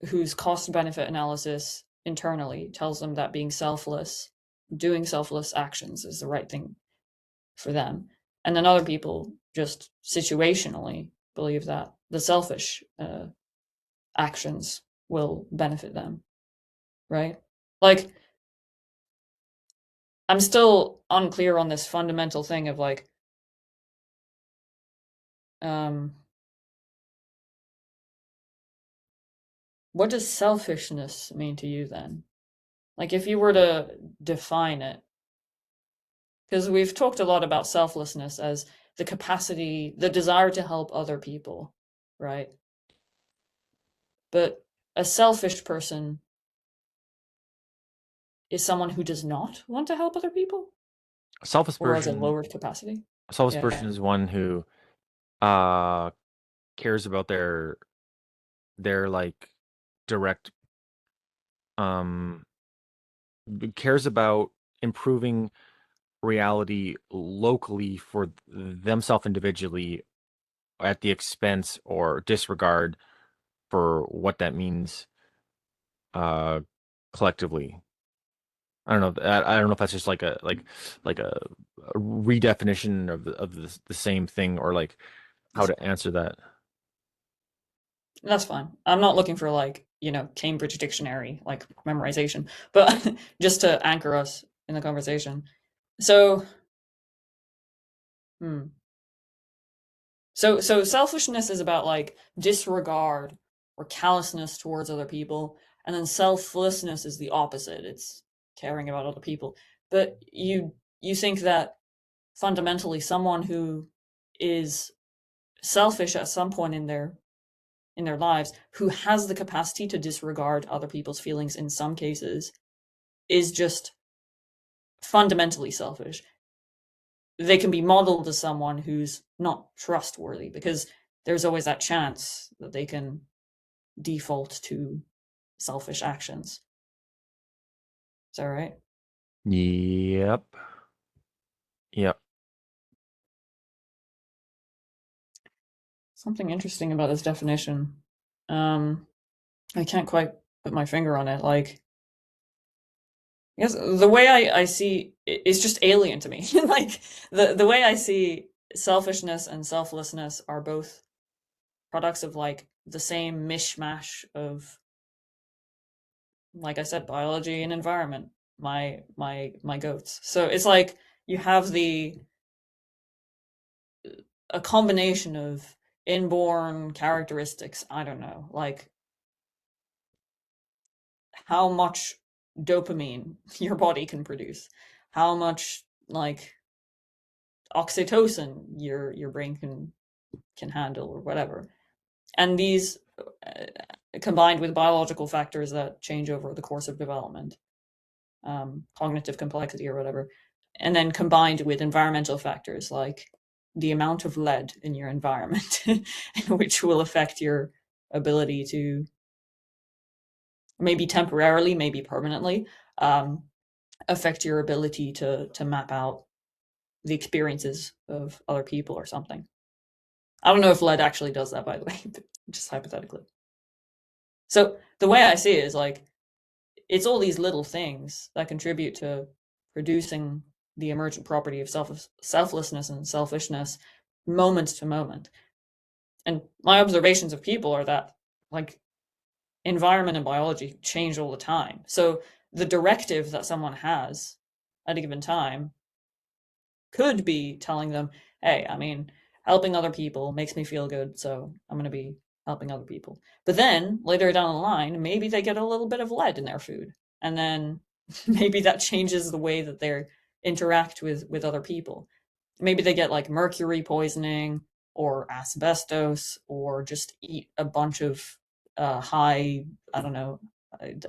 whose cost benefit analysis internally tells them that being selfless, doing selfless actions is the right thing for them. And then other people just situationally believe that the selfish actions will benefit them, right? Like, I'm still unclear on this fundamental thing of like, um, what does selfishness mean to you then? Like, if you were to define it, because we've talked a lot about selflessness as the capacity, the desire to help other people, right? But a selfish person is someone who does not want to help other people A selfish or has a person, lowered capacity. a selfish Yeah. person is one who uh cares about their like direct um cares about improving reality locally for themselves individually at the expense or disregard for what that means uh collectively. I don't know. I don't know if that's just like a redefinition of the same thing or like how That's to answer that. that's fine. I'm not looking for like, Cambridge Dictionary like memorization, but just to anchor us in the conversation. So, hmm. So selfishness is about like disregard or callousness towards other people, and then selflessness is the opposite. It's caring about other people. But you think that fundamentally someone who is selfish at some point in their lives, who has the capacity to disregard other people's feelings in some cases, is just fundamentally selfish. They can be modeled as someone who's not trustworthy because there's always that chance that they can default to selfish actions. Is that right? Yep. Yep. Something interesting about this definition. Um, I can't quite put my finger on it. Like, I guess the way I see it's just alien to me. Like the way I see selfishness and selflessness are both products of like the same mishmash of, like I said, biology and environment. My goats. So it's like you have the a combination of inborn characteristics. I don't know, like how much dopamine your body can produce, how much like oxytocin your brain can handle or whatever. And these combined with biological factors that change over the course of development, cognitive complexity or whatever, and then combined with environmental factors like the amount of lead in your environment, which will affect your ability to maybe temporarily, maybe permanently, um, affect your ability to map out the experiences of other people or something. I don't know if lead actually does that, by the way, but just hypothetically. So the way I see it is like it's all these little things that contribute to producing the emergent property of selflessness and selfishness moment to moment. And my observations of people are that like environment and biology change all the time. So the directive that someone has at a given time could be telling them, hey, I mean, helping other people makes me feel good, so I'm going to be helping other people. But then later down the line, maybe they get a little bit of lead in their food. And then maybe that changes the way that they interact with other people. Maybe they get like mercury poisoning or asbestos or just eat a bunch of high, I don't know,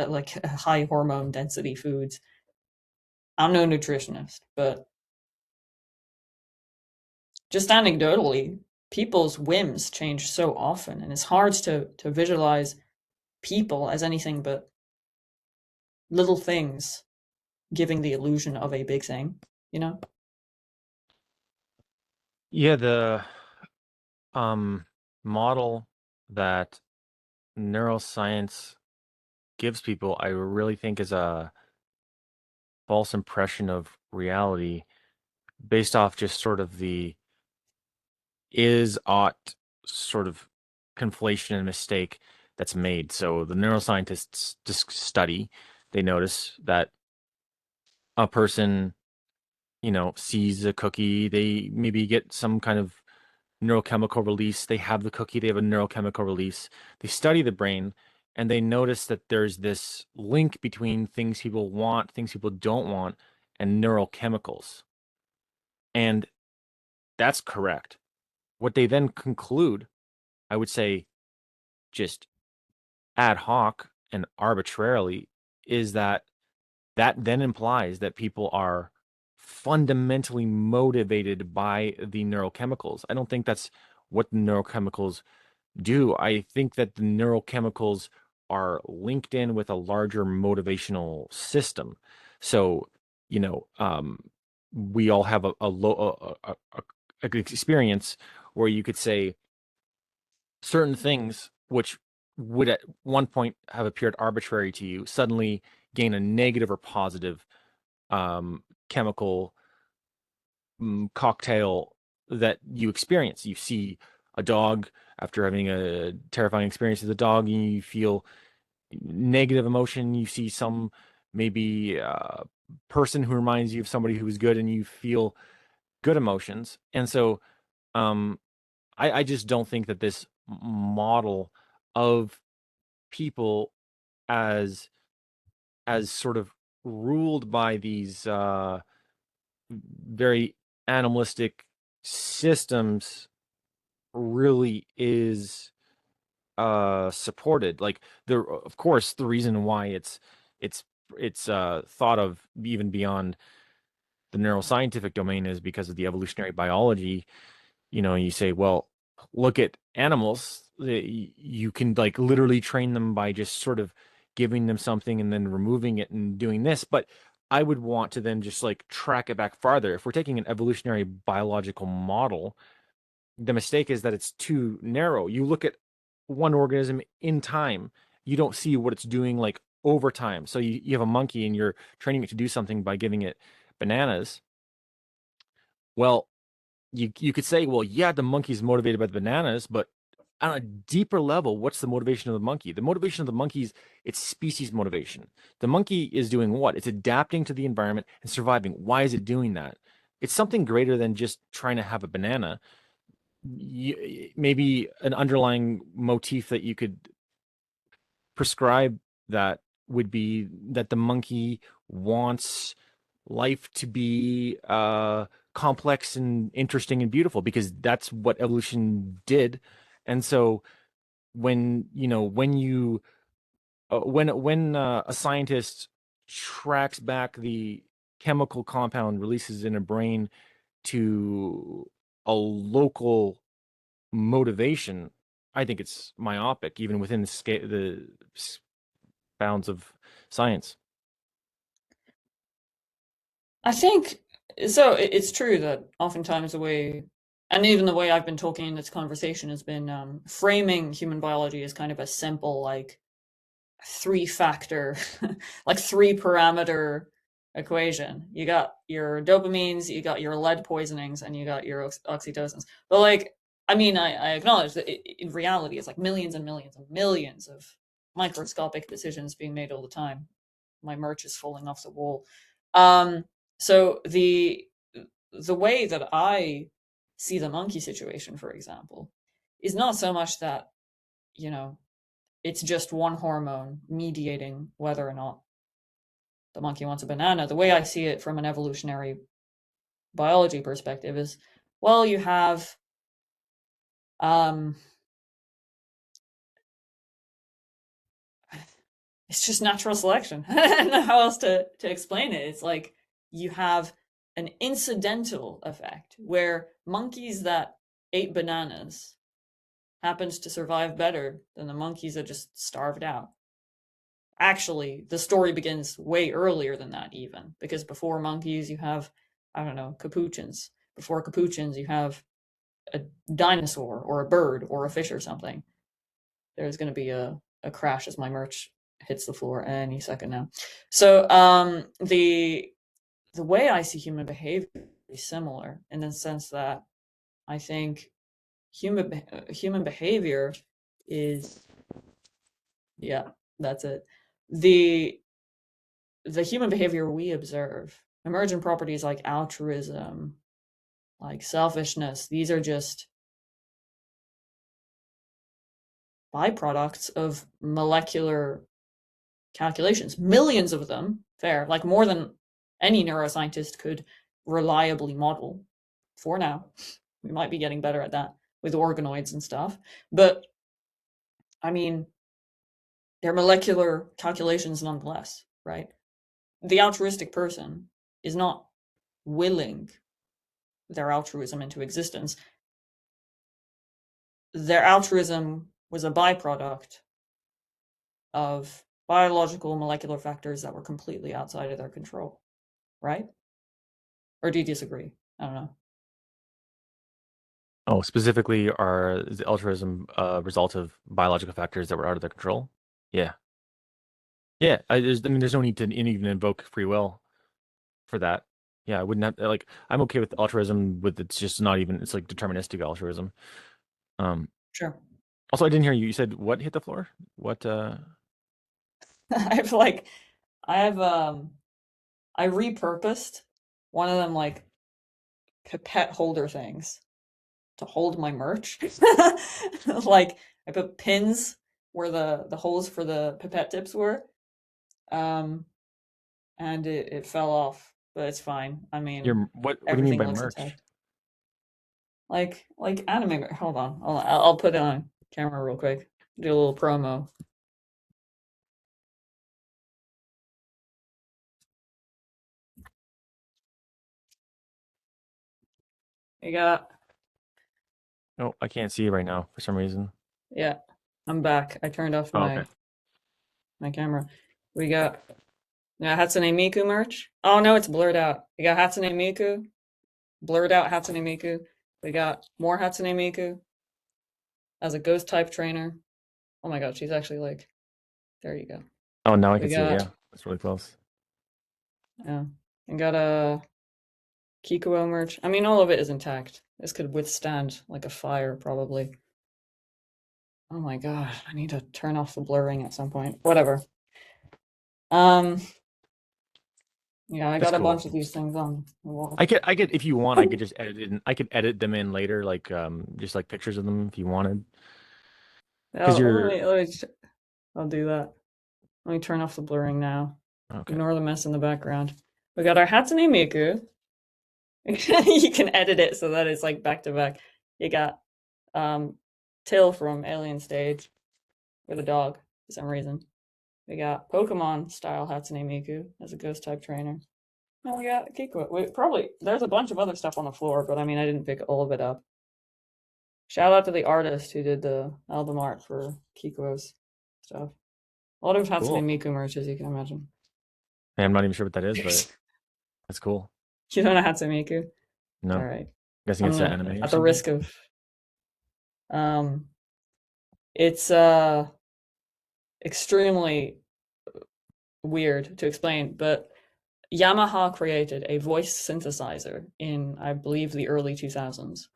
like high hormone density foods. I'm no nutritionist, but just anecdotally, people's whims change so often, and it's hard to visualize people as anything but little things giving the illusion of a big thing, you know? Yeah, the um model that neuroscience gives people, I really think is a false impression of reality based off just sort of the is ought sort of conflation and mistake that's made. So the neuroscientists just study, they notice that a person, sees a cookie, they maybe get some kind of neurochemical release. They have the cookie, they have a neurochemical release. They study the brain and they notice that there's this link between things people want, things people don't want, and neurochemicals. And that's correct. What they then conclude, I would say, just ad hoc and arbitrarily, is that that then implies that people are fundamentally motivated by the neurochemicals. I don't think that's what the neurochemicals do. I think that the neurochemicals are linked in with a larger motivational system. So, you know, um, we all have a low a experience where you could say certain things which would at one point have appeared arbitrary to you suddenly gain a negative or positive chemical cocktail that you experience. You see a dog after having a terrifying experience with a dog, and you feel negative emotion. You see some maybe person who reminds you of somebody who was good, and you feel good emotions. And so, um, I just don't think that this model of people as sort of ruled by these very animalistic systems really is supported. Like there, of course, the reason why it's it's thought of even beyond the neuroscientific domain is because of the evolutionary biology. You say, well, look at animals. You can like literally train them by just sort of giving them something and then removing it and doing this. But I would want to then just like track it back farther. If we're taking an evolutionary biological model, the mistake is that it's too narrow. You look at one organism in time, you don't see what it's doing like over time. So you have a monkey and you're training it to do something by giving it bananas. Well, you could say, well, yeah, the monkey's motivated by the bananas, but on a deeper level, what's the motivation of the monkey? The motivation of the monkey's it's species motivation. The monkey is doing what? It's adapting to the environment and surviving. Why is it doing that? It's something greater than just trying to have a banana. Maybe an underlying motif that you could prescribe that would be that the monkey wants life to be complex and interesting and beautiful because that's what evolution did. And so when you when a scientist tracks back the chemical compound releases in a brain to a local motivation, I think it's myopic even within the bounds of science. I think so. It's true that oftentimes the way, and even the way I've been talking in this conversation has been framing human biology as kind of a simple, like three factor, like three parameter equation. You got your dopamines, you got your lead poisonings, and you got your oxytocins. But like, I mean, I acknowledge that in reality, it's like millions and millions and millions of microscopic decisions being made all the time. My merch is falling off the wall. Um, so the way that I see the monkey situation, for example, is not so much that, you know, it's just one hormone mediating whether or not the monkey wants a banana. The way I see it from an evolutionary biology perspective is, well, you have um it's just natural selection. I don't know how else to explain it. It's like you have an incidental effect where monkeys that ate bananas happens to survive better than the monkeys that just starved out. Actually, the story begins way earlier than that, even because before monkeys, you have, I don't know, capuchins. Before capuchins, you have a dinosaur or a bird or a fish or something. There's going to be a crash as my merch hits the floor any second now. So the way I see human behavior is similar in the sense that I think human behavior is, yeah, that's it. The the human behavior we observe, emergent properties like altruism, like selfishness, these are just byproducts of molecular calculations, millions of them, fair, like more than any neuroscientist could reliably model for now. We might be getting better at that with organoids and stuff. But I mean, they're molecular calculations nonetheless, right? The altruistic person is not willing their altruism into existence. Their altruism was a byproduct of biological molecular factors that were completely outside of their control, right? Or do you disagree? I don't know. Oh, specifically, is the altruism a result of biological factors that were out of their control? Yeah. Yeah. I mean, there's no need to even invoke free will for that. Yeah, I wouldn't have like I'm okay with altruism with it's just not even it's like deterministic altruism. Um Sure. Also I didn't hear you. You said what hit the floor? What I've like I have I repurposed one of them like pipette holder things to hold my merch. Like I put pins where the holes for the pipette tips were. Um and it fell off, but it's fine. I mean, your what do you mean everything by looks merch? intact. Like anime. Hold on. I'll put it on camera real quick. Do a little promo. You got, Oh, I can't see it right now for some reason. yeah. I'm back. I turned off Oh, okay. my camera. We got, yeah, Hatsune Miku merch. Oh no, it's blurred out. We got Hatsune Miku, blurred out Hatsune Miku. We got more Hatsune Miku as a ghost type trainer. Oh my god, she's actually like, there you go. Oh, now I can We see it. got, Yeah. That's really close. yeah, and got a Kikuo merch. I mean, all of it is intact. This could withstand like a fire, probably. Oh my god, I need to turn off the blurring at some point. Whatever. Um, yeah, I That's got a cool. bunch of these things on the wall. I could if you want, I could just edit it I could edit them in later, like just like pictures of them if you wanted. Yeah, Because you're I'll do that. Let me turn off the blurring now. okay. Ignore the mess in the background. We got our Hatsune Miku. You can edit it so that it's like back to back. You got um Till from Alien Stage with a dog for some reason. We got Pokemon style Hatsune Miku as a ghost type trainer. And we got Kiko. Probably there's a bunch of other stuff on the floor, but I mean I didn't pick all of it up. Shout out to the artist who did the album art for Kiko's stuff. A lot of Hatsune Cool. Miku merch, as you can imagine. Hey, I'm not even sure what that is, but that's cool. You don't know Hatsune Miku? All No. right. Guessing I'm it's an gonna, anime or at the something. risk of, it's extremely weird to explain, but Yamaha created a voice synthesizer in, I believe, the early 2000s.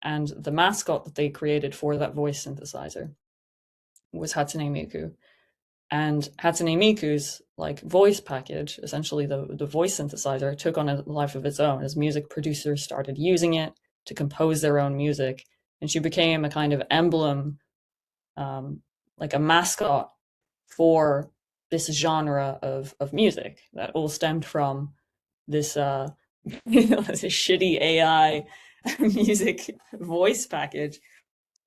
And the mascot that they created for that voice synthesizer was Hatsune Miku. And Hatsune Miku's like voice package, essentially the voice synthesizer, took on a life of its own as music producers started using it to compose their own music. And she became a kind of emblem, like a mascot for this genre of music that all stemmed from this It's a shitty AI music voice package.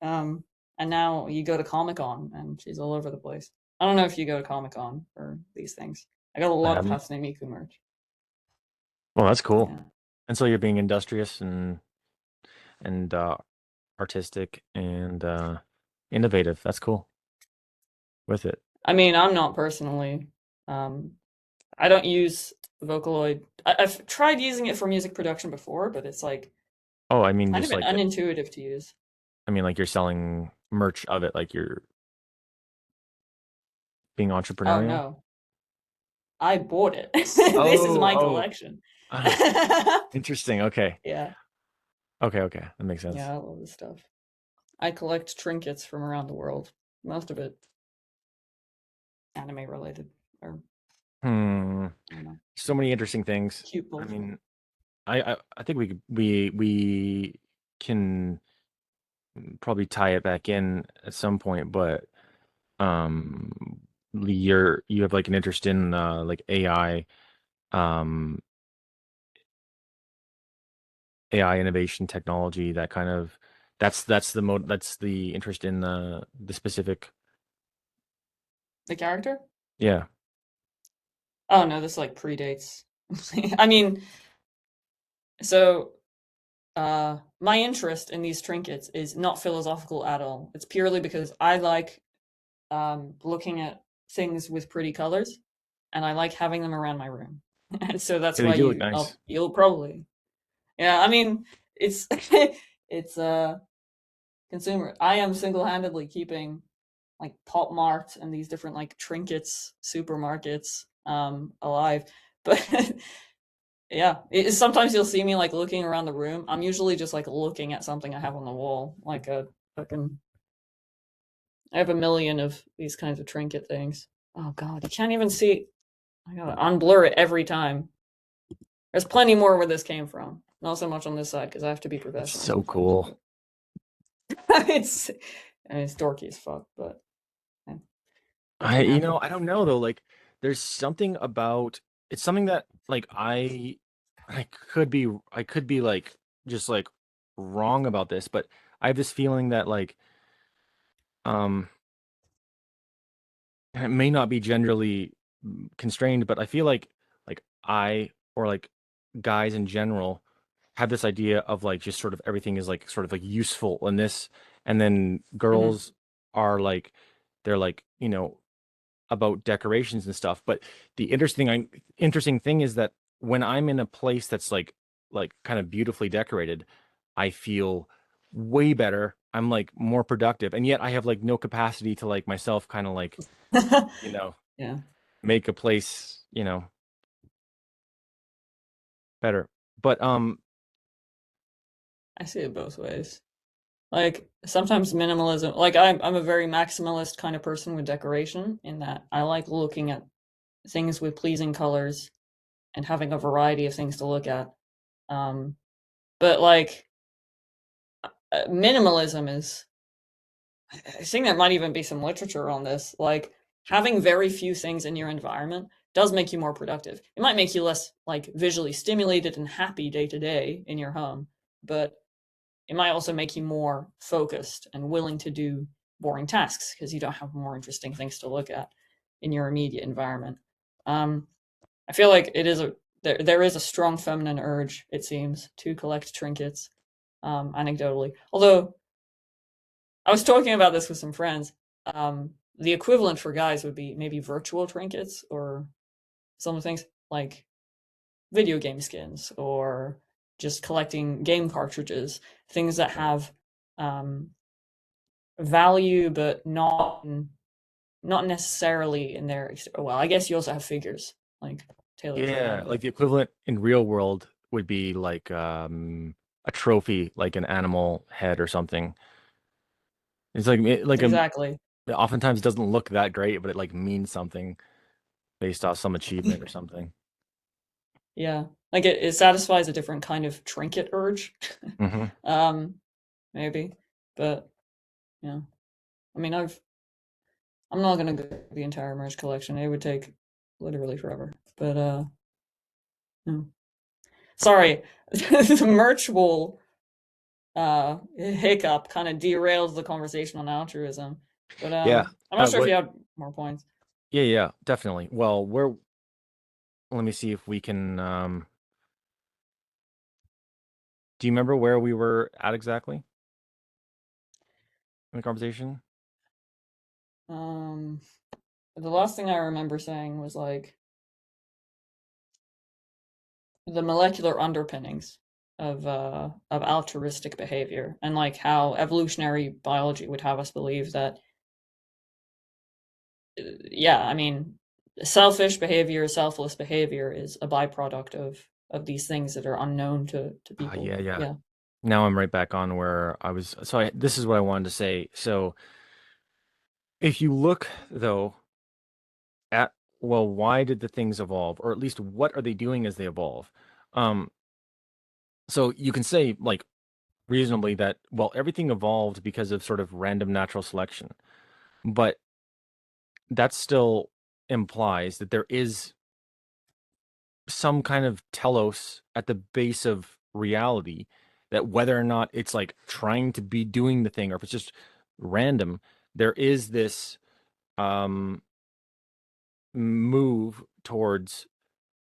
Um, and now you go to Comic Con and she's all over the place. I don't know if you go to Comic Con for these things. I got a I lot of haven't. Hatsune Miku merch. Well, that's cool. Yeah. And so you're being industrious and artistic and innovative. That's cool with it. I mean, I'm not personally. Um, I don't use Vocaloid. I've tried using it for music production before, but it's like Oh, I mean, kind of just like unintuitive to use. like you're selling merch of it, like you're being Oh entrepreneurial. no, I bought it. This is my Oh, collection. oh, interesting. Okay, Yeah, okay, that makes sense. yeah, I love this stuff. I collect trinkets from around the world. Most of it anime related, or Hmm. I don't know, So many interesting things. cute I bullshit. mean, I think we can probably tie it back in at some point, but Lee, you have like an interest in like um AI innovation technology, that kind of that's the interest in the specific. The character? Yeah. Oh no, this like predates. I mean, so my interest in these trinkets is not philosophical at all. It's purely because I like looking at things with pretty colors, and I like having them around my room. And so that's Yeah, they why do look nice. you'll probably, yeah. I mean, it's it's consumer. I am single handedly keeping like Pop Mart and these different like trinkets supermarkets alive, but. Yeah, sometimes you'll see me like looking around the room. I'm usually just like looking at something I have on the wall, like a fucking. I have a million of these kinds of trinket things. Oh god, you can't even see. I gotta unblur it every time. There's plenty more where this came from. Not so much on this side because I have to be That's professional so sometimes. cool. it's, I mean, it's dorky as fuck, but eh, makes I me you happy. know, I don't know though, like there's something about it's something that like I could be like just like wrong about this, but I have this feeling that like um and it may not be genderly constrained, but I feel like I or like guys in general have this idea of like just sort of everything is like sort of like useful in this, and then Hmm. girls are like they're like about decorations and stuff. But the interesting thing is that when I'm in a place that's like kind of beautifully decorated, I feel way better. I'm like more productive, and yet I have like no capacity to like myself kind of like you know Yeah, make a place better. But I see it both ways. Like sometimes minimalism, like I'm a very maximalist kind of person with decoration in that I like looking at things with pleasing colors and having a variety of things to look at. Um, but like minimalism is, I think there might even be some literature on this. Like having very few things in your environment does make you more productive. It might make you less like visually stimulated and happy day to day in your home, but it might also make you more focused and willing to do boring tasks because you don't have more interesting things to look at in your immediate environment. Um, I feel like it is a there is a strong feminine urge, it seems, to collect trinkets, anecdotally. Although I was talking about this with some friends, the equivalent for guys would be maybe virtual trinkets or some things like video game skins or just collecting game cartridges, things that have um, value but not necessarily in their. Well, I guess you also have figures like tailored for yeah, that, like but the equivalent in real world would be like a trophy, like an animal head or something. It's like like a exactly. it oftentimes doesn't look that great, but it like means something based off some achievement or something. Yeah, like it satisfies a different kind of trinket urge, Hmm. um, maybe. But yeah, I mean, I'm not gonna go through the entire merch collection. It would take literally forever. But no. Sorry, the merch wool hiccup kind of derails the conversation on altruism. But Yeah. I'm not sure if What? you had more points. Yeah, yeah, definitely. Well, we're let me see if we can. Do you remember where we were at exactly in the conversation? Um, the last thing I remember saying was like the molecular underpinnings of altruistic behavior, and like how evolutionary biology would have us believe that yeah, I mean, selfish behavior, selfless behavior is a byproduct of these things that are unknown to people. Yeah, yeah. Yeah. Now I'm right back on where I was. So this is what I wanted to say. So if you look though at, well, why did the things evolve, or at least what are they doing as they evolve? Um, so you can say like reasonably that, well, everything evolved because of sort of random natural selection, but that still implies that there is some kind of telos at the base of reality, that whether or not it's like trying to be doing the thing or if it's just random, there is this um move towards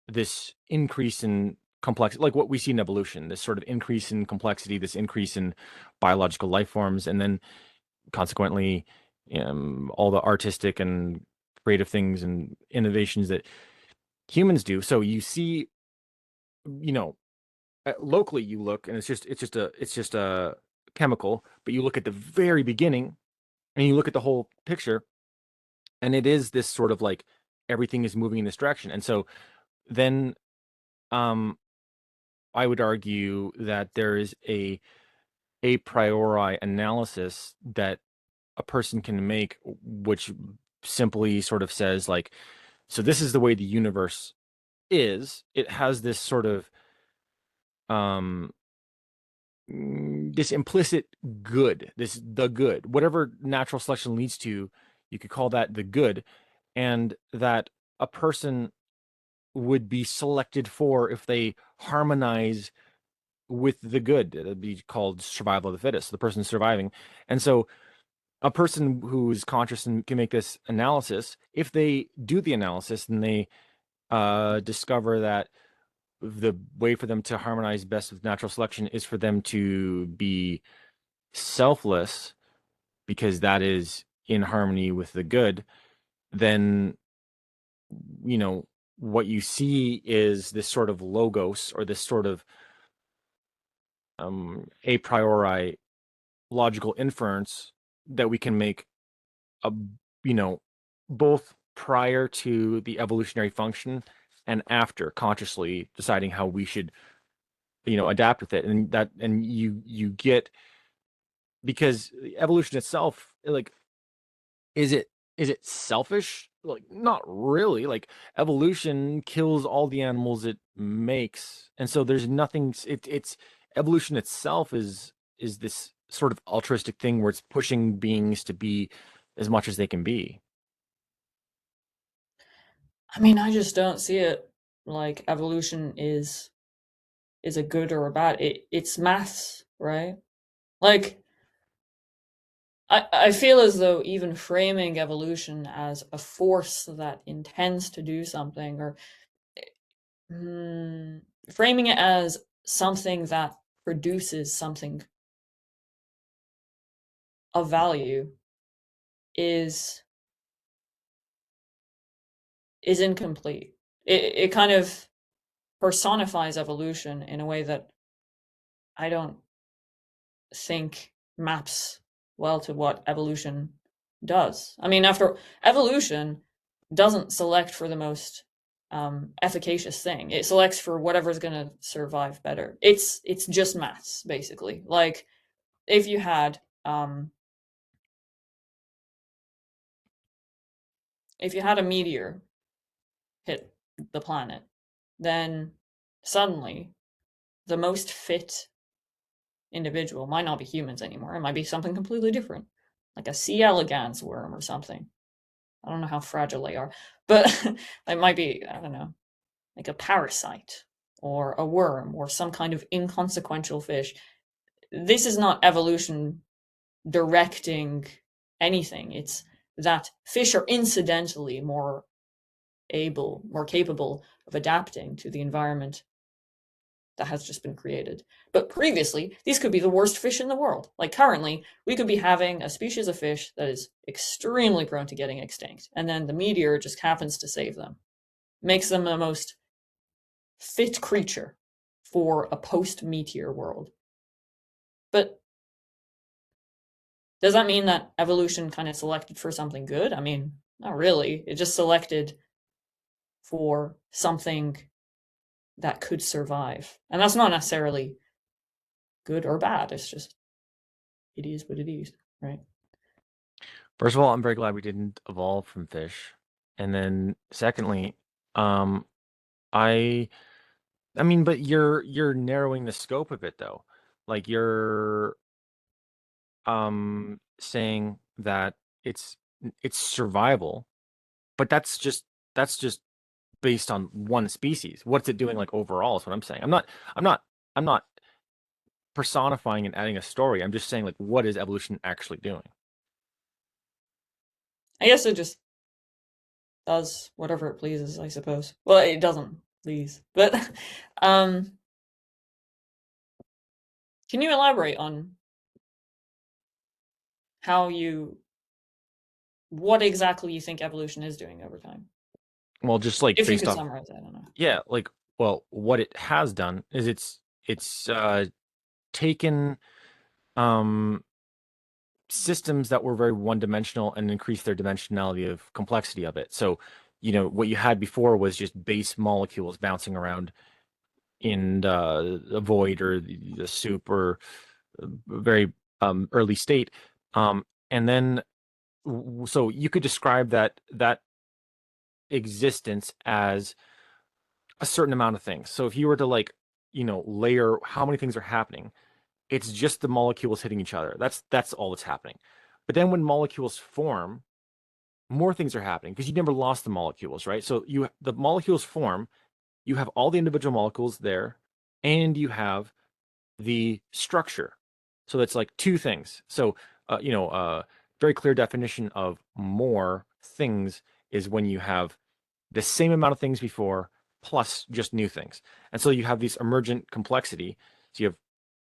this increase in complexity, like what we see in evolution, this sort of increase in complexity, this increase in biological life forms, and then consequently all the artistic and creative things and innovations that humans do. So you see, you know, locally you look and it's just a chemical, but you look at the very beginning and you look at the whole picture, and it is this sort of like everything is moving in this direction. And so then um I would argue that there is a priori analysis that a person can make, which simply sort of says like, so this is the way the universe is. It has this sort of um this implicit good, this the good, whatever natural selection leads to, you could call that the good, and that a person would be selected for if they harmonize with the good. It'd be called survival of the fittest, the person surviving. And so a person who's conscious and can make this analysis, if they do the analysis and they discover that the way for them to harmonize best with natural selection is for them to be selfless, because that is in harmony with the good, then, you know, what you see is this sort of logos, or this sort of a priori logical inference that we can make, a you know, both prior to the evolutionary function and after, consciously deciding how we should, adapt with it. And that, and you get, because evolution itself, like, is it selfish? Like, not really. Like, evolution kills all the animals it makes, and so there's nothing. It's evolution itself is this sort of altruistic thing where it's pushing beings to be as much as they can be. I mean, I just don't see it like evolution is a good or a bad. It's maths, right? Like I feel as though even framing evolution as a force that intends to do something, or mm, framing it as something that produces something of value is is incomplete. It kind of personifies evolution in a way that I don't think maps well to what evolution does. I mean, after evolution doesn't select for the most efficacious thing. It selects for whatever's going to survive better. It's just maths basically. Like if you had a meteor hit the planet, then suddenly the most fit individual might not be humans anymore. It might be something completely different, like a C. elegans worm or something. I don't know how fragile they are, but it might be, I don't know, like a parasite or a worm or some kind of inconsequential fish. This is not evolution directing anything. It's that fish are incidentally more capable of adapting to the environment that has just been created. But previously, these could be the worst fish in the world. Like currently, we could be having a species of fish that is extremely prone to getting extinct, and then the meteor just happens to save them. Makes them the most fit creature for a post meteor world. But does that mean that evolution kind of selected for something good? I mean, not really. It just selected for something that could survive. And that's not necessarily good or bad. It's just, it is what it is, right? First of all, I'm very glad we didn't evolve from fish. And then secondly, um, I I mean, but you're narrowing the scope of it though. Like you're saying that it's it's survival, but that's just based on one species. What's it doing like overall is what I'm saying. I'm not personifying and adding a story. I'm just saying like what is evolution actually doing? I guess it just does whatever it pleases, I suppose. Well, it doesn't please. But um can you elaborate on how you what exactly you think evolution is doing over time? Well, just like If you based could off, summarize it, I don't know. yeah, like well, what it has done is it's taken um systems that were very one-dimensional and increased their dimensionality of complexity of it. So, what you had before was just base molecules bouncing around in the void or the soup or very early state. And then so you could describe that existence as a certain amount of things. So if you were to like, layer how many things are happening, it's just the molecules hitting each other. That's all that's happening. But then when molecules form, more things are happening because you never lost the molecules, right? So the molecules form, you have all the individual molecules there, and you have the structure. So that's like two things. So very clear definition of more things is when you have the same amount of things before plus just new things. And so you have this emergent complexity. So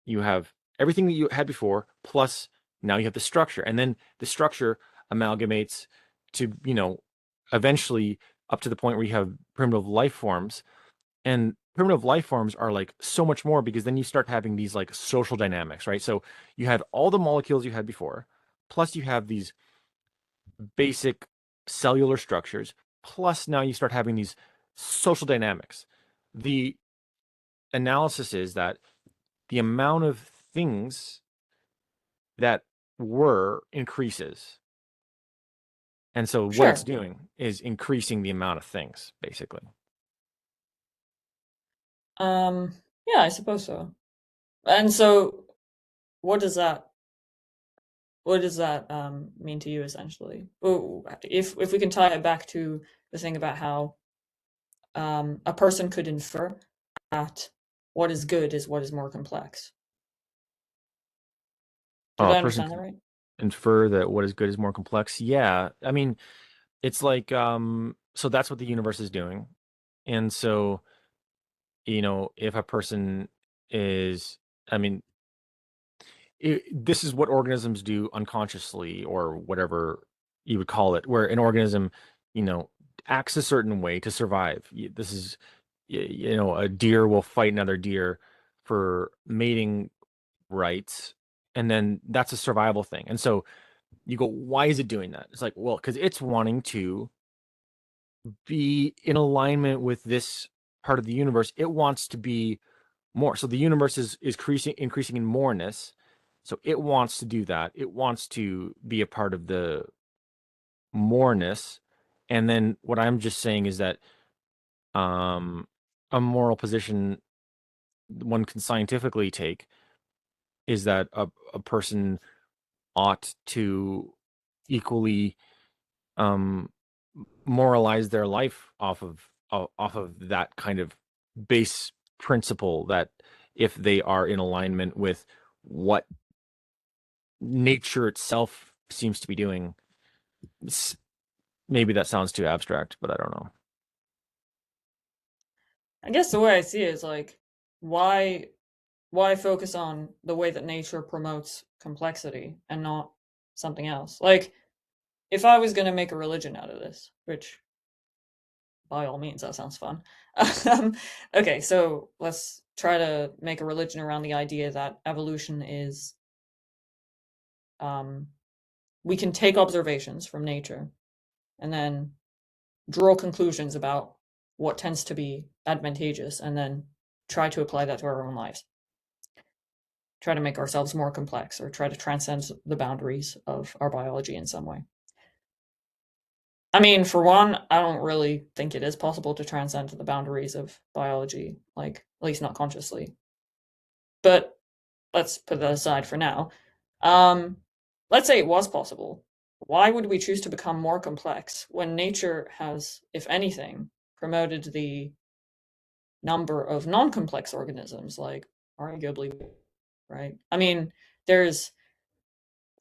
you have everything that you had before, plus now you have the structure. And then the structure amalgamates to, eventually up to the point where you have primitive life forms. And primitive life forms are like so much more because then you start having these like social dynamics, right? So you had all the molecules you had before, plus you have these basic cellular structures, plus now you start having these social dynamics. The analysis is that the amount of things that were increases. And so what it's Sure. doing is increasing the amount of things, basically. Um yeah, I suppose so. And so what does that mean to you essentially? Well, if we can tie it back to the thing about how a person could infer that what is good is what is more complex. Did A I person understand that could right? infer that what is good is more complex. Yeah. I mean, it's like so that's what the universe is doing. And so, if a person is I mean, this is what organisms do unconsciously or whatever you would call it, where an organism, you know, acts a certain way to survive. This is, a deer will fight another deer for mating rights, and then that's a survival thing. And so you go, why is it doing that? It's like, well, because it's wanting to be in alignment with this part of the universe. It wants to be more. So the universe is increasing in moreness. So it wants to do that. It wants to be a part of the moreness. And then what I'm just saying is that um a moral position one can scientifically take is that a person ought to equally um moralize their life off of that kind of base principle that if they are in alignment with what nature itself seems to be doing, maybe that sounds too abstract, but I don't know. I guess the way I see it is like, why why focus on the way that nature promotes complexity and not something else? Like, if I was going to make a religion out of this, which by all means, that sounds fun. um, okay, so let's try to make a religion around the idea that evolution is, um, we can take observations from nature and then draw conclusions about what tends to be advantageous and then try to apply that to our own lives. Try to make ourselves more complex or try to transcend the boundaries of our biology in some way. I mean, for one, I don't really think it is possible to transcend the boundaries of biology, like, at least not consciously. But let's put that aside for now. Um, let's say it was possible. Why would we choose to become more complex when nature has, if anything, promoted the number of non-complex organisms, like arguably, right? I mean, there's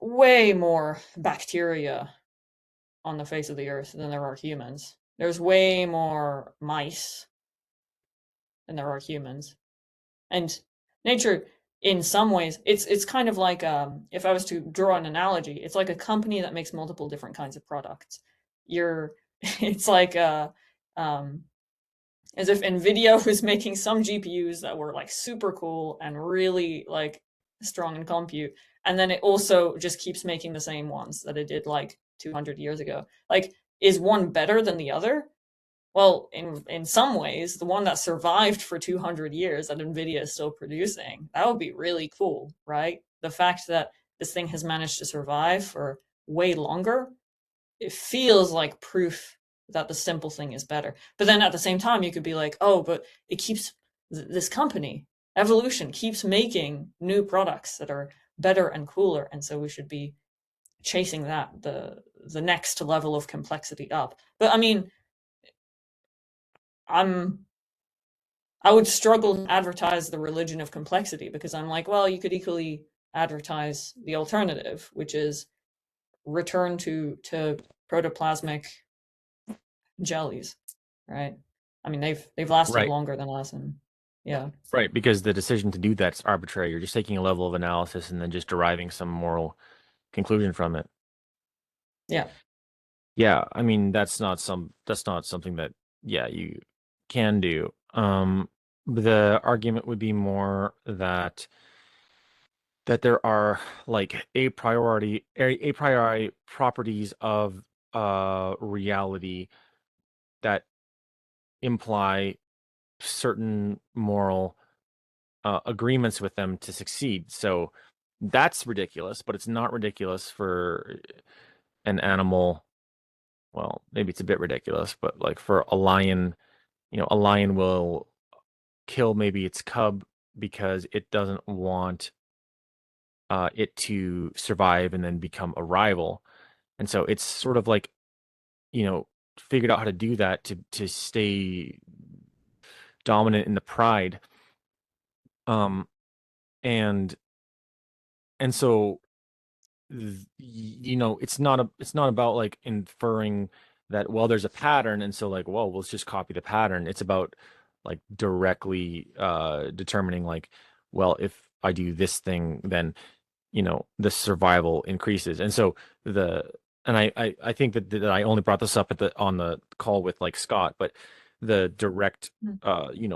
way more bacteria on the face of the earth than there are humans. There's way more mice than there are humans. And nature, in some ways, it's kind of like, if I was to draw an analogy, it's like a company that makes multiple different kinds of products. You're it's like um as if Nvidia was making some GPUs that were like super cool and really like strong in compute, and then it also just keeps making the same ones that it did like 200 years ago. Like, is one better than the other? Well, in some ways, the one that survived for 200 years that Nvidia is still producing, that would be really cool, right? The fact that this thing has managed to survive for way longer, it feels like proof that the simple thing is better. But then at the same time, you could be like, oh, but it keeps this company, Evolution, keeps making new products that are better and cooler, and so we should be chasing that, the next level of complexity up. But I mean, I'm I would struggle to advertise the religion of complexity because I'm like, well, you could equally advertise the alternative, which is return to protoplasmic jellies, right? I mean, they've lasted Right. longer than us, and yeah, Right, because the decision to do that's arbitrary. You're just taking a level of analysis and then just deriving some moral conclusion from it. yeah. Yeah, I mean that's not something that yeah, you can do. The argument would be more that there are like a priori properties of reality that imply certain moral agreements with them to succeed. So that's ridiculous, but it's not ridiculous for an animal. Well, maybe it's a bit ridiculous, but like for a lion, a lion will kill maybe its cub because it doesn't want it to survive and then become a rival. And so it's sort of like, you know, figured out how to do that to stay dominant in the pride. Um, and and so it's not about like inferring that well there's a pattern and so like well let's just copy the pattern. It's about like directly determining like well if I do this thing then the survival increases. And so the and I think that I only brought this up on the call with like Scott, but the direct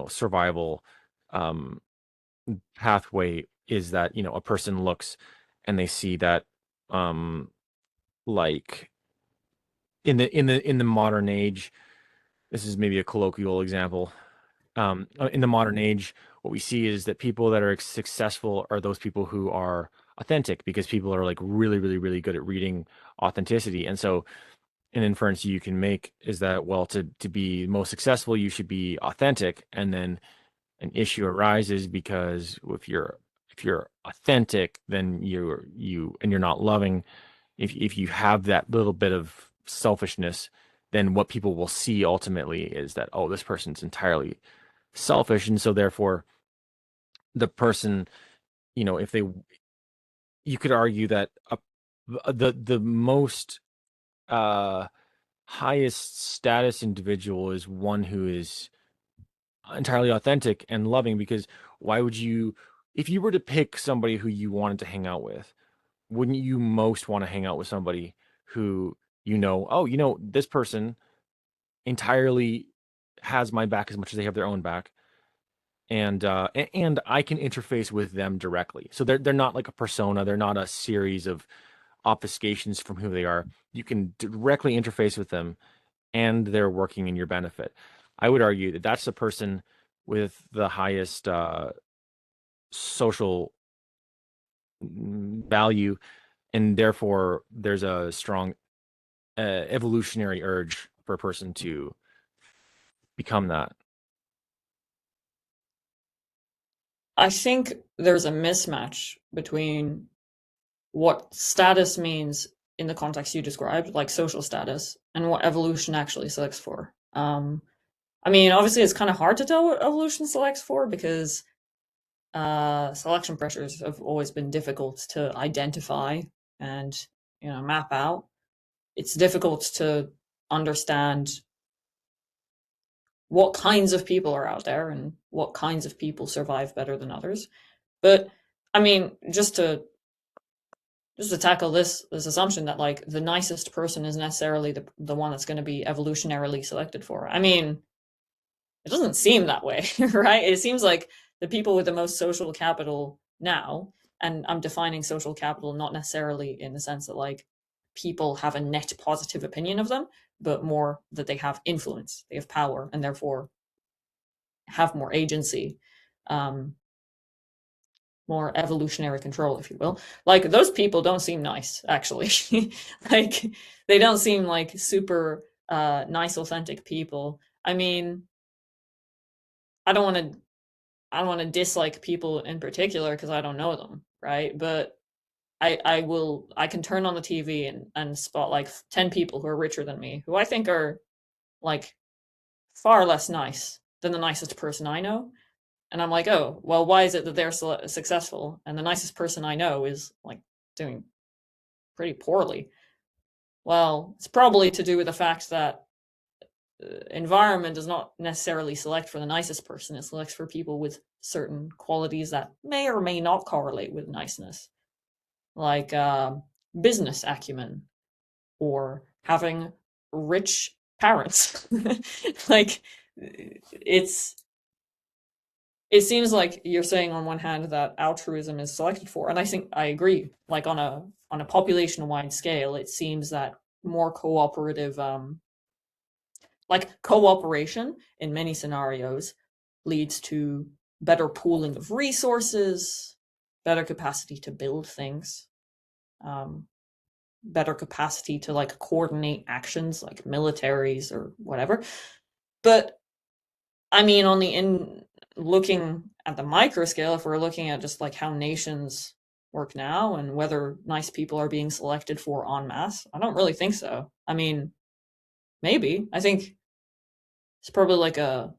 survival um pathway is that a person looks and they see that um like in the modern age, this is maybe a colloquial example. In the modern age, what we see is that people that are successful are those people who are authentic because people are like really really really good at reading authenticity. And so an inference you can make is that well to be most successful you should be authentic, and then an issue arises because if you're authentic then you're not loving. If you have that little bit of selfishness, then what people will see ultimately is that oh this person's entirely selfish, and so therefore the person, if they, you could argue that the most uh highest status individual is one who is entirely authentic and loving, because why would you, if you were to pick somebody who you wanted to hang out with, wouldn't you most want to hang out with somebody who, oh, this person entirely has my back as much as they have their own back, and I can interface with them directly. So they're not like a persona, they're not a series of obfuscations from who they are. You can directly interface with them, and they're working in your benefit. I would argue that that's the person with the highest social value, and therefore there's a strong evolutionary urge for a person to become that. I think there's a mismatch between what status means in the context you described, like social status, and what evolution actually selects for. I mean, obviously, it's kind of hard to tell what evolution selects for because selection pressures have always been difficult to identify and map out. It's difficult to understand what kinds of people are out there and what kinds of people survive better than others. But I mean, just to tackle this assumption that like the nicest person is necessarily the one that's going to be evolutionarily selected for. I mean, it doesn't seem that way, right? It seems like the people with the most social capital now, and I'm defining social capital not necessarily in the sense that like people have a net positive opinion of them, but more that they have influence, they have power, and therefore have more agency, um, more evolutionary control, if you will. Like those people don't seem nice, actually. Like they don't seem like super nice, authentic people. I mean, I don't want to I don't want to dislike people in particular because I don't know them, right? But I can turn on the TV and spot like 10 people who are richer than me, who I think are like far less nice than the nicest person I know. And I'm like, oh, well, why is it that they're successful and the nicest person I know is like doing pretty poorly? Well, it's probably to do with the fact that environment does not necessarily select for the nicest person. It selects for people with certain qualities that may or may not correlate with niceness, like business acumen or having rich parents. Like it's it seems like you're saying on one hand that altruism is selected for, and I think I agree. Like on a population wide scale, it seems that more cooperative like cooperation in many scenarios leads to better pooling of resources, better capacity to build things, um, better capacity to like coordinate actions like militaries or whatever. But I mean, on the in looking at the micro scale, if we're looking at just like how nations work now and whether nice people are being selected for en masse, I don't really think so. I mean, maybe. I think it's probably like a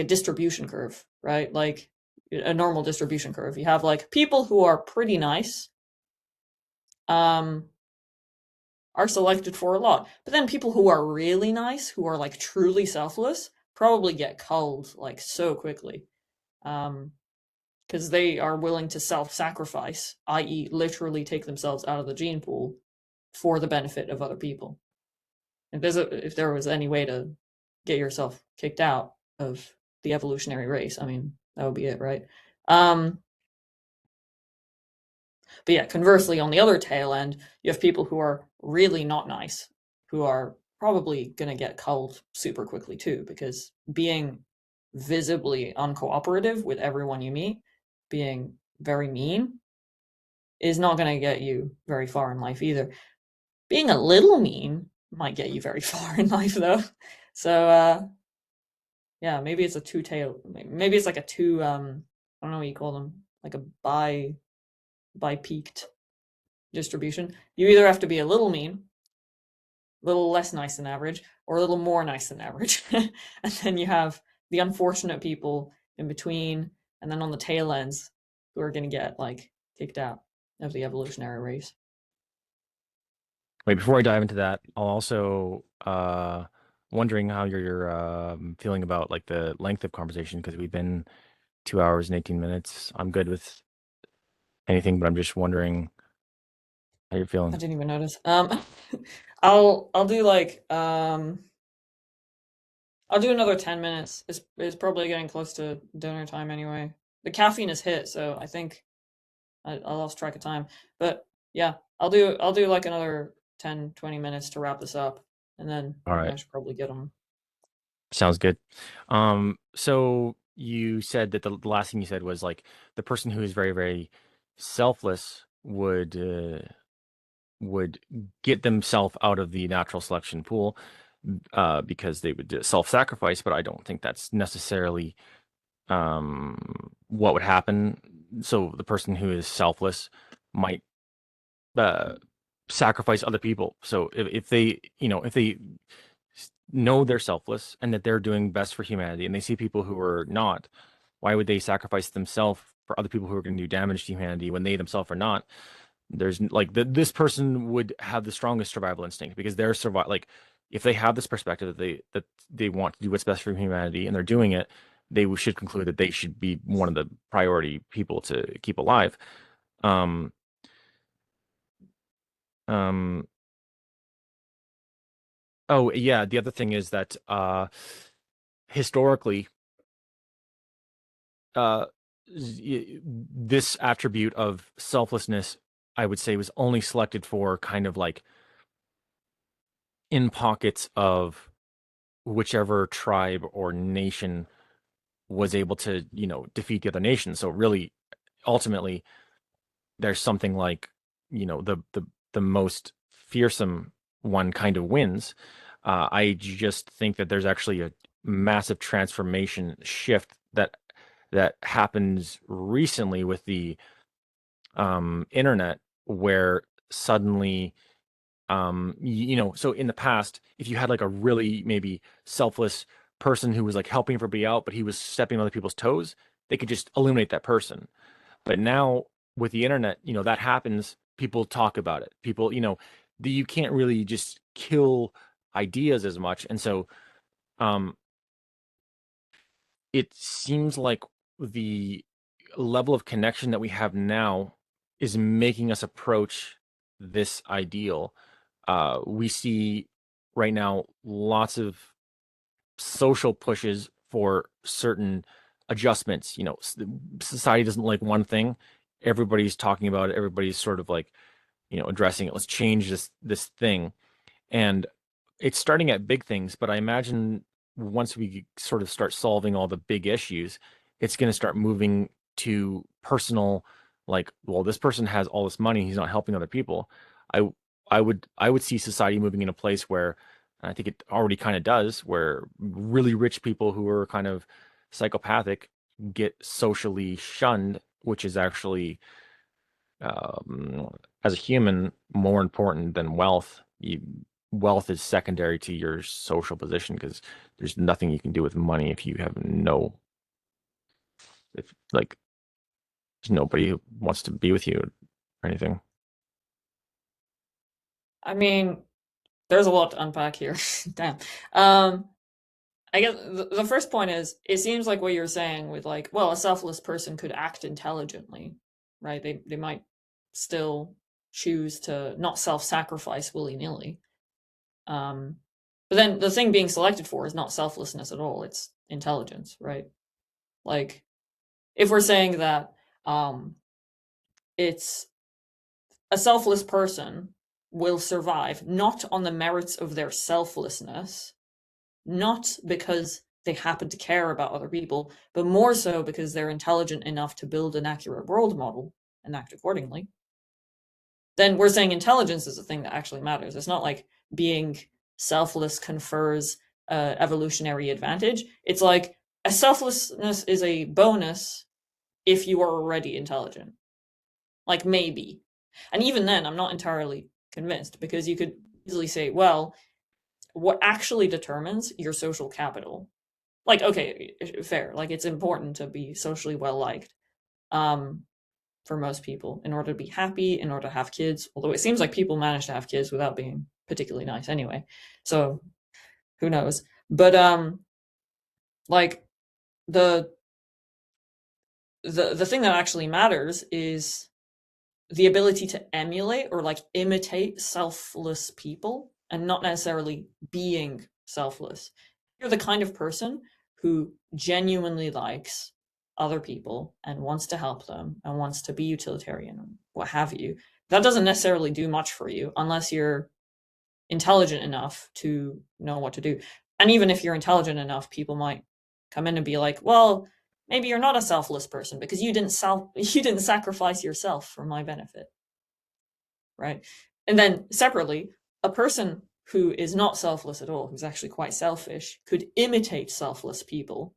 distribution curve, right? Like a normal distribution curve. You have like people who are pretty nice, um, are selected for a lot. But then people who are really nice, who are like truly selfless, probably get culled like so quickly. Um, because they are willing to self-sacrifice, i.e., literally take themselves out of the gene pool for the benefit of other people. If there was any way to get yourself kicked out of the evolutionary race, I mean, that would be it, right? Um, but yeah, conversely, on the other tail end, you have people who are really not nice, who are probably going to get culled super quickly too, because being visibly uncooperative with everyone you meet, being very mean, is not going to get you very far in life either. Being a little mean might get you very far in life though. So yeah, maybe it's a two tail. Maybe it's like a two. I don't know what you call them, like a bi peaked distribution. You either have to be a little mean, a little less nice than average, or a little more nice than average, and then you have the unfortunate people in between, and then on the tail ends who are going to get like kicked out of the evolutionary race. Wait, before I dive into that, I'll also wondering how you're feeling about like the length of conversation because we've been 2 hours and 18 minutes. I'm good with anything, but I'm just wondering how you're I feeling. didn't even notice. I'll do like I'll do another 10 minutes. It's probably getting close to dinner time anyway. The caffeine is hit, so I think I lost track of time. But yeah, I'll do like another 10, 20 minutes to wrap this up, and then All you right. guys should probably get on. Sounds good. So you said that the last thing you said was like the person who is very, very selfless would get themselves out of the natural selection pool because they would self-sacrifice, but I don't think that's necessarily what would happen. So the person who is selfless might uh sacrifice other people. So if they, if they know they're selfless and that they're doing best for humanity and they see people who are not, why would they sacrifice themselves for other people who are going to do damage to humanity when they themselves are not? There's like this person would have the strongest survival instinct because they're like if they have this perspective that they want to do what's best for humanity and they're doing it, they should conclude that they should be one of the priority people to keep alive. Um, um, oh yeah, the other thing is that historically uh this attribute of selflessness, I would say, was only selected for kind of like in pockets of whichever tribe or nation was able to, defeat the other nation. So really, ultimately, there's something like, the most fearsome one kind of wins. I just think that there's actually a massive transformation shift that happens recently with the internet, where suddenly so in the past, if you had like a really maybe selfless person who was like helping everybody out, but he was stepping on other people's toes, they could just eliminate that person. But now with the internet, that happens. People talk about it. People, you can't really just kill ideas as much. And so um, it seems like the level of connection that we have now is making us approach this ideal. We see right now lots of social pushes for certain adjustments. Society doesn't like one thing. Everybody's talking about it. Everybody's sort of like, addressing it. Let's change this thing. And it's starting at big things, but I imagine once we sort of start solving all the big issues, it's going to start moving to personal, like, well, this person has all this money, he's not helping other people. I I would see society moving in a place where, and I think it already kind of does, where really rich people who are kind of psychopathic get socially shunned, which is actually as a human more important than wealth. Wealth is secondary to your social position because there's nothing you can do with money if you have if like there's nobody who wants to be with you or anything. I mean, there's a lot to unpack here. Damn. Um, I guess the first point is it seems like what you're saying with like, well, a selfless person could act intelligently, right? They might still choose to not self-sacrifice willy-nilly. Um, but then the thing being selected for is not selflessness at all, it's intelligence, right? Like if we're saying that it's a selfless person will survive not on the merits of their selflessness, not because they happen to care about other people, but more so because they're intelligent enough to build an accurate world model and act accordingly, then we're saying intelligence is the thing that actually matters. It's not like being selfless confers evolutionary advantage. It's like a selflessness is a bonus if you are already intelligent. Like maybe. And even then, I'm not entirely convinced because you could easily say, well, what actually determines your social capital like, okay, fair. Like, it's important to be socially well liked, um, for most people in order to be happy, in order to have kids. Although it seems like people manage to have kids without being particularly nice anyway. So who knows? But like the the thing that actually matters is the ability to emulate or like imitate selfless people and not necessarily being selfless. You're the kind of person who genuinely likes other people and wants to help them and wants to be utilitarian, what have you. That doesn't necessarily do much for you unless you're intelligent enough to know what to do. And even if you're intelligent enough, people might come in and be like, "Well, maybe you're not a selfless person because you didn't sacrifice yourself for my benefit." Right? And then separately, a person who is not selfless at all, who's actually quite selfish, could imitate selfless people,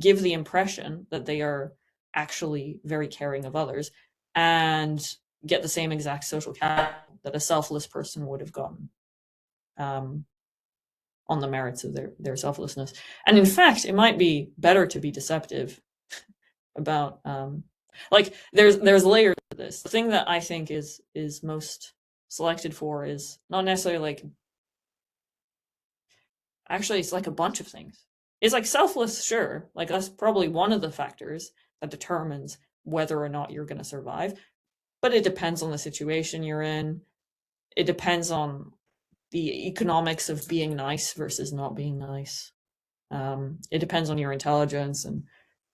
give the impression that they are actually very caring of others, and get the same exact social capital that a selfless person would have gotten, um, on the merits of their selflessness. And in fact, it might be better to be deceptive about, like, there's layers to this. The thing that I think is most selected for is not necessarily like, actually it's like a bunch of things. It's like selfless, sure, like that's probably one of the factors that determines whether or not you're going to survive, but it depends on the situation you're in. It depends on the economics of being nice versus not being nice. It depends on your intelligence and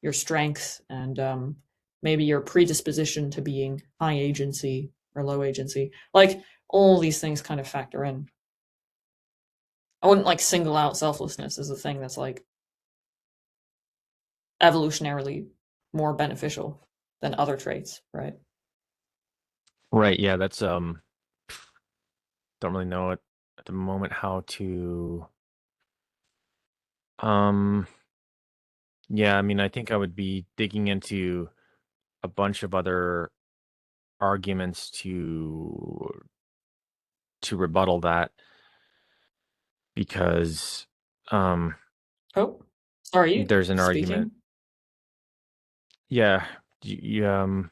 your strength and, maybe your predisposition to being high agency or low agency. Like, all these things kind of factor in. I wouldn't like single out selflessness as a thing that's like evolutionarily more beneficial than other traits, right? Right. Yeah. That's don't really know it at the moment how to um yeah, I mean, I think I would be digging into a bunch of other arguments to rebuttal that because um Oh, sorry, there's an argument. speaking. Yeah, you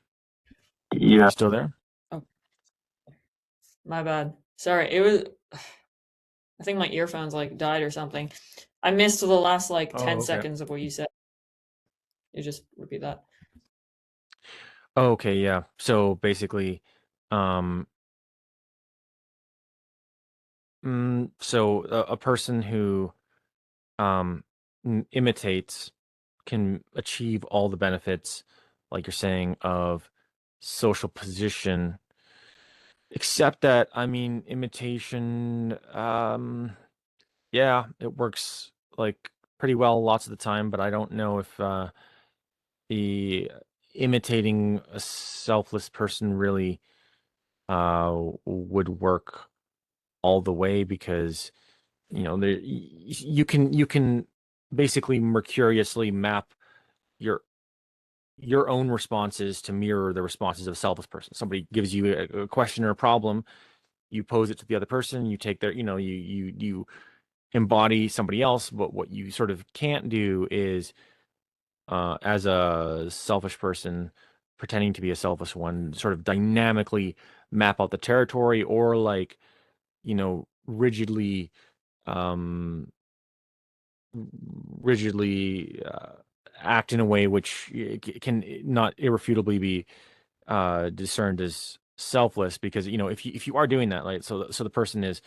Yeah. still there? Oh, my bad. Sorry, it was. I think my earphones like died or something. I missed the last like Oh, 10 okay. seconds of what you said. You just repeat that. Oh, okay, yeah. So basically, um, so a person who imitates can achieve all the benefits, like you're saying, of social position, except that, I mean, imitation, yeah, it works like pretty well lots of the time, but I don't know if the imitating a selfless person really would work all the way because you can basically mercuriously map your your own responses to mirror the responses of a selfless person. Somebody gives you a question or a problem, you pose it to the other person, you take their, you embody somebody else, but what you sort of can't do is as a selfish person pretending to be a selfless one, sort of dynamically map out the territory or like, um, rigidly act in a way which can not irrefutably be discerned as selfless because if you are doing that, like, so the person is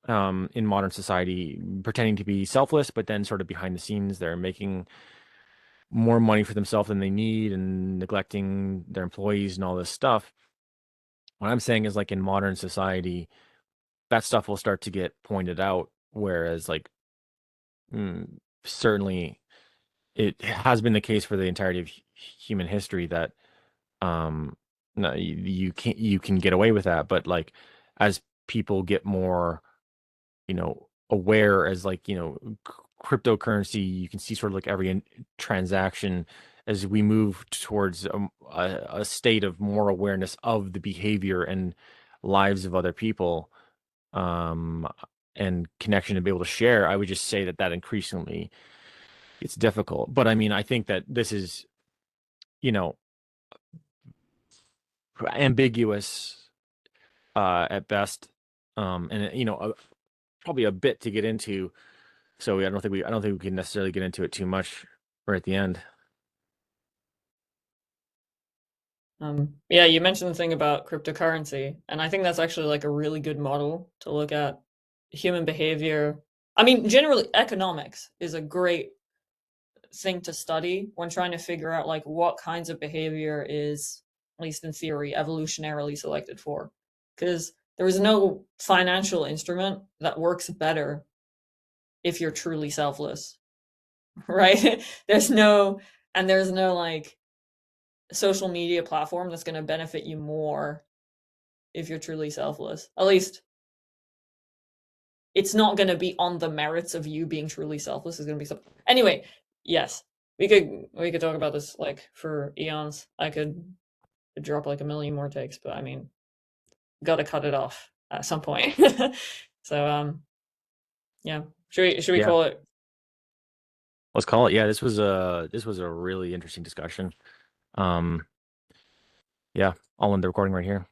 in modern society pretending to be selfless, but then sort of behind the scenes they're making more money for themselves than they need and neglecting their employees and all this stuff. What I'm saying is, like, in modern society, that stuff will start to get pointed out, whereas like mm, certainly it has been the case for the entirety of human history that um no, you can get away with that, but like as people get more aware, as like cryptocurrency, you can see sort of like every transaction as we move towards a state of more awareness of the behavior and lives of other people, um and connection to be able to share. I would just say that increasingly it's difficult. But I mean, I think that this is, you know, ambiguous at best, and probably a bit to get into. So I don't think we can necessarily get into it too much right at the end. Yeah, you mentioned the thing about cryptocurrency, and I think that's actually like a really good model to look at human behavior. I mean, generally, economics is a great thing to study when trying to figure out like what kinds of behavior is, at least in theory, evolutionarily selected for. Because there is no financial instrument that works better if you're truly selfless, right? There's no like social media platform that's going to benefit you more if you're truly selfless. At least it's not going to be on the merits of you being truly selfless. It's going to be something. Anyway, yes, we could talk about this like for eons. I could drop like a million more takes, but I mean, got to cut it off at some point. So yeah, should we Yeah, call it? let's call it. Yeah, this was a really interesting discussion. Um, yeah, I'll end the recording right here.